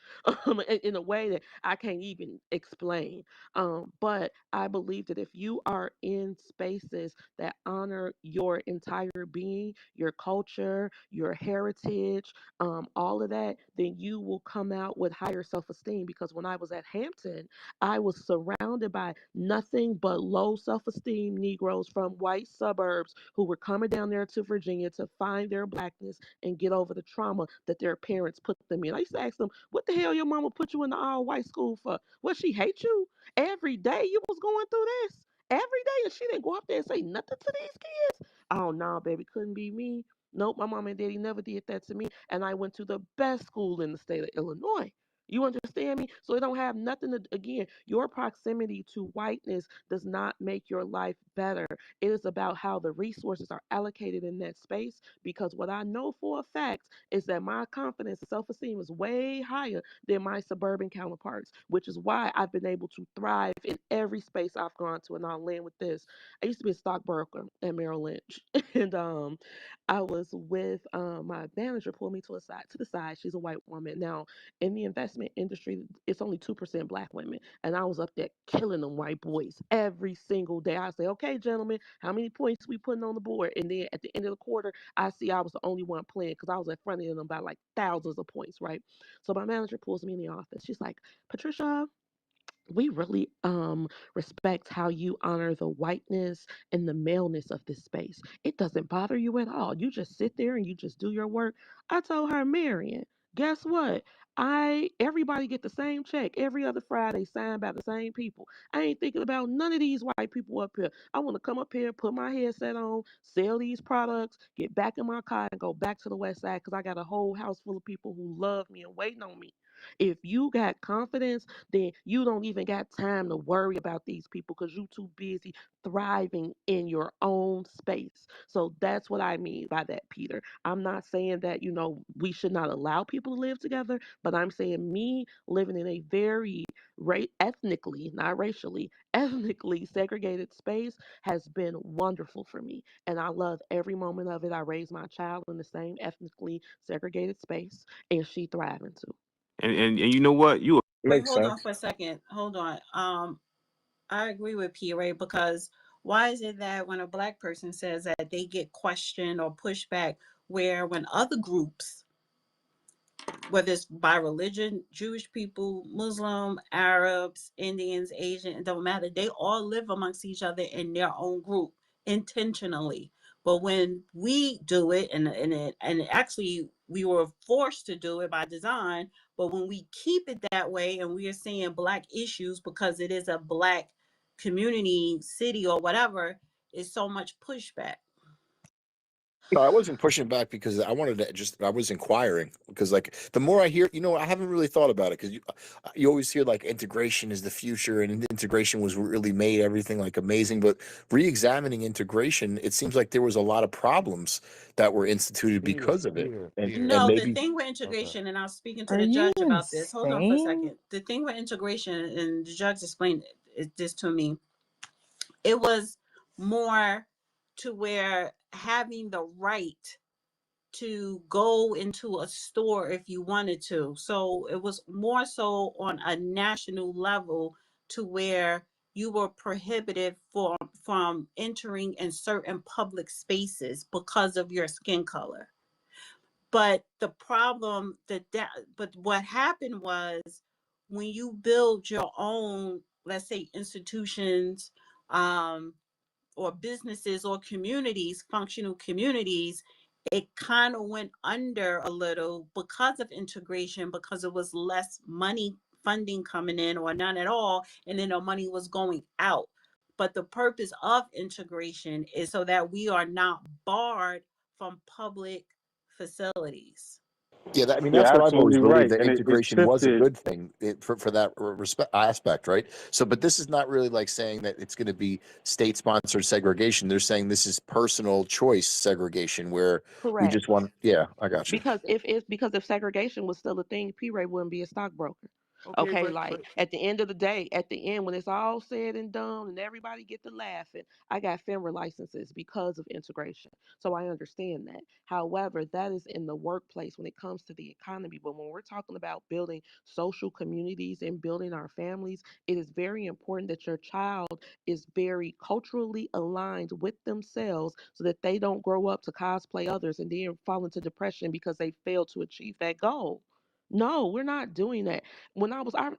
in a way that I can't even explain. But I believe that if you are in spaces that honor your entire being, your culture, your heritage, all of that, then you will come out with higher self esteem. Because when I was at Hampton, I was surrounded by nothing but low self esteem Negroes from white suburbs who were coming down there to Virginia to find their blackness and get over the trauma that their parents put them in. I used to ask them, what the hell your mama put you in the all white school for? What, she hate you? Every day you was going through this? Every day, and she didn't go up there and say nothing to these kids? Oh, no, baby, couldn't be me. Nope, my mom and daddy never did that to me. And I went to the best school in the state of Illinois. You understand me? So it don't have nothing to, again, your proximity to whiteness does not make your life better. It is about how the resources are allocated in that space, because what I know for a fact is that my confidence and self-esteem is way higher than my suburban counterparts, which is why I've been able to thrive in every space I've gone to. And I'll land with this. I used to be a stockbroker at Merrill Lynch. And I was with my manager pulled me to the side. She's a white woman. Now, in the investment industry, it's only 2% black women. And I was up there killing them white boys every single day. I say, okay, gentlemen, how many points we putting on the board? And then at the end of the quarter, I see I was the only one playing because I was in front of them by like thousands of points, right? So my manager pulls me in the office. She's like, Patricia, we really respect how you honor the whiteness and the maleness of this space. It doesn't bother you at all. You just sit there and you just do your work. I told her, Marion, guess what? I everybody get the same check every other Friday, signed by the same people. I ain't thinking about none of these white people up here. I want to come up here, put my headset on, sell these products, get back in my car, and go back to the west side because I got a whole house full of people who love me and waiting on me. If you got confidence, then you don't even got time to worry about these people because you too busy thriving in your own space. So that's what I mean by that, Peter. I'm not saying that, we should not allow people to live together, but I'm saying me living in a very ethnically, not racially, ethnically segregated space has been wonderful for me. And I love every moment of it. I raised my child in the same ethnically segregated space, and she thriving too. And you know what? You Wait, Makes hold on sense. for a second. Hold on. I agree with P Ray, because why is it that when a black person says that they get questioned or pushed back, where when other groups, whether it's by religion, Jewish people, Muslim, Arabs, Indians, Asian, it don't matter. They all live amongst each other in their own group intentionally. But when we do it, and actually we were forced to do it by design, but when we keep it that way and we are seeing black issues because it is a black community, city, or whatever, is so much pushback. No, I wasn't pushing back because I wanted to I was inquiring because like the more I hear, I haven't really thought about it because you always hear like integration is the future and integration was really made everything like amazing, but re-examining integration, it seems like there was a lot of problems that were instituted Peter, because of it. Peter, And No, Peter. the maybe thing with Okay. integration, and I was speaking to Are the you judge about this. Hold on for a insane? second. The thing with integration, and the judge explained this to me, it was more to where having the right to go into a store if you wanted to. So it was more so on a national level to where you were prohibited from entering in certain public spaces because of your skin color. But the problem but what happened was when you build your own, let's say, institutions, um, or businesses or communities, functional communities, it kind of went under a little because of integration, because it was less money funding coming in or none at all, and then the money was going out. But the purpose of integration is so that we are not barred from public facilities. yeah, I mean You're that's what I've always absolutely believed, right. that And it integration was a shifted. good thing for that respect aspect, right? So, but this is not really like saying that it's going to be state-sponsored segregation. They're saying this is personal choice segregation, where we Correct. just want. Yeah, I got you. Because if segregation was still a thing, P. Ray wouldn't be a stockbroker. Okay, Okay, but like at the end of the day, at the end when it's all said and done and everybody get to laughing, I got FINRA licenses because of integration. So I understand that. However, that is in the workplace when it comes to the economy. But when we're talking about building social communities and building our families, it is very important that your child is very culturally aligned with themselves so that they don't grow up to cosplay others and then fall into depression because they failed to achieve that goal. No, we're not doing that.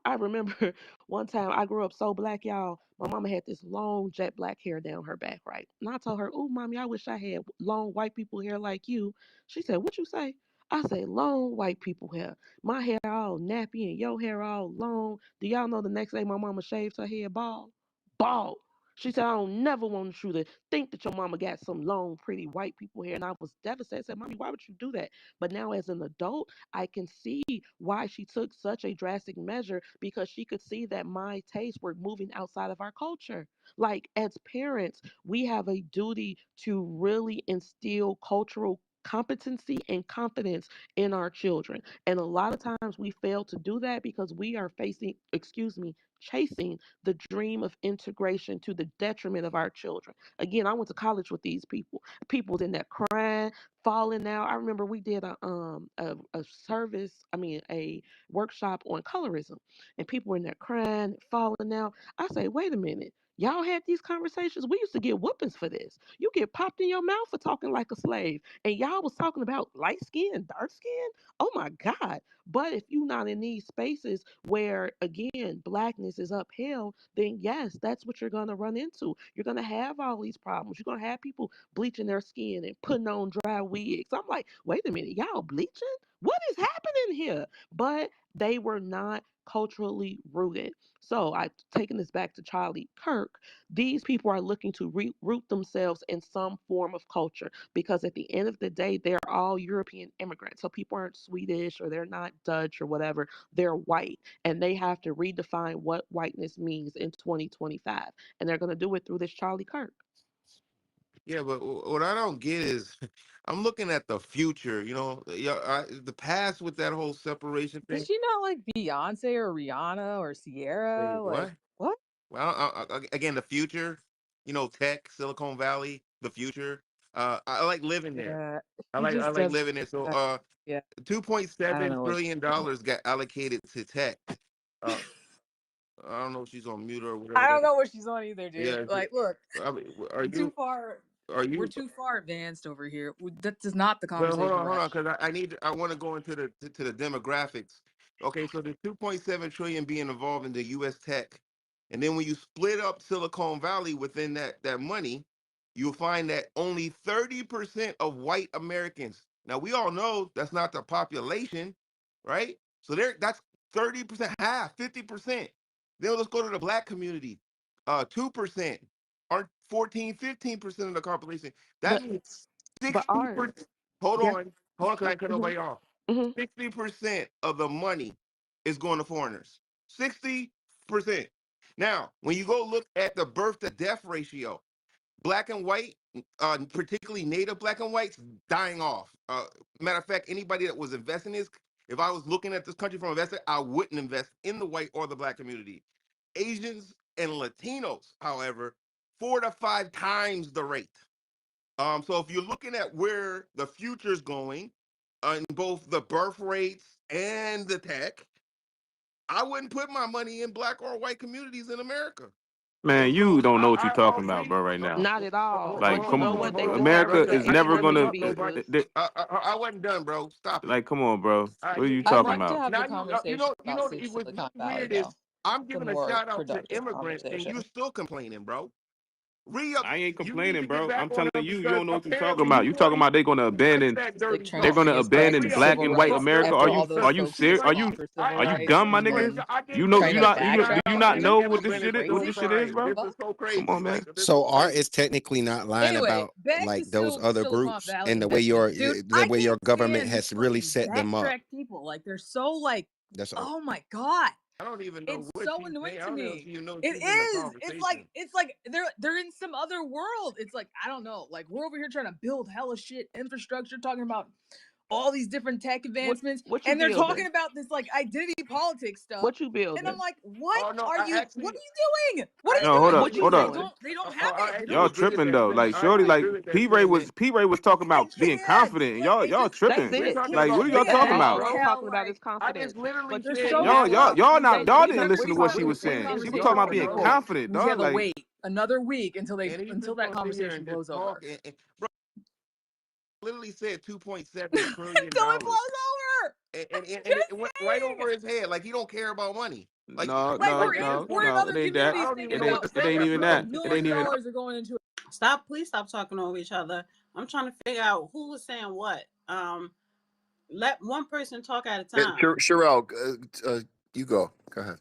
I remember one time I grew up so black, y'all. My mama had this long jet black hair down her back, right? And I told her, "Oh, mommy, I wish I had long white people hair like you." She said, "What you say?" I said, "Long white people hair. My hair all nappy and your hair all long." Do y'all know the next day my mama shaved her head bald? Bald. She said, I don't never want you to think that your mama got some long, pretty white people hair. And I was devastated. I said, Mommy, why would you do that? But now as an adult, I can see why she took such a drastic measure, because she could see that my tastes were moving outside of our culture. Like, as parents, we have a duty to really instill cultural competency and confidence in our children. And a lot of times we fail to do that because we are chasing the dream of integration to the detriment of our children. Again, I went to college with these people. People was in there crying, falling out. I remember we did a workshop on colorism, and people were in there crying, falling out. I say, wait a minute. Y'all had these conversations. We used to get whoopings for this. You get popped in your mouth for talking like a slave. And y'all was talking about light skin and dark skin. Oh my God. But if you're not in these spaces where, again, blackness is upheld, then yes, that's what you're going to run into. You're going to have all these problems. You're going to have people bleaching their skin and putting on dry wigs. I'm like, wait a minute, y'all bleaching? What is happening here? But they were not culturally rooted. So I've taken this back to Charlie Kirk. These people are looking to root themselves in some form of culture, because at the end of the day, they're all European immigrants. So people aren't Swedish or they're not Dutch or whatever. They're white, and they have to redefine what whiteness means in 2025. And they're going to do it through this Charlie Kirk. Yeah, but what I don't get is, I'm looking at the future. The past with that whole separation Is thing. she not like Beyonce or Rihanna or Wait, Sierra? Like what? what? Well, again, the future. Tech, Silicon Valley, the future. I like living there. Yeah, I she like I just like does. living there. So, Yeah, I don't $2.7 know what. trillion got allocated to tech. Uh, I don't know if she's on mute or I whatever. don't know what she's on either, dude. Yeah. Like, look, I mean, are we're too you? far. Are We're you? too far advanced over here. That is not the But conversation we're hold having. on, because I want to go into the demographics. Okay, so the 2.7 trillion being involved in the U.S. tech, and then when you split up Silicon Valley within that money, you'll find that only 30% of white Americans. Now we all know that's not the population, right? So that's 30%, half, 50%. Then let's go to the black community, 2%, or 14, 15% of the population. That But means but art, 60%. Hold yeah. on. Hold on, because I ain't cut nobody off. Hmm. 60% of the money is going to foreigners. 60%. Now, when you go look at the birth to death ratio, black and white, particularly native black and whites, dying off. Matter of fact, anybody that was investing in this, if I was looking at this country from investor, I wouldn't invest in the white or the black community. Asians and Latinos, however, 4 to 5 times the rate. So if you're looking at where the future's going, in both the birth rates and the tech, I wouldn't put my money in black or white communities in America. Man, you So don't know what you're I talking about, agree. bro, right now. Not at all. Like, But you come know on. what? They Hold do on, have bro. America the is I didn't never economic interrupt gonna nobody. visas. I wasn't done, bro. Stop it. like, come on, bro. What are you I'd talking like to about? have the Now conversation about what's Silicon Valley weird is though. I'm The giving a more shout out to productive immigrants and you're conversation. still complaining, bro. Re-up. I ain't You need complaining, to get bro. back I'm on telling up you, you because don't know what you're talking apparently about. You talking about you watch that Like dirty they're talk. transitioning gonna us back abandon to Re-up. black civil and white rights America? after Are all you those are you folks who serious? fought for civil Are you rights dumb, my and nigga? then I gave You trying to not backtrack do you on not things. know every what this Like shit is? What crazy. this shit is, crying. bro? This is so Come crazy. on, man. Like this is So art crazy. is technically not lying Anyway, about back to like those other Silicon groups Valley and investments, dude. the I way your can't government stand these has really fucking set them up. backtrack people. Like they're so like, That's all. oh my god. I don't even know It's what so she's annoying saying. I to don't know if me. you know It she's in the is. conversation. It's like they're in some other world. It's like I don't know. Like we're over here trying to build hella shit infrastructure, talking about all these different tech advancements, What you and they're talking building? about this like identity politics stuff. What you And I'm building? like, what Oh no, are I you? What actually, are you doing? What I are you No, actually hold doing? up, agree Because hold with they up. that. don't have I it. They don't. actually Y'all agree with tripping that though. sentiment. Like I Shorty, actually like agree with that sentiment. P Ray was talking I about being can't. confident. Like it Y'all just They tripping. We're did. talking Yeah, Like, what about are they y'all get talking they ahead about? as always hell. talking about his Like I just confidence. literally But they're said so this, bro. Y'all not they didn't Remember listen we to what talked. she was We had a saying. Please She was be conversation talking about before. talking, being Like, bro. look, confident, we just dog. have to Like, wait another week And he's until just that gonna sit here conversation and just blows over. talk bro, literally said $2.7 trillion. Until it blows over. And Just it went right saying. over his head. Like he don't care about money. no, Like no, This is no, we're in no. other It ain't that. I communities don't thinking even know what about to It say ain't right even now. like that. It millions ain't of even. dollars are going into it. Please stop talking over each other. I'm trying to figure out who was saying what. Let one person talk at a time. Sherelle, you go. Go ahead.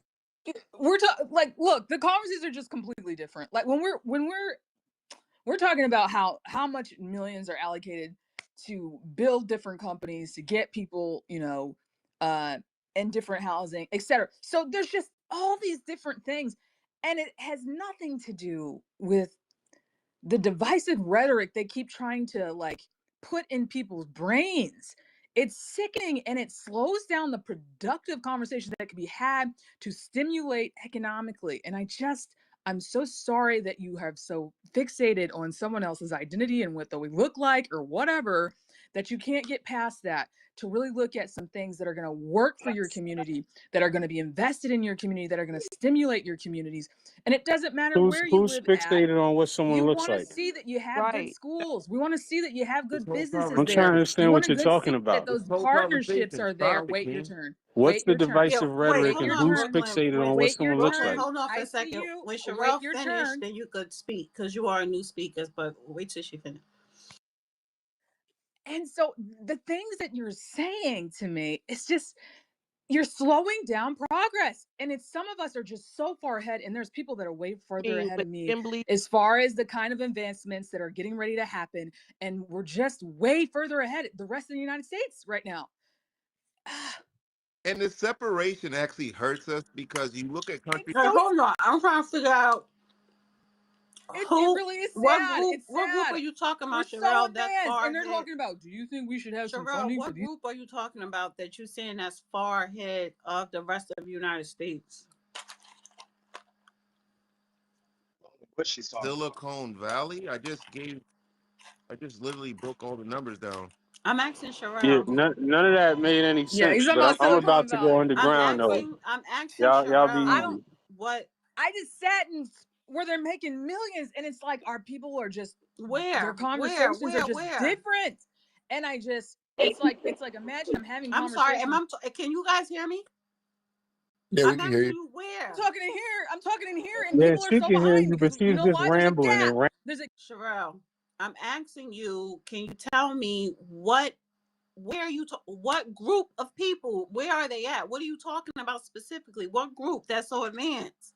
we're like, look, the conversations are just completely different. Like when we're talking about how much millions are allocated to build different companies, to get people, in different housing, etc. So there's just all these different things, and it has nothing to do with the divisive rhetoric they keep trying to like put in people's brains. It's sickening, and it slows down the productive conversation that could be had to stimulate economically. And I'm so sorry that you have so fixated on someone else's identity and what they look like or whatever, that you can't get past that to really look at some things that are going to work for your community, that are going to be invested in your community, that are going to stimulate your communities. And it doesn't matter Who's where you who's live at. fixated on what someone You looks want to like? see that you have good Right. schools. We want to see that you have This good whole businesses I'm trying to there. conversation, We understand want what to you're good talking see that about. this those whole partnerships conversation, are there. stop it, Wait your King. turn. What's Wait the your turn. Yeah, divisive wait, rhetoric Wait and hold your on, who's turn. Brooklyn. fixated Wait, on what Wait your someone looks Brooklyn, like? turn. hold on for I a see second. you. When Wait Sherelle your finished, turn. then you could speak because you are a new speaker. But wait till she finishes. And so the things that you're saying to me, it's just, you're slowing down progress. And it's, some of us are just so far ahead, and there's people that are way further ahead But of me Kimberly, as far as the kind of advancements that are getting ready to happen. And we're just way further ahead the rest of the United States right now. And the separation actually hurts us because you look at countries. It's so, Hold on, I'm trying to figure out it really is sad. It's what group are sad. you talking We're about, so Sherelle? That's advanced, far and they're ahead. talking about, do you think we should have some Sherelle, funding for what these? group are you talking about that you're saying that's far ahead of the rest of the United States? What she's talking about. Silicon Valley. I just literally broke all the numbers down. I'm asking Yeah, Sherelle. none of that made any Yeah, he's sense. talking But about I'm about Silicon to go Valley. underground though. I'm asking Y'all be I Sherelle don't, easy. what I just sat in where they're making millions, and it's like our people are just, their where conversations are just where different. And it's like imagine I'm having I'm sorry, conversations. can you guys hear me? Yeah, we I'm can hear asking you. you where. I'm talking in here, and Yeah, people are she so can hear behind you, but because you she's know just why? There's a rambling gap. and There's a Sherelle, I'm asking you, can you tell me where what group of people, where are they at? What are you talking about specifically? What group that's so advanced?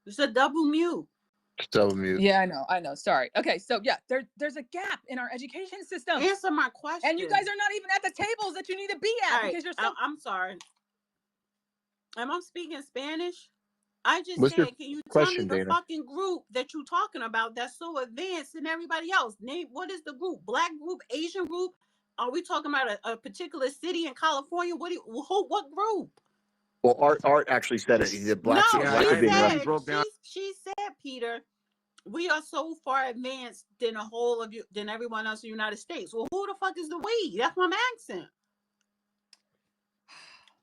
It's a double mute. Double mute. Yeah, I know. Sorry. Okay, so yeah, there's a gap in our education system. Answer my question. And you guys are not even at the tables that you need to be at. All right, because you're so. I'm sorry. Am I speaking Spanish? I just What's your said, can you tell me question, the Dana? fucking group that you're talking about that's so advanced than everybody else? Name, what is the group? Black group, Asian group? Are we talking about a particular city in California? What group? Well, Art actually said it. He said No, Yeah, blacks she are I being literally left. said, broke down. she said, Peter, we are so far advanced than the whole of you, than everyone else in the United States. Well, who the fuck is the we? That's what I'm asking.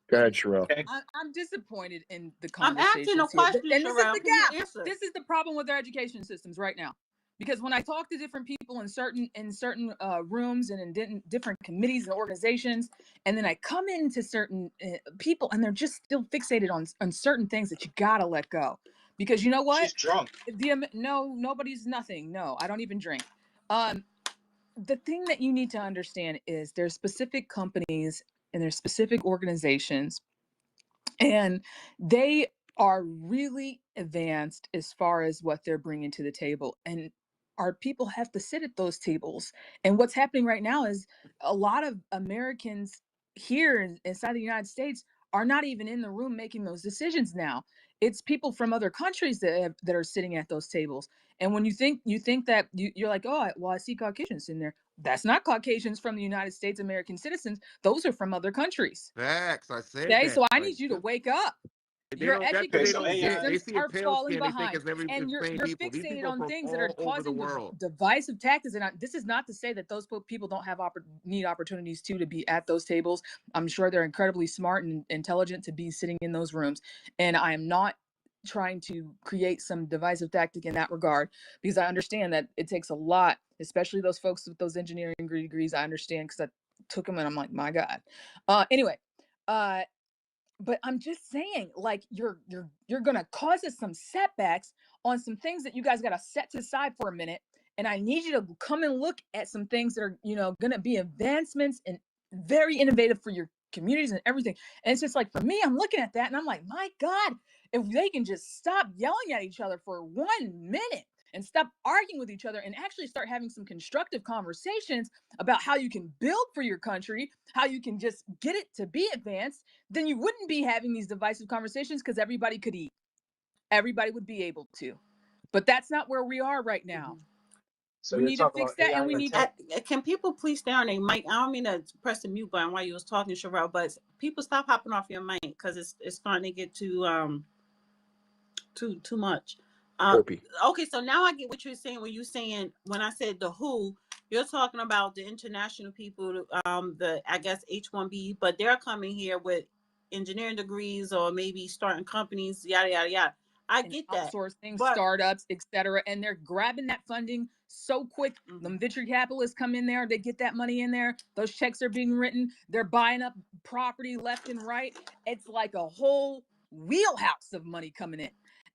Go ahead, Sherelle. Okay. I'm disappointed in the I'm asking a conversations here. question, And this is Sherelle. the Can you gap. answer? This is the problem with our education systems right now. Because when I talk to different people in certain rooms and in different committees and organizations, and then I come into certain people, and they're just still fixated on certain things that you gotta let go. Because you know what? She's drunk. No, nobody's nothing. No, I don't even drink. The thing that you need to understand is there's specific companies and there's specific organizations, and they are really advanced as far as what they're bringing to the table. And our people have to sit at those tables. And what's happening right now is a lot of Americans here inside the United States are not even in the room making those decisions now. It's people from other countries that are sitting at those tables. And when you think that you're like, oh, well, I see Caucasians in there. That's not Caucasians from the United States, American citizens. Those are from other countries. Facts. I said Okay, that. so I Like need you to wake up. they Your don't. That's what Okay, they education so don't get. AI. They systems see a are pale falling skin. They think behind, it's and the same you're people. These fixated people are on from things that are all over the causing world. divisive tactics. And this is not to say that those people don't have need opportunities to be at those tables. I'm sure they're incredibly smart and intelligent to be sitting in those rooms, and I am not trying to create some divisive tactic in that regard, because I understand that it takes a lot, especially those folks with those engineering degrees. I understand because I took them, and I'm like, my God. Anyway, but I'm just saying, like, you're gonna cause us some setbacks on some things that you guys gotta set to the side for a minute. And I need you to come and look at some things that are, gonna be advancements and very innovative for your communities and everything. And it's just like, for me, I'm looking at that and I'm like, my God, if they can just stop yelling at each other for 1 minute and stop arguing with each other and actually start having some constructive conversations about how you can build for your country, how you can just get it to be advanced, then you wouldn't be having these divisive conversations because everybody could eat. Everybody would be able to. But that's not where we are right now. So we you're need to talking fix about that, AI and we need to. Can people please stay on their mic? I don't mean to press the mute button while you was talking, Sherelle, but people stop hopping off your mic because it's starting to get too much. Chirpy. Okay, so now I get what you're saying when when I said the WHO, you're talking about the international people, the I guess H1B, but they're coming here with engineering degrees or maybe starting companies, yada yada yada. I get that, outsourcing, but startups, etc., and they're grabbing that funding so quick. The venture capitalists come in there, they get that money in there. Those checks are being written. They're buying up property left and right. It's like a whole wheelhouse of money coming in.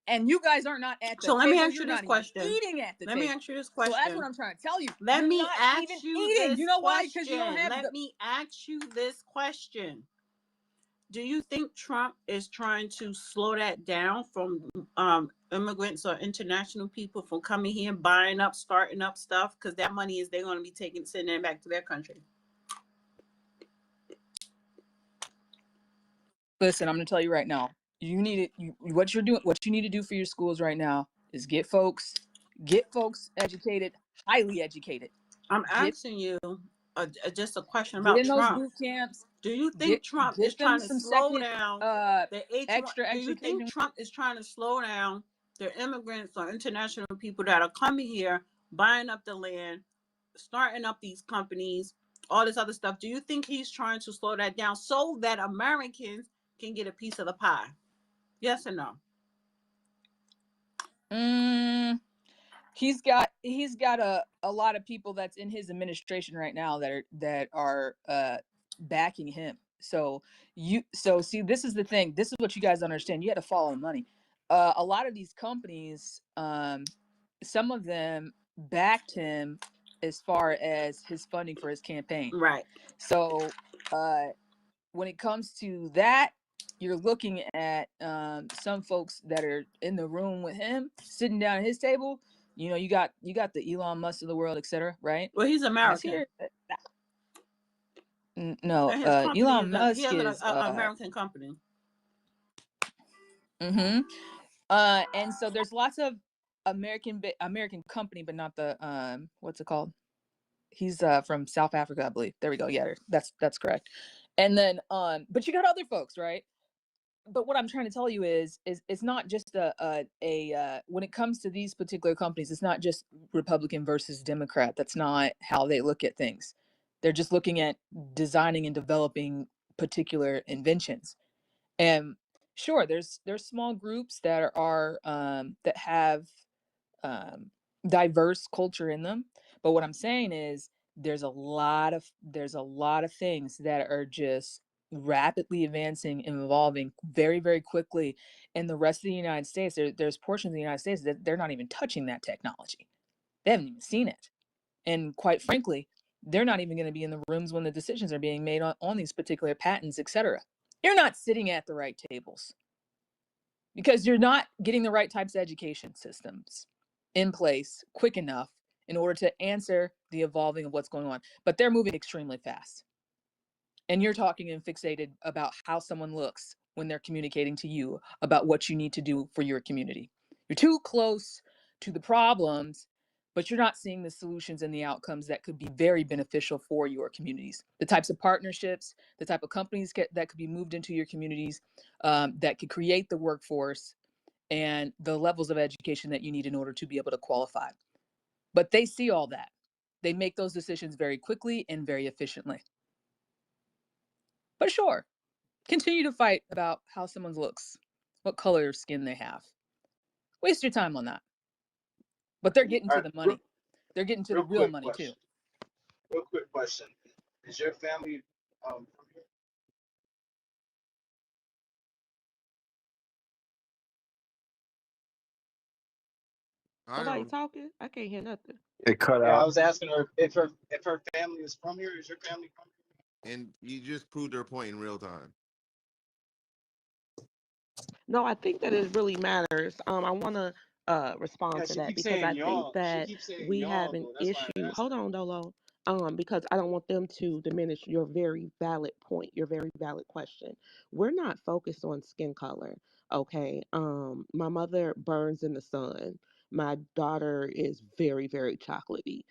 And you guys are not at the so table. let me ask You're you this not question. even eating at the Let table. me ask you this So question. that's what I'm trying to tell you. Let You're me not ask even you eating. this You know why? question. Because you don't have. Let me ask you this question. Do you think Trump is trying to slow that down from immigrants or international people from coming here and buying up, starting up stuff? Because that money is they're going to be sending it back to their country. Listen, I'm going to tell you right now. You need it. What you're doing, what you need to do for your schools right now is get folks educated, highly educated. I'm asking you just a question Get about in those Trump. boot camps. Do you think Trump is trying to slow down the extra H1? Do you think Trump is trying to slow down the immigrants or international people that are coming here, buying up the land, starting up these companies, all this other stuff? Do you think he's trying to slow that down so that Americans can get a piece of the pie? Yes or no? He's got a lot of people that's in his administration right now that are backing him. So see, this is the thing. This is what you guys understand. You had to follow the money. A lot of these companies, some of them backed him as far as his funding for his campaign. Right. So when it comes to that, you're looking at some folks that are in the room with him, sitting down at his table. You know, you got the Elon Musk of the world, etc. Right? Well, he's American. Here, no, Elon Musk is an American company. And so there's lots of American company, but not the what's it called? He's from South Africa, I believe. There we go. Yeah, that's correct. And then but you got other folks, right? But what I'm trying to tell you is it's not just a when it comes to these particular companies, it's not just Republican versus Democrat. That's not how they look at things. They're just looking at designing and developing particular inventions. And sure, there's small groups that are that have diverse culture in them. But what I'm saying is there's a lot of things that are just rapidly advancing and evolving very, very quickly in the rest of the United States. There's portions of the United States that they're not even touching that technology. They haven't even seen it. And quite frankly, they're not even going to be in the rooms when the decisions are being made on these particular patents, etc. You're not sitting at the right tables because you're not getting the right types of education systems in place quick enough in order to answer the evolving of what's going on. But they're moving extremely fast. And you're talking and fixated about how someone looks when they're communicating to you about what you need to do for your community. You're too close to the problems, but you're not seeing the solutions and the outcomes that could be very beneficial for your communities. The types of partnerships, the type of companies that could be moved into your communities, that could create the workforce and the levels of education that you need in order to be able to qualify. But they see all that. They make those decisions very quickly and very efficiently. But sure, continue to fight about how someone looks, what color of skin they have. Waste your time on that. But they're getting to the money. They're getting to the real money too. Real quick question. Is your family from here? Somebody talking? I can't hear nothing. It cut Yeah, I out. was asking her if her family is from here. Is your family from here? and you just proved their point in real time. No, I think that it really matters. I want to respond Yeah, to she that keeps because saying I think y'all. She that keeps saying we have y'all an though. That's why I issue. asked Hold her. on, Dolo. Because I don't want them to diminish your very valid point, your very valid question. We're not focused on skin color, okay? My mother burns in the sun. My daughter is very, very chocolatey.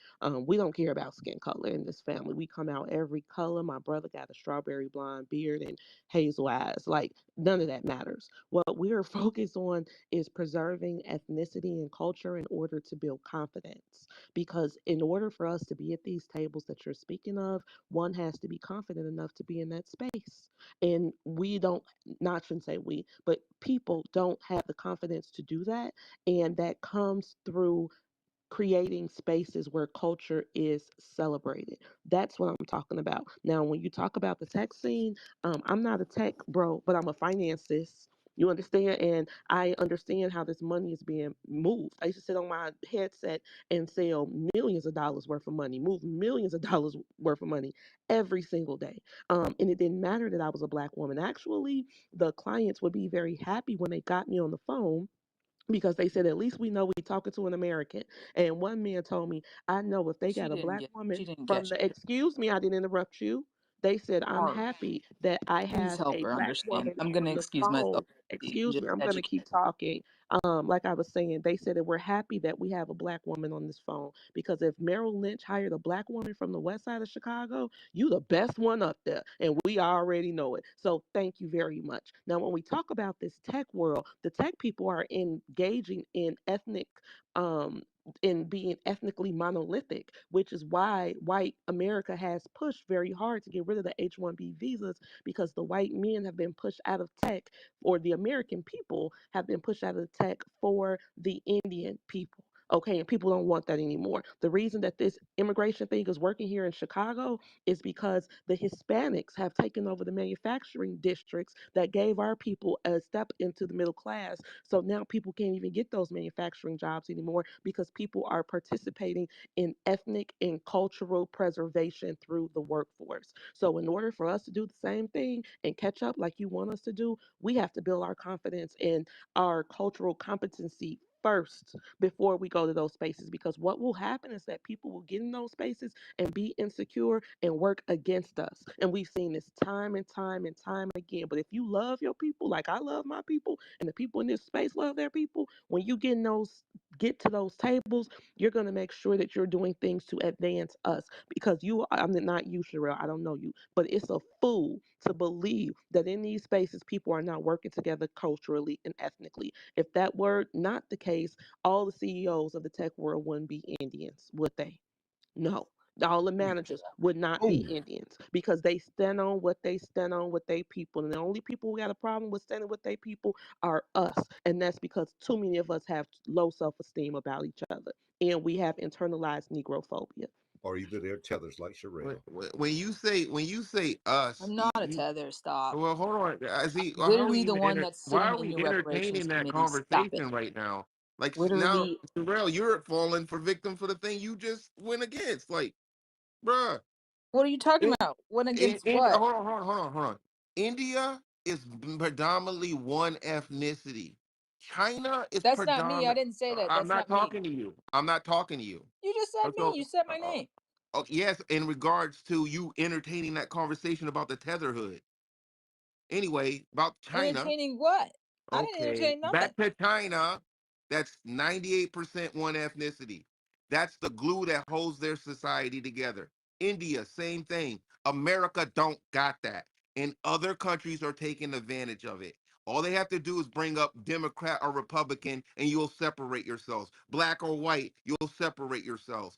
We don't care about skin color in this family. We come out every color. My brother got a strawberry blonde beard and hazel eyes. Like, none of that matters. What we are focused on is preserving ethnicity and culture in order to build confidence. Because in order for us to be at these tables that you're speaking of, one has to be confident enough to be in that space. And we don't, not shouldn't say we, but people don't have the confidence to do that. And that comes through creating spaces where culture is celebrated. That's what I'm talking about. Now, when you talk about the tech scene, I'm not a tech bro, but I'm a finance sis. You understand? And I understand how this money is being moved. I used to sit on my headset and sell millions of dollars worth of money, move millions of dollars worth of money every single day. And it didn't matter that I was a black woman. Actually, the clients would be very happy when they got me on the phone because they said at least we know we talking to an American. And one man told me, I know if they She got a didn't black get. woman She didn't from get the, you. excuse me, I didn't interrupt you. They said, I'm Or happy that I please have help a her black understand. woman I'm gonna on the excuse myself phone. and Excuse just me, I'm going to educate. keep talking. Like I was saying, they said that we're happy that we have a black woman on this phone because if Merrill Lynch hired a black woman from the west side of Chicago, you the best one up there. And we already know it. So thank you very much. Now, when we talk about this tech world, the tech people are engaging in ethnic um, in being ethnically monolithic, which is why white America has pushed very hard to get rid of the H-1B visas because the white men have been pushed out of tech, or the American people have been pushed out of tech for the Indian people. Okay, and people don't want that anymore. The reason that this immigration thing is working here in Chicago is because the Hispanics have taken over the manufacturing districts that gave our people a step into the middle class. So now people can't even get those manufacturing jobs anymore because people are participating in ethnic and cultural preservation through the workforce. So in order for us to do the same thing and catch up like you want us to do, we have to build our confidence in our cultural competency first before we go to those spaces, because what will happen is that people will get in those spaces and be insecure and work against us. And we've seen this time and time and time again. But if you love your people like I love my people and the people in this space love their people, when you get to those tables, you're going to make sure that you're doing things to advance us. Because I'm not you, Sherelle, I don't know you, but it's a fool to believe that in these spaces people are not working together culturally and ethnically. If that were not the case, all the CEOs of the tech world wouldn't be Indians, would they? No. All the managers would not be Indians because they stand on what they stand on with their people. And the only people who got a problem with standing with their people are us. And that's because too many of us have low self esteem about each other. And we have internalized Negrophobia. Or either they're tethers like Sherelle. When you say us, I'm not a tether. Stop. well, hold on. I see. How are we Literally the even one that's why sitting are in we your reparations entertaining that committee. Stop it. conversation right now? Like now, Literally. Terrell, you're falling for victim for the thing you just went against. Like, bruh. What are you talking about? Went against what? Hold on. India is predominantly one ethnicity. China is That's not me. I predominant. didn't say that. I'm That's not not me. talking to you. I'm not talking to you. You just said me. So, You said my uh, name. yes, in regards to you entertaining that conversation about the tetherhood. Anyway, about China. Entertaining what? I didn't Okay, entertain nothing. back to China. That's 98% one ethnicity. That's the glue that holds their society together. India, same thing. America don't got that. And other countries are taking advantage of it. All they have to do is bring up Democrat or Republican and you'll separate yourselves. Black or white, you'll separate yourselves.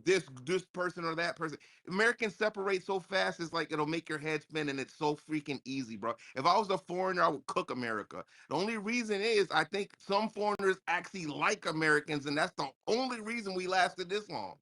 This person or that person. Americans separate so fast, it's like it'll make your head spin, and it's so freaking easy, bro. If I was a foreigner, I would cook America. The only reason is I think some foreigners actually like Americans, and that's the only reason we lasted this long.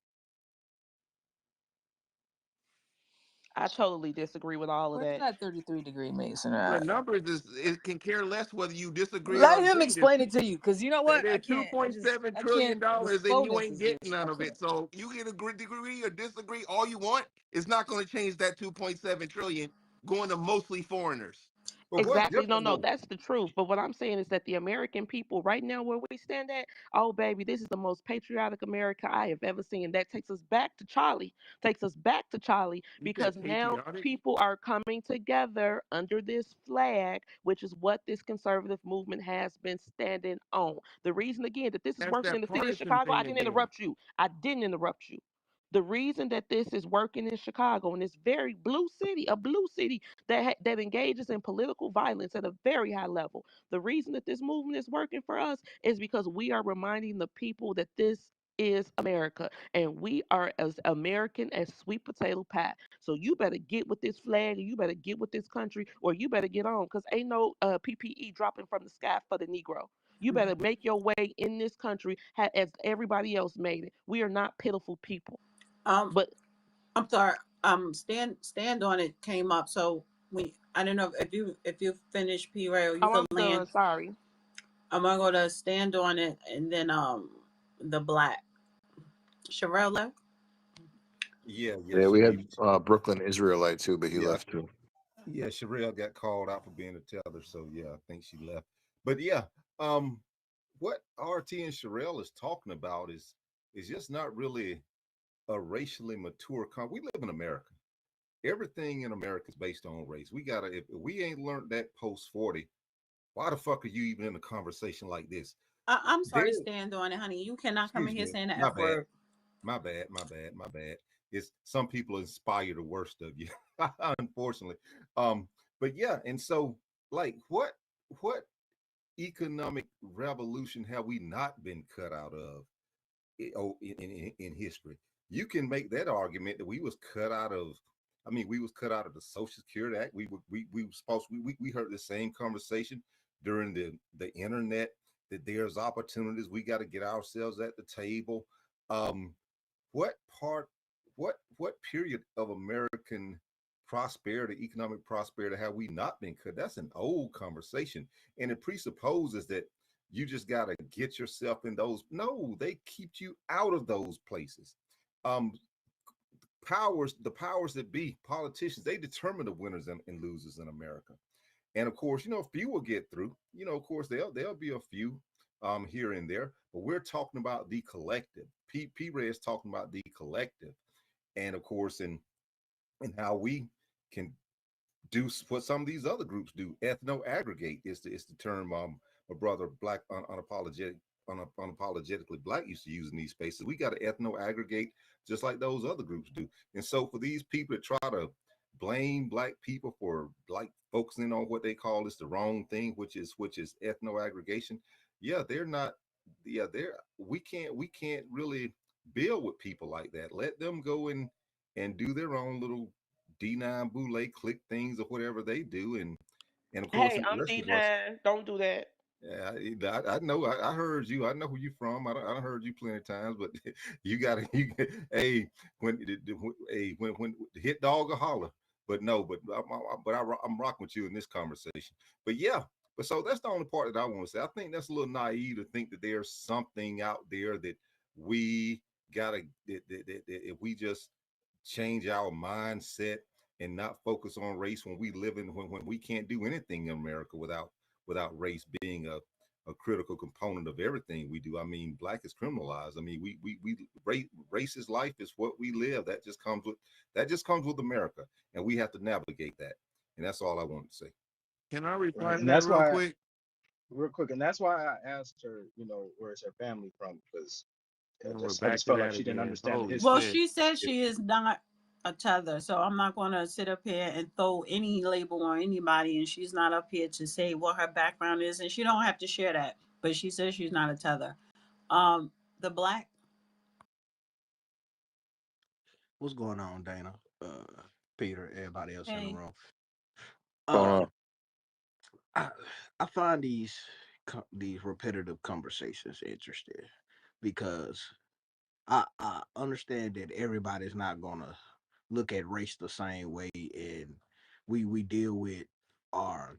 I totally disagree with all of Where's that. that 33-degree Mason The at? numbers is it can care less whether you disagree or Let him agree. explain it to you, because you know what? I There's two can't. point seven I trillion can't. The dollars, and you slowness ain't is getting just. none I of can't. it. So you can agree or disagree all you want. It's not going to change that 2.7 trillion going to mostly foreigners. But what's Exactly. No, different no, though? that's the truth. But what I'm saying is that the American people, right now, where we stand at, oh, baby, this is the most patriotic America I have ever seen. That takes us back to Charlie, takes us back to Charlie, You because said now patriotic. people are coming together under this flag, which is what this conservative movement has been standing on. The reason, again, that this is That's working in that the city of partisan Chicago, I thing didn't again. interrupt you. I didn't interrupt you. The reason that this is working in Chicago, in this very blue city, a blue city that engages in political violence at a very high level. The reason that this movement is working for us is because we are reminding the people that this is America, and we are as American as sweet potato pie. So you better get with this flag, or you better get with this country, or you better get on, because ain't no PPE dropping from the sky for the Negro. You better make your way in this country as everybody else made it. We are not pitiful people. Um, But I'm sorry. Stand on it came up. So I don't know if you finish P Rail, you oh, could I'm done. land. Sorry. I'm gonna go to stand on it, and then the black Sherelle left. Yeah, Yeah, we Sharif. had Brooklyn Israelite too, but he Yeah, left too. yeah, Sherelle got called out for being a tether, so yeah, I think she left. But yeah, what RT and Sherelle is talking about is just not really a racially mature we live in America. Everything in America is based on race. We gotta if we ain't learned that post 40, why the fuck are you even in a conversation like this? I'm There, sorry. Stand on it, honey. You cannot come in excuse here me, saying the my F bad. word. My bad. It's some people inspire the worst of you, unfortunately. But yeah, and so like what economic revolution have we not been cut out of in history? You can make that argument that we was cut out of. I mean, we was cut out of the Social Security Act. We were supposed we heard the same conversation during the internet that there's opportunities. We got to get ourselves at the table. Um, what part what period of American prosperity, economic prosperity, have we not been cut? That's an old conversation, and it presupposes that you just got to get yourself in those. No, they keep you out of those places. um the powers that be, politicians, they determine the winners and losers in America. And of course, a few will get through. Of course, there'll be a few here and there, but we're talking about the collective. P Ray is talking about the collective, and of course, and how we can do what some of these other groups do. Ethno aggregate is the term my brother Black unapologetically Black used to use in these spaces. We got to ethno aggregate just like those other groups do. And so for these people to try to blame Black people for like focusing on what they call is the wrong thing, which is ethno aggregation. Yeah, they're not. Yeah, they're we can't really build with people like that. Let them go and do their own little D9 boule click things or whatever they do, and of course Hey, the I'm rest of us. D9. Don't do that. Yeah, I know. I heard you. I know who you from. I heard you plenty of times, but you got to. Hey, when hit dog or holler. But no, I'm rocking with you in this conversation. But yeah, but so that's the only part that I want to say. I think that's a little naive to think that there's something out there that we gotta that if we just change our mindset and not focus on race when we live in when we can't do anything in America without race being a critical component of everything we do. I mean, Black is criminalized. I mean, race is life, is what we live. That just comes with America, and we have to navigate that. And that's all I wanted to say. Can I reply Right, to and that that's real why, quick? real quick, and that's why I asked her, where's her family from? Because And we're I just back to felt like that she didn't again. understand the Holy Well, history. shit. she said It, she is not a tether, so I'm not going to sit up here and throw any label on anybody. And she's not up here to say what her background is, and she don't have to share that. But she says she's not a tether. The black. What's going on, Dana? Peter, everybody else in the Hey, room. Going Uh, on. I I find these repetitive conversations interesting because I understand that everybody's not gonna look at race the same way, and we deal with our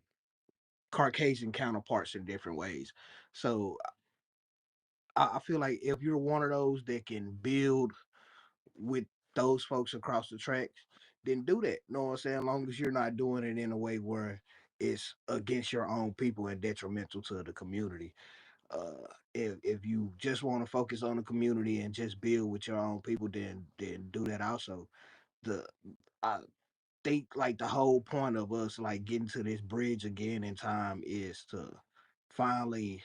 Caucasian counterparts in different ways. So I feel like if you're one of those that can build with those folks across the tracks, then do that. You know what I'm saying? As long as you're not doing it in a way where it's against your own people and detrimental to the community. If you just want to focus on the community and just build with your own people, then do that also. The I think like the whole point of us like getting to this bridge again in time is to finally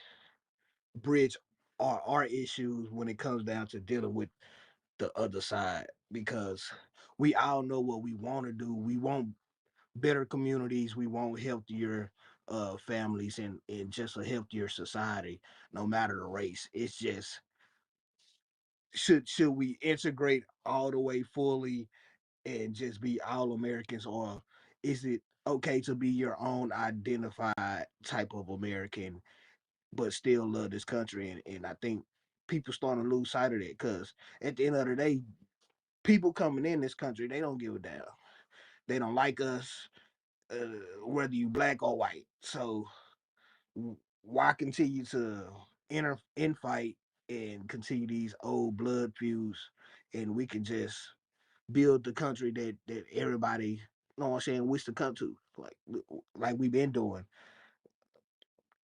bridge our issues when it comes down to dealing with the other side, because we all know what we want to do. We want better communities, we want healthier families, and just a healthier society no matter the race. It's just should we integrate all the way fully and just be all Americans, or is it okay to be your own identified type of American but still love this country? And I think people starting to lose sight of that, because at the end of the day, people coming in this country, they don't give a damn. They don't like us, uh, whether you black or white. So why continue to infight and continue these old blood feuds, and we can just build the country that everybody, you know what I'm saying, wish to come to, like we've been doing.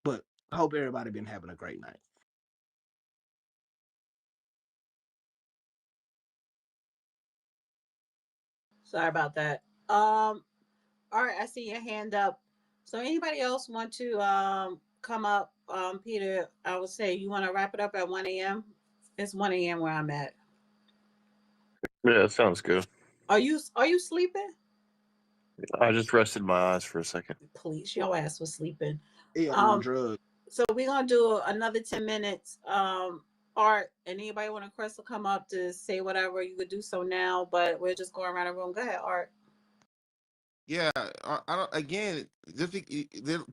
But I hope everybody been having a great night. Sorry about that. All right, I see your hand up. So anybody else want to come up? Peter, I would say you want to wrap it up at 1 a.m. It's 1 a.m. where I'm at. Yeah, sounds good. Are you sleeping? I just rested my eyes for a second. Please, your ass was sleeping. Yeah, on them Um, drugs. so we're gonna do another 10 minutes. Art, and anybody want to Crystal come up to say whatever, you could do so now, but we're just going around the room. Go ahead, Art. Yeah, I don't. Again,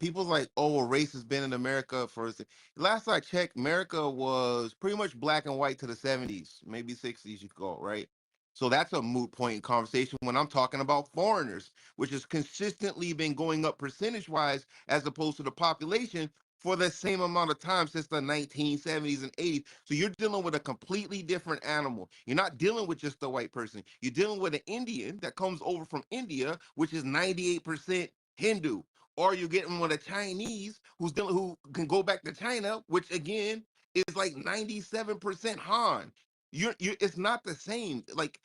people's like, oh, well, race has been in America for. Last I checked, America was pretty much black and white to the 70s, maybe 60s. You could go right. So that's a moot point in conversation when I'm talking about foreigners, which has consistently been going up percentage wise as opposed to the population for the same amount of time since the 1970s and 80s. So you're dealing with a completely different animal. You're not dealing with just a white person. You're dealing with an Indian that comes over from India, which is 98% Hindu. Or you're getting with a Chinese who can go back to China, which again is like 97% Han. It's not the same. Like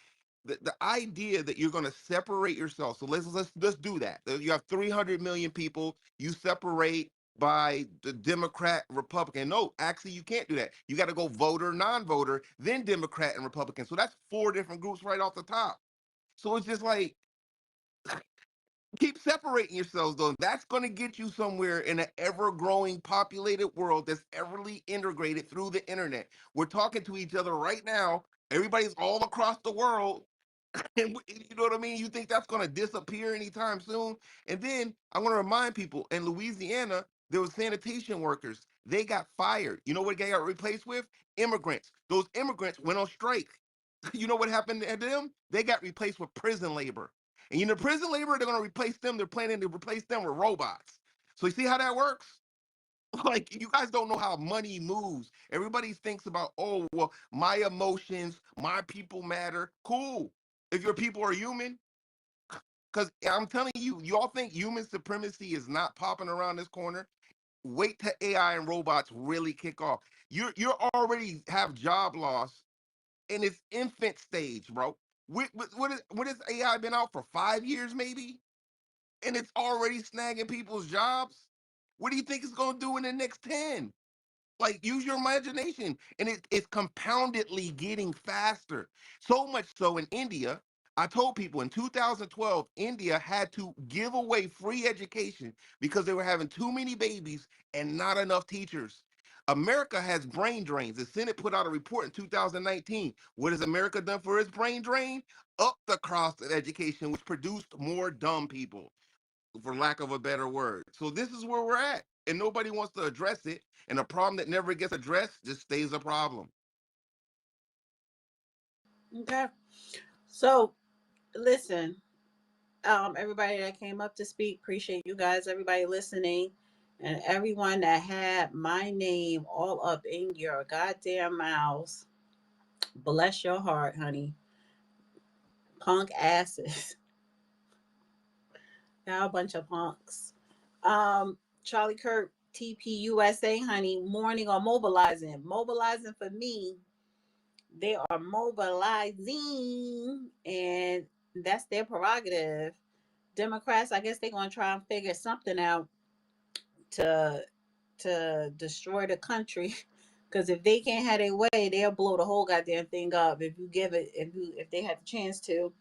the idea that you're going to separate yourself. So let's do that. You have 300 million people. You separate by the Democrat, Republican. No, actually, you can't do that. You got to go voter, non-voter, then Democrat and Republican. So that's 4 different groups right off the top. So it's just like, keep separating yourselves, though. That's going to get you somewhere in an ever-growing populated world that's everly integrated through the internet. We're talking to each other right now. Everybody's all across the world. And you know what I mean? You think that's going to disappear anytime soon? And then I want to remind people, in Louisiana, there were sanitation workers. They got fired. You know what they got replaced with? Immigrants. Those immigrants went on strike. You know what happened to them? They got replaced with prison labor. And you know, prison labor, they're going to replace them. They're planning to replace them with robots. So you see how that works? Like, you guys don't know how money moves. Everybody thinks about, oh, well, my emotions, my people matter. Cool. If your people are human, because I'm telling you, you all think human supremacy is not popping around this corner. Wait till AI and robots really kick off. You're already have job loss in its infant stage, bro. What has AI been out for 5 years, maybe? And it's already snagging people's jobs. What do you think it's gonna do in the next 10? Like, use your imagination. And it's compoundedly getting faster. So much so in India, I told people in 2012, India had to give away free education because they were having too many babies and not enough teachers. America has brain drains. The Senate put out a report in 2019. What has America done for its brain drain? Up the cost of education, which produced more dumb people, for lack of a better word. So this is where we're at, and nobody wants to address it. And a problem that never gets addressed just stays a problem. Okay. So listen, everybody that came up to speak, appreciate you guys, everybody listening, and everyone that had my name all up in your goddamn mouths. Bless your heart, honey. Punk asses. Y'all a bunch of punks. Charlie Kirk, TPUSA, honey, morning or mobilizing. Mobilizing for me. They are mobilizing, and that's their prerogative. Democrats, I guess they're gonna try and figure something out to destroy the country. Because if they can't have their way, they'll blow the whole goddamn thing up. If you give it, if they had the chance to.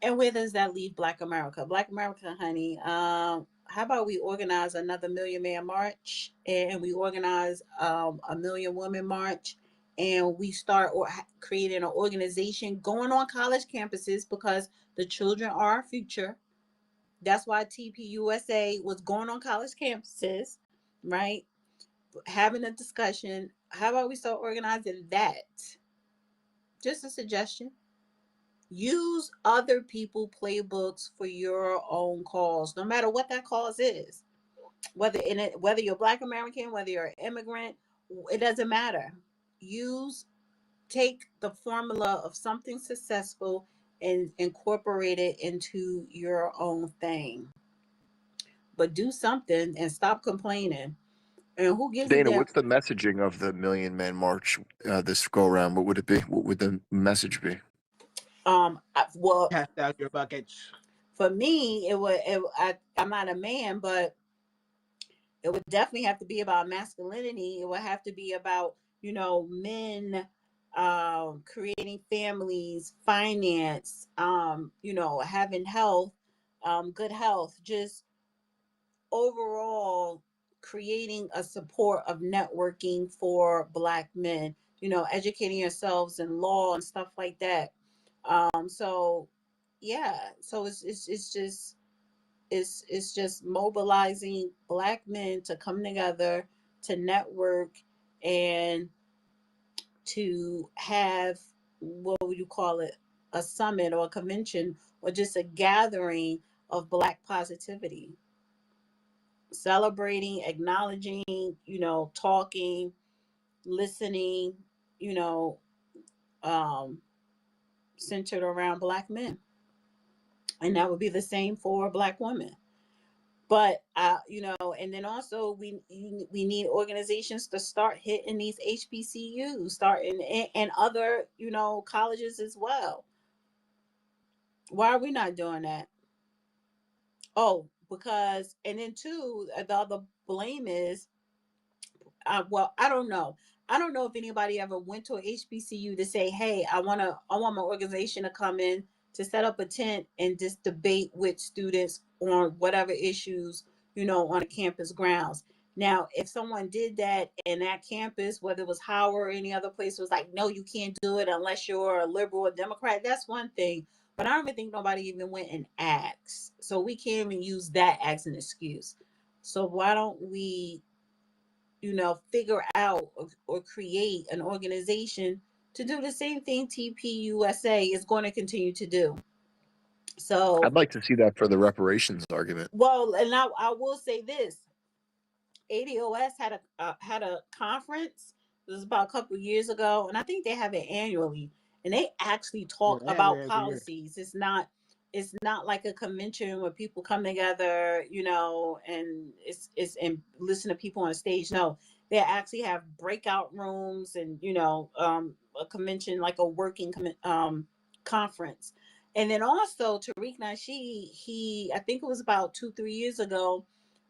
And where does that leave Black America? Black America, honey. How about we organize another Million Man March, and we organize a Million Woman March, and we start creating an organization going on college campuses, because the children are our future. That's why TPUSA was going on college campuses, right? Having a discussion. How about we start organizing that? Just a suggestion. Use other people playbooks for your own cause, no matter what that cause is. Whether you're Black American, whether you're an immigrant, it doesn't matter. Take the formula of something successful and incorporate it into your own thing. But do something and stop complaining. And who gives a Dana, damn? what's the messaging of the Million Man March this go around? What would it be? What would the message be? Well, Cast out your buckets. for me, I'm not a man, but it would definitely have to be about masculinity. It would have to be about, men creating families, finance, having health, good health, just overall creating a support of networking for Black men, educating yourselves in law and stuff like that. So yeah, so it's just mobilizing Black men to come together, to network, and to have, what would you call it, a summit or a convention, or just a gathering of Black positivity, celebrating, acknowledging, talking, listening, you know um centered around Black men. And that would be the same for Black women. But and then also we need organizations to start hitting these HBCUs, starting and other colleges as well. Why are we not doing that? Oh, because, and then two, the other blame is, well, I don't know. I don't know if anybody ever went to a HBCU to say, "Hey, I want my organization to come in to set up a tent and just debate with students on whatever issues, on a campus grounds." Now, if someone did that and that campus, whether it was Howard or any other place, was like, "No, you can't do it unless you're a liberal or Democrat," that's one thing. But I don't even think nobody even went and asked. So we can't even use that as an excuse. So why don't we figure out or create an organization to do the same thing TPUSA is going to continue to do. So, I'd like to see that for the reparations argument. well, and I will say this: ADOS had a conference. It was about a couple of years ago, and I think they have it annually. And they actually Yeah, talk they have it about every year. policies. It's not like a convention where people come together, and it's and listen to people on stage. No, they actually have breakout rooms, and a convention, like a working conference. And then also Tariq Nasheed, I think it was about 2-3 years ago,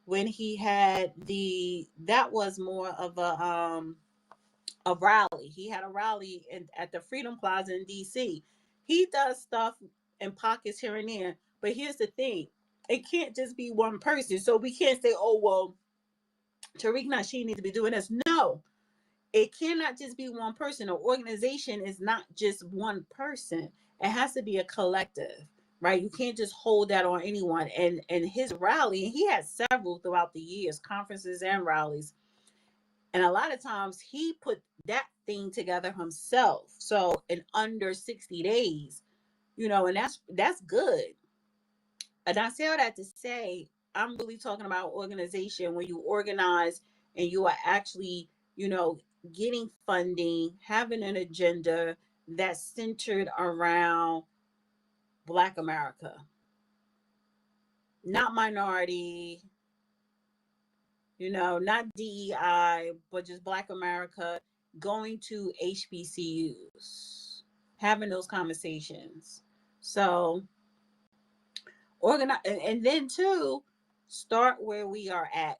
when he had that was more of a rally. He had a rally at the Freedom Plaza in DC. He does stuff in pockets here and there, but here's the thing: it can't just be one person. So we can't say, "Oh well, Tariq Nasheed needs to be doing this." No, it cannot just be one person. An organization is not just one person. It has to be a collective, right? You can't just hold that on anyone. And his rally, and he had several throughout the years, conferences and rallies. And a lot of times he put that thing together himself. So in under 60 days, you know, and that's good. And I say all that to say, I'm really talking about organization when you organize and you are actually, you know, getting funding, having an agenda that's centered around Black America, not minority, you know, not DEI, but just Black America, going to HBCUs, having those conversations. So organize, and then too, start where we are at,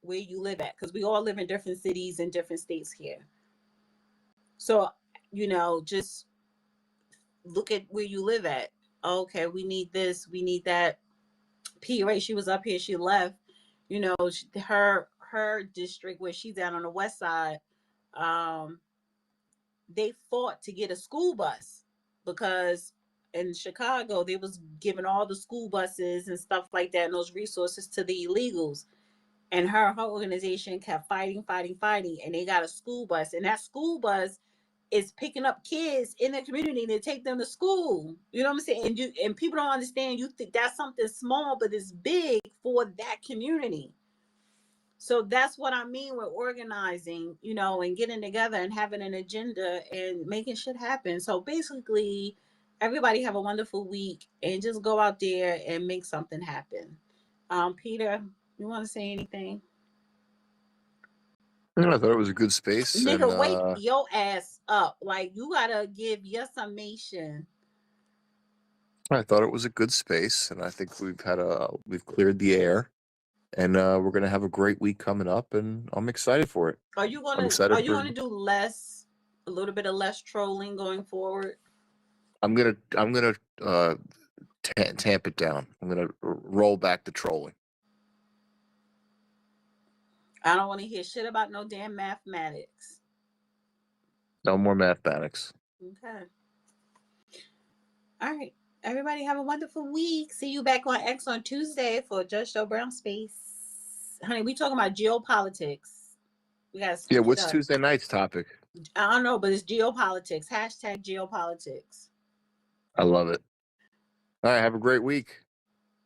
where you live at, because we all live in different cities and different states here. So, you know, just look at where you live at. Okay, we need this, we need that. P. Ray, she was up here, she left. You know, her district where she's at on the west side, they fought to get a school bus because in Chicago they was giving all the school buses and stuff like that and those resources to the illegals. And her organization kept fighting, and they got a school bus, and that school bus is picking up kids in the community to take them to school. You know what I'm saying? And people don't understand. You think that's something small, but it's big for that community. So that's what I mean with organizing, you know, and getting together and having an agenda and making shit happen. So basically, everybody have a wonderful week and just go out there and make something happen. Peter, you want to say anything? I thought it was a good space, and Nigga, wake your ass up. Like, you gotta give your summation. I thought it was a good space, and I think we've cleared the air, and we're gonna have a great week coming up, and I'm excited for it. Are you I'm gonna excited for. do a little bit of less trolling going forward? I'm gonna tamp it down. I'm gonna roll back the trolling. I don't want to hear shit about no damn mathematics. No more mathematics. Okay. All right. Everybody have a wonderful week. See you back on X on Tuesday for Judge Joe Brown Space. Honey, we talking about geopolitics. We gotta switch it What's up. Tuesday night's topic? I don't know, but it's geopolitics. Hashtag geopolitics. I love it. All right, have a great week.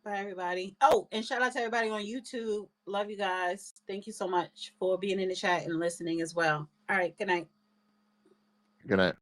Bye, everybody. Oh, and shout out to everybody on YouTube. Love you guys. Thank you so much for being in the chat and listening as well. All right. Good night. Good night.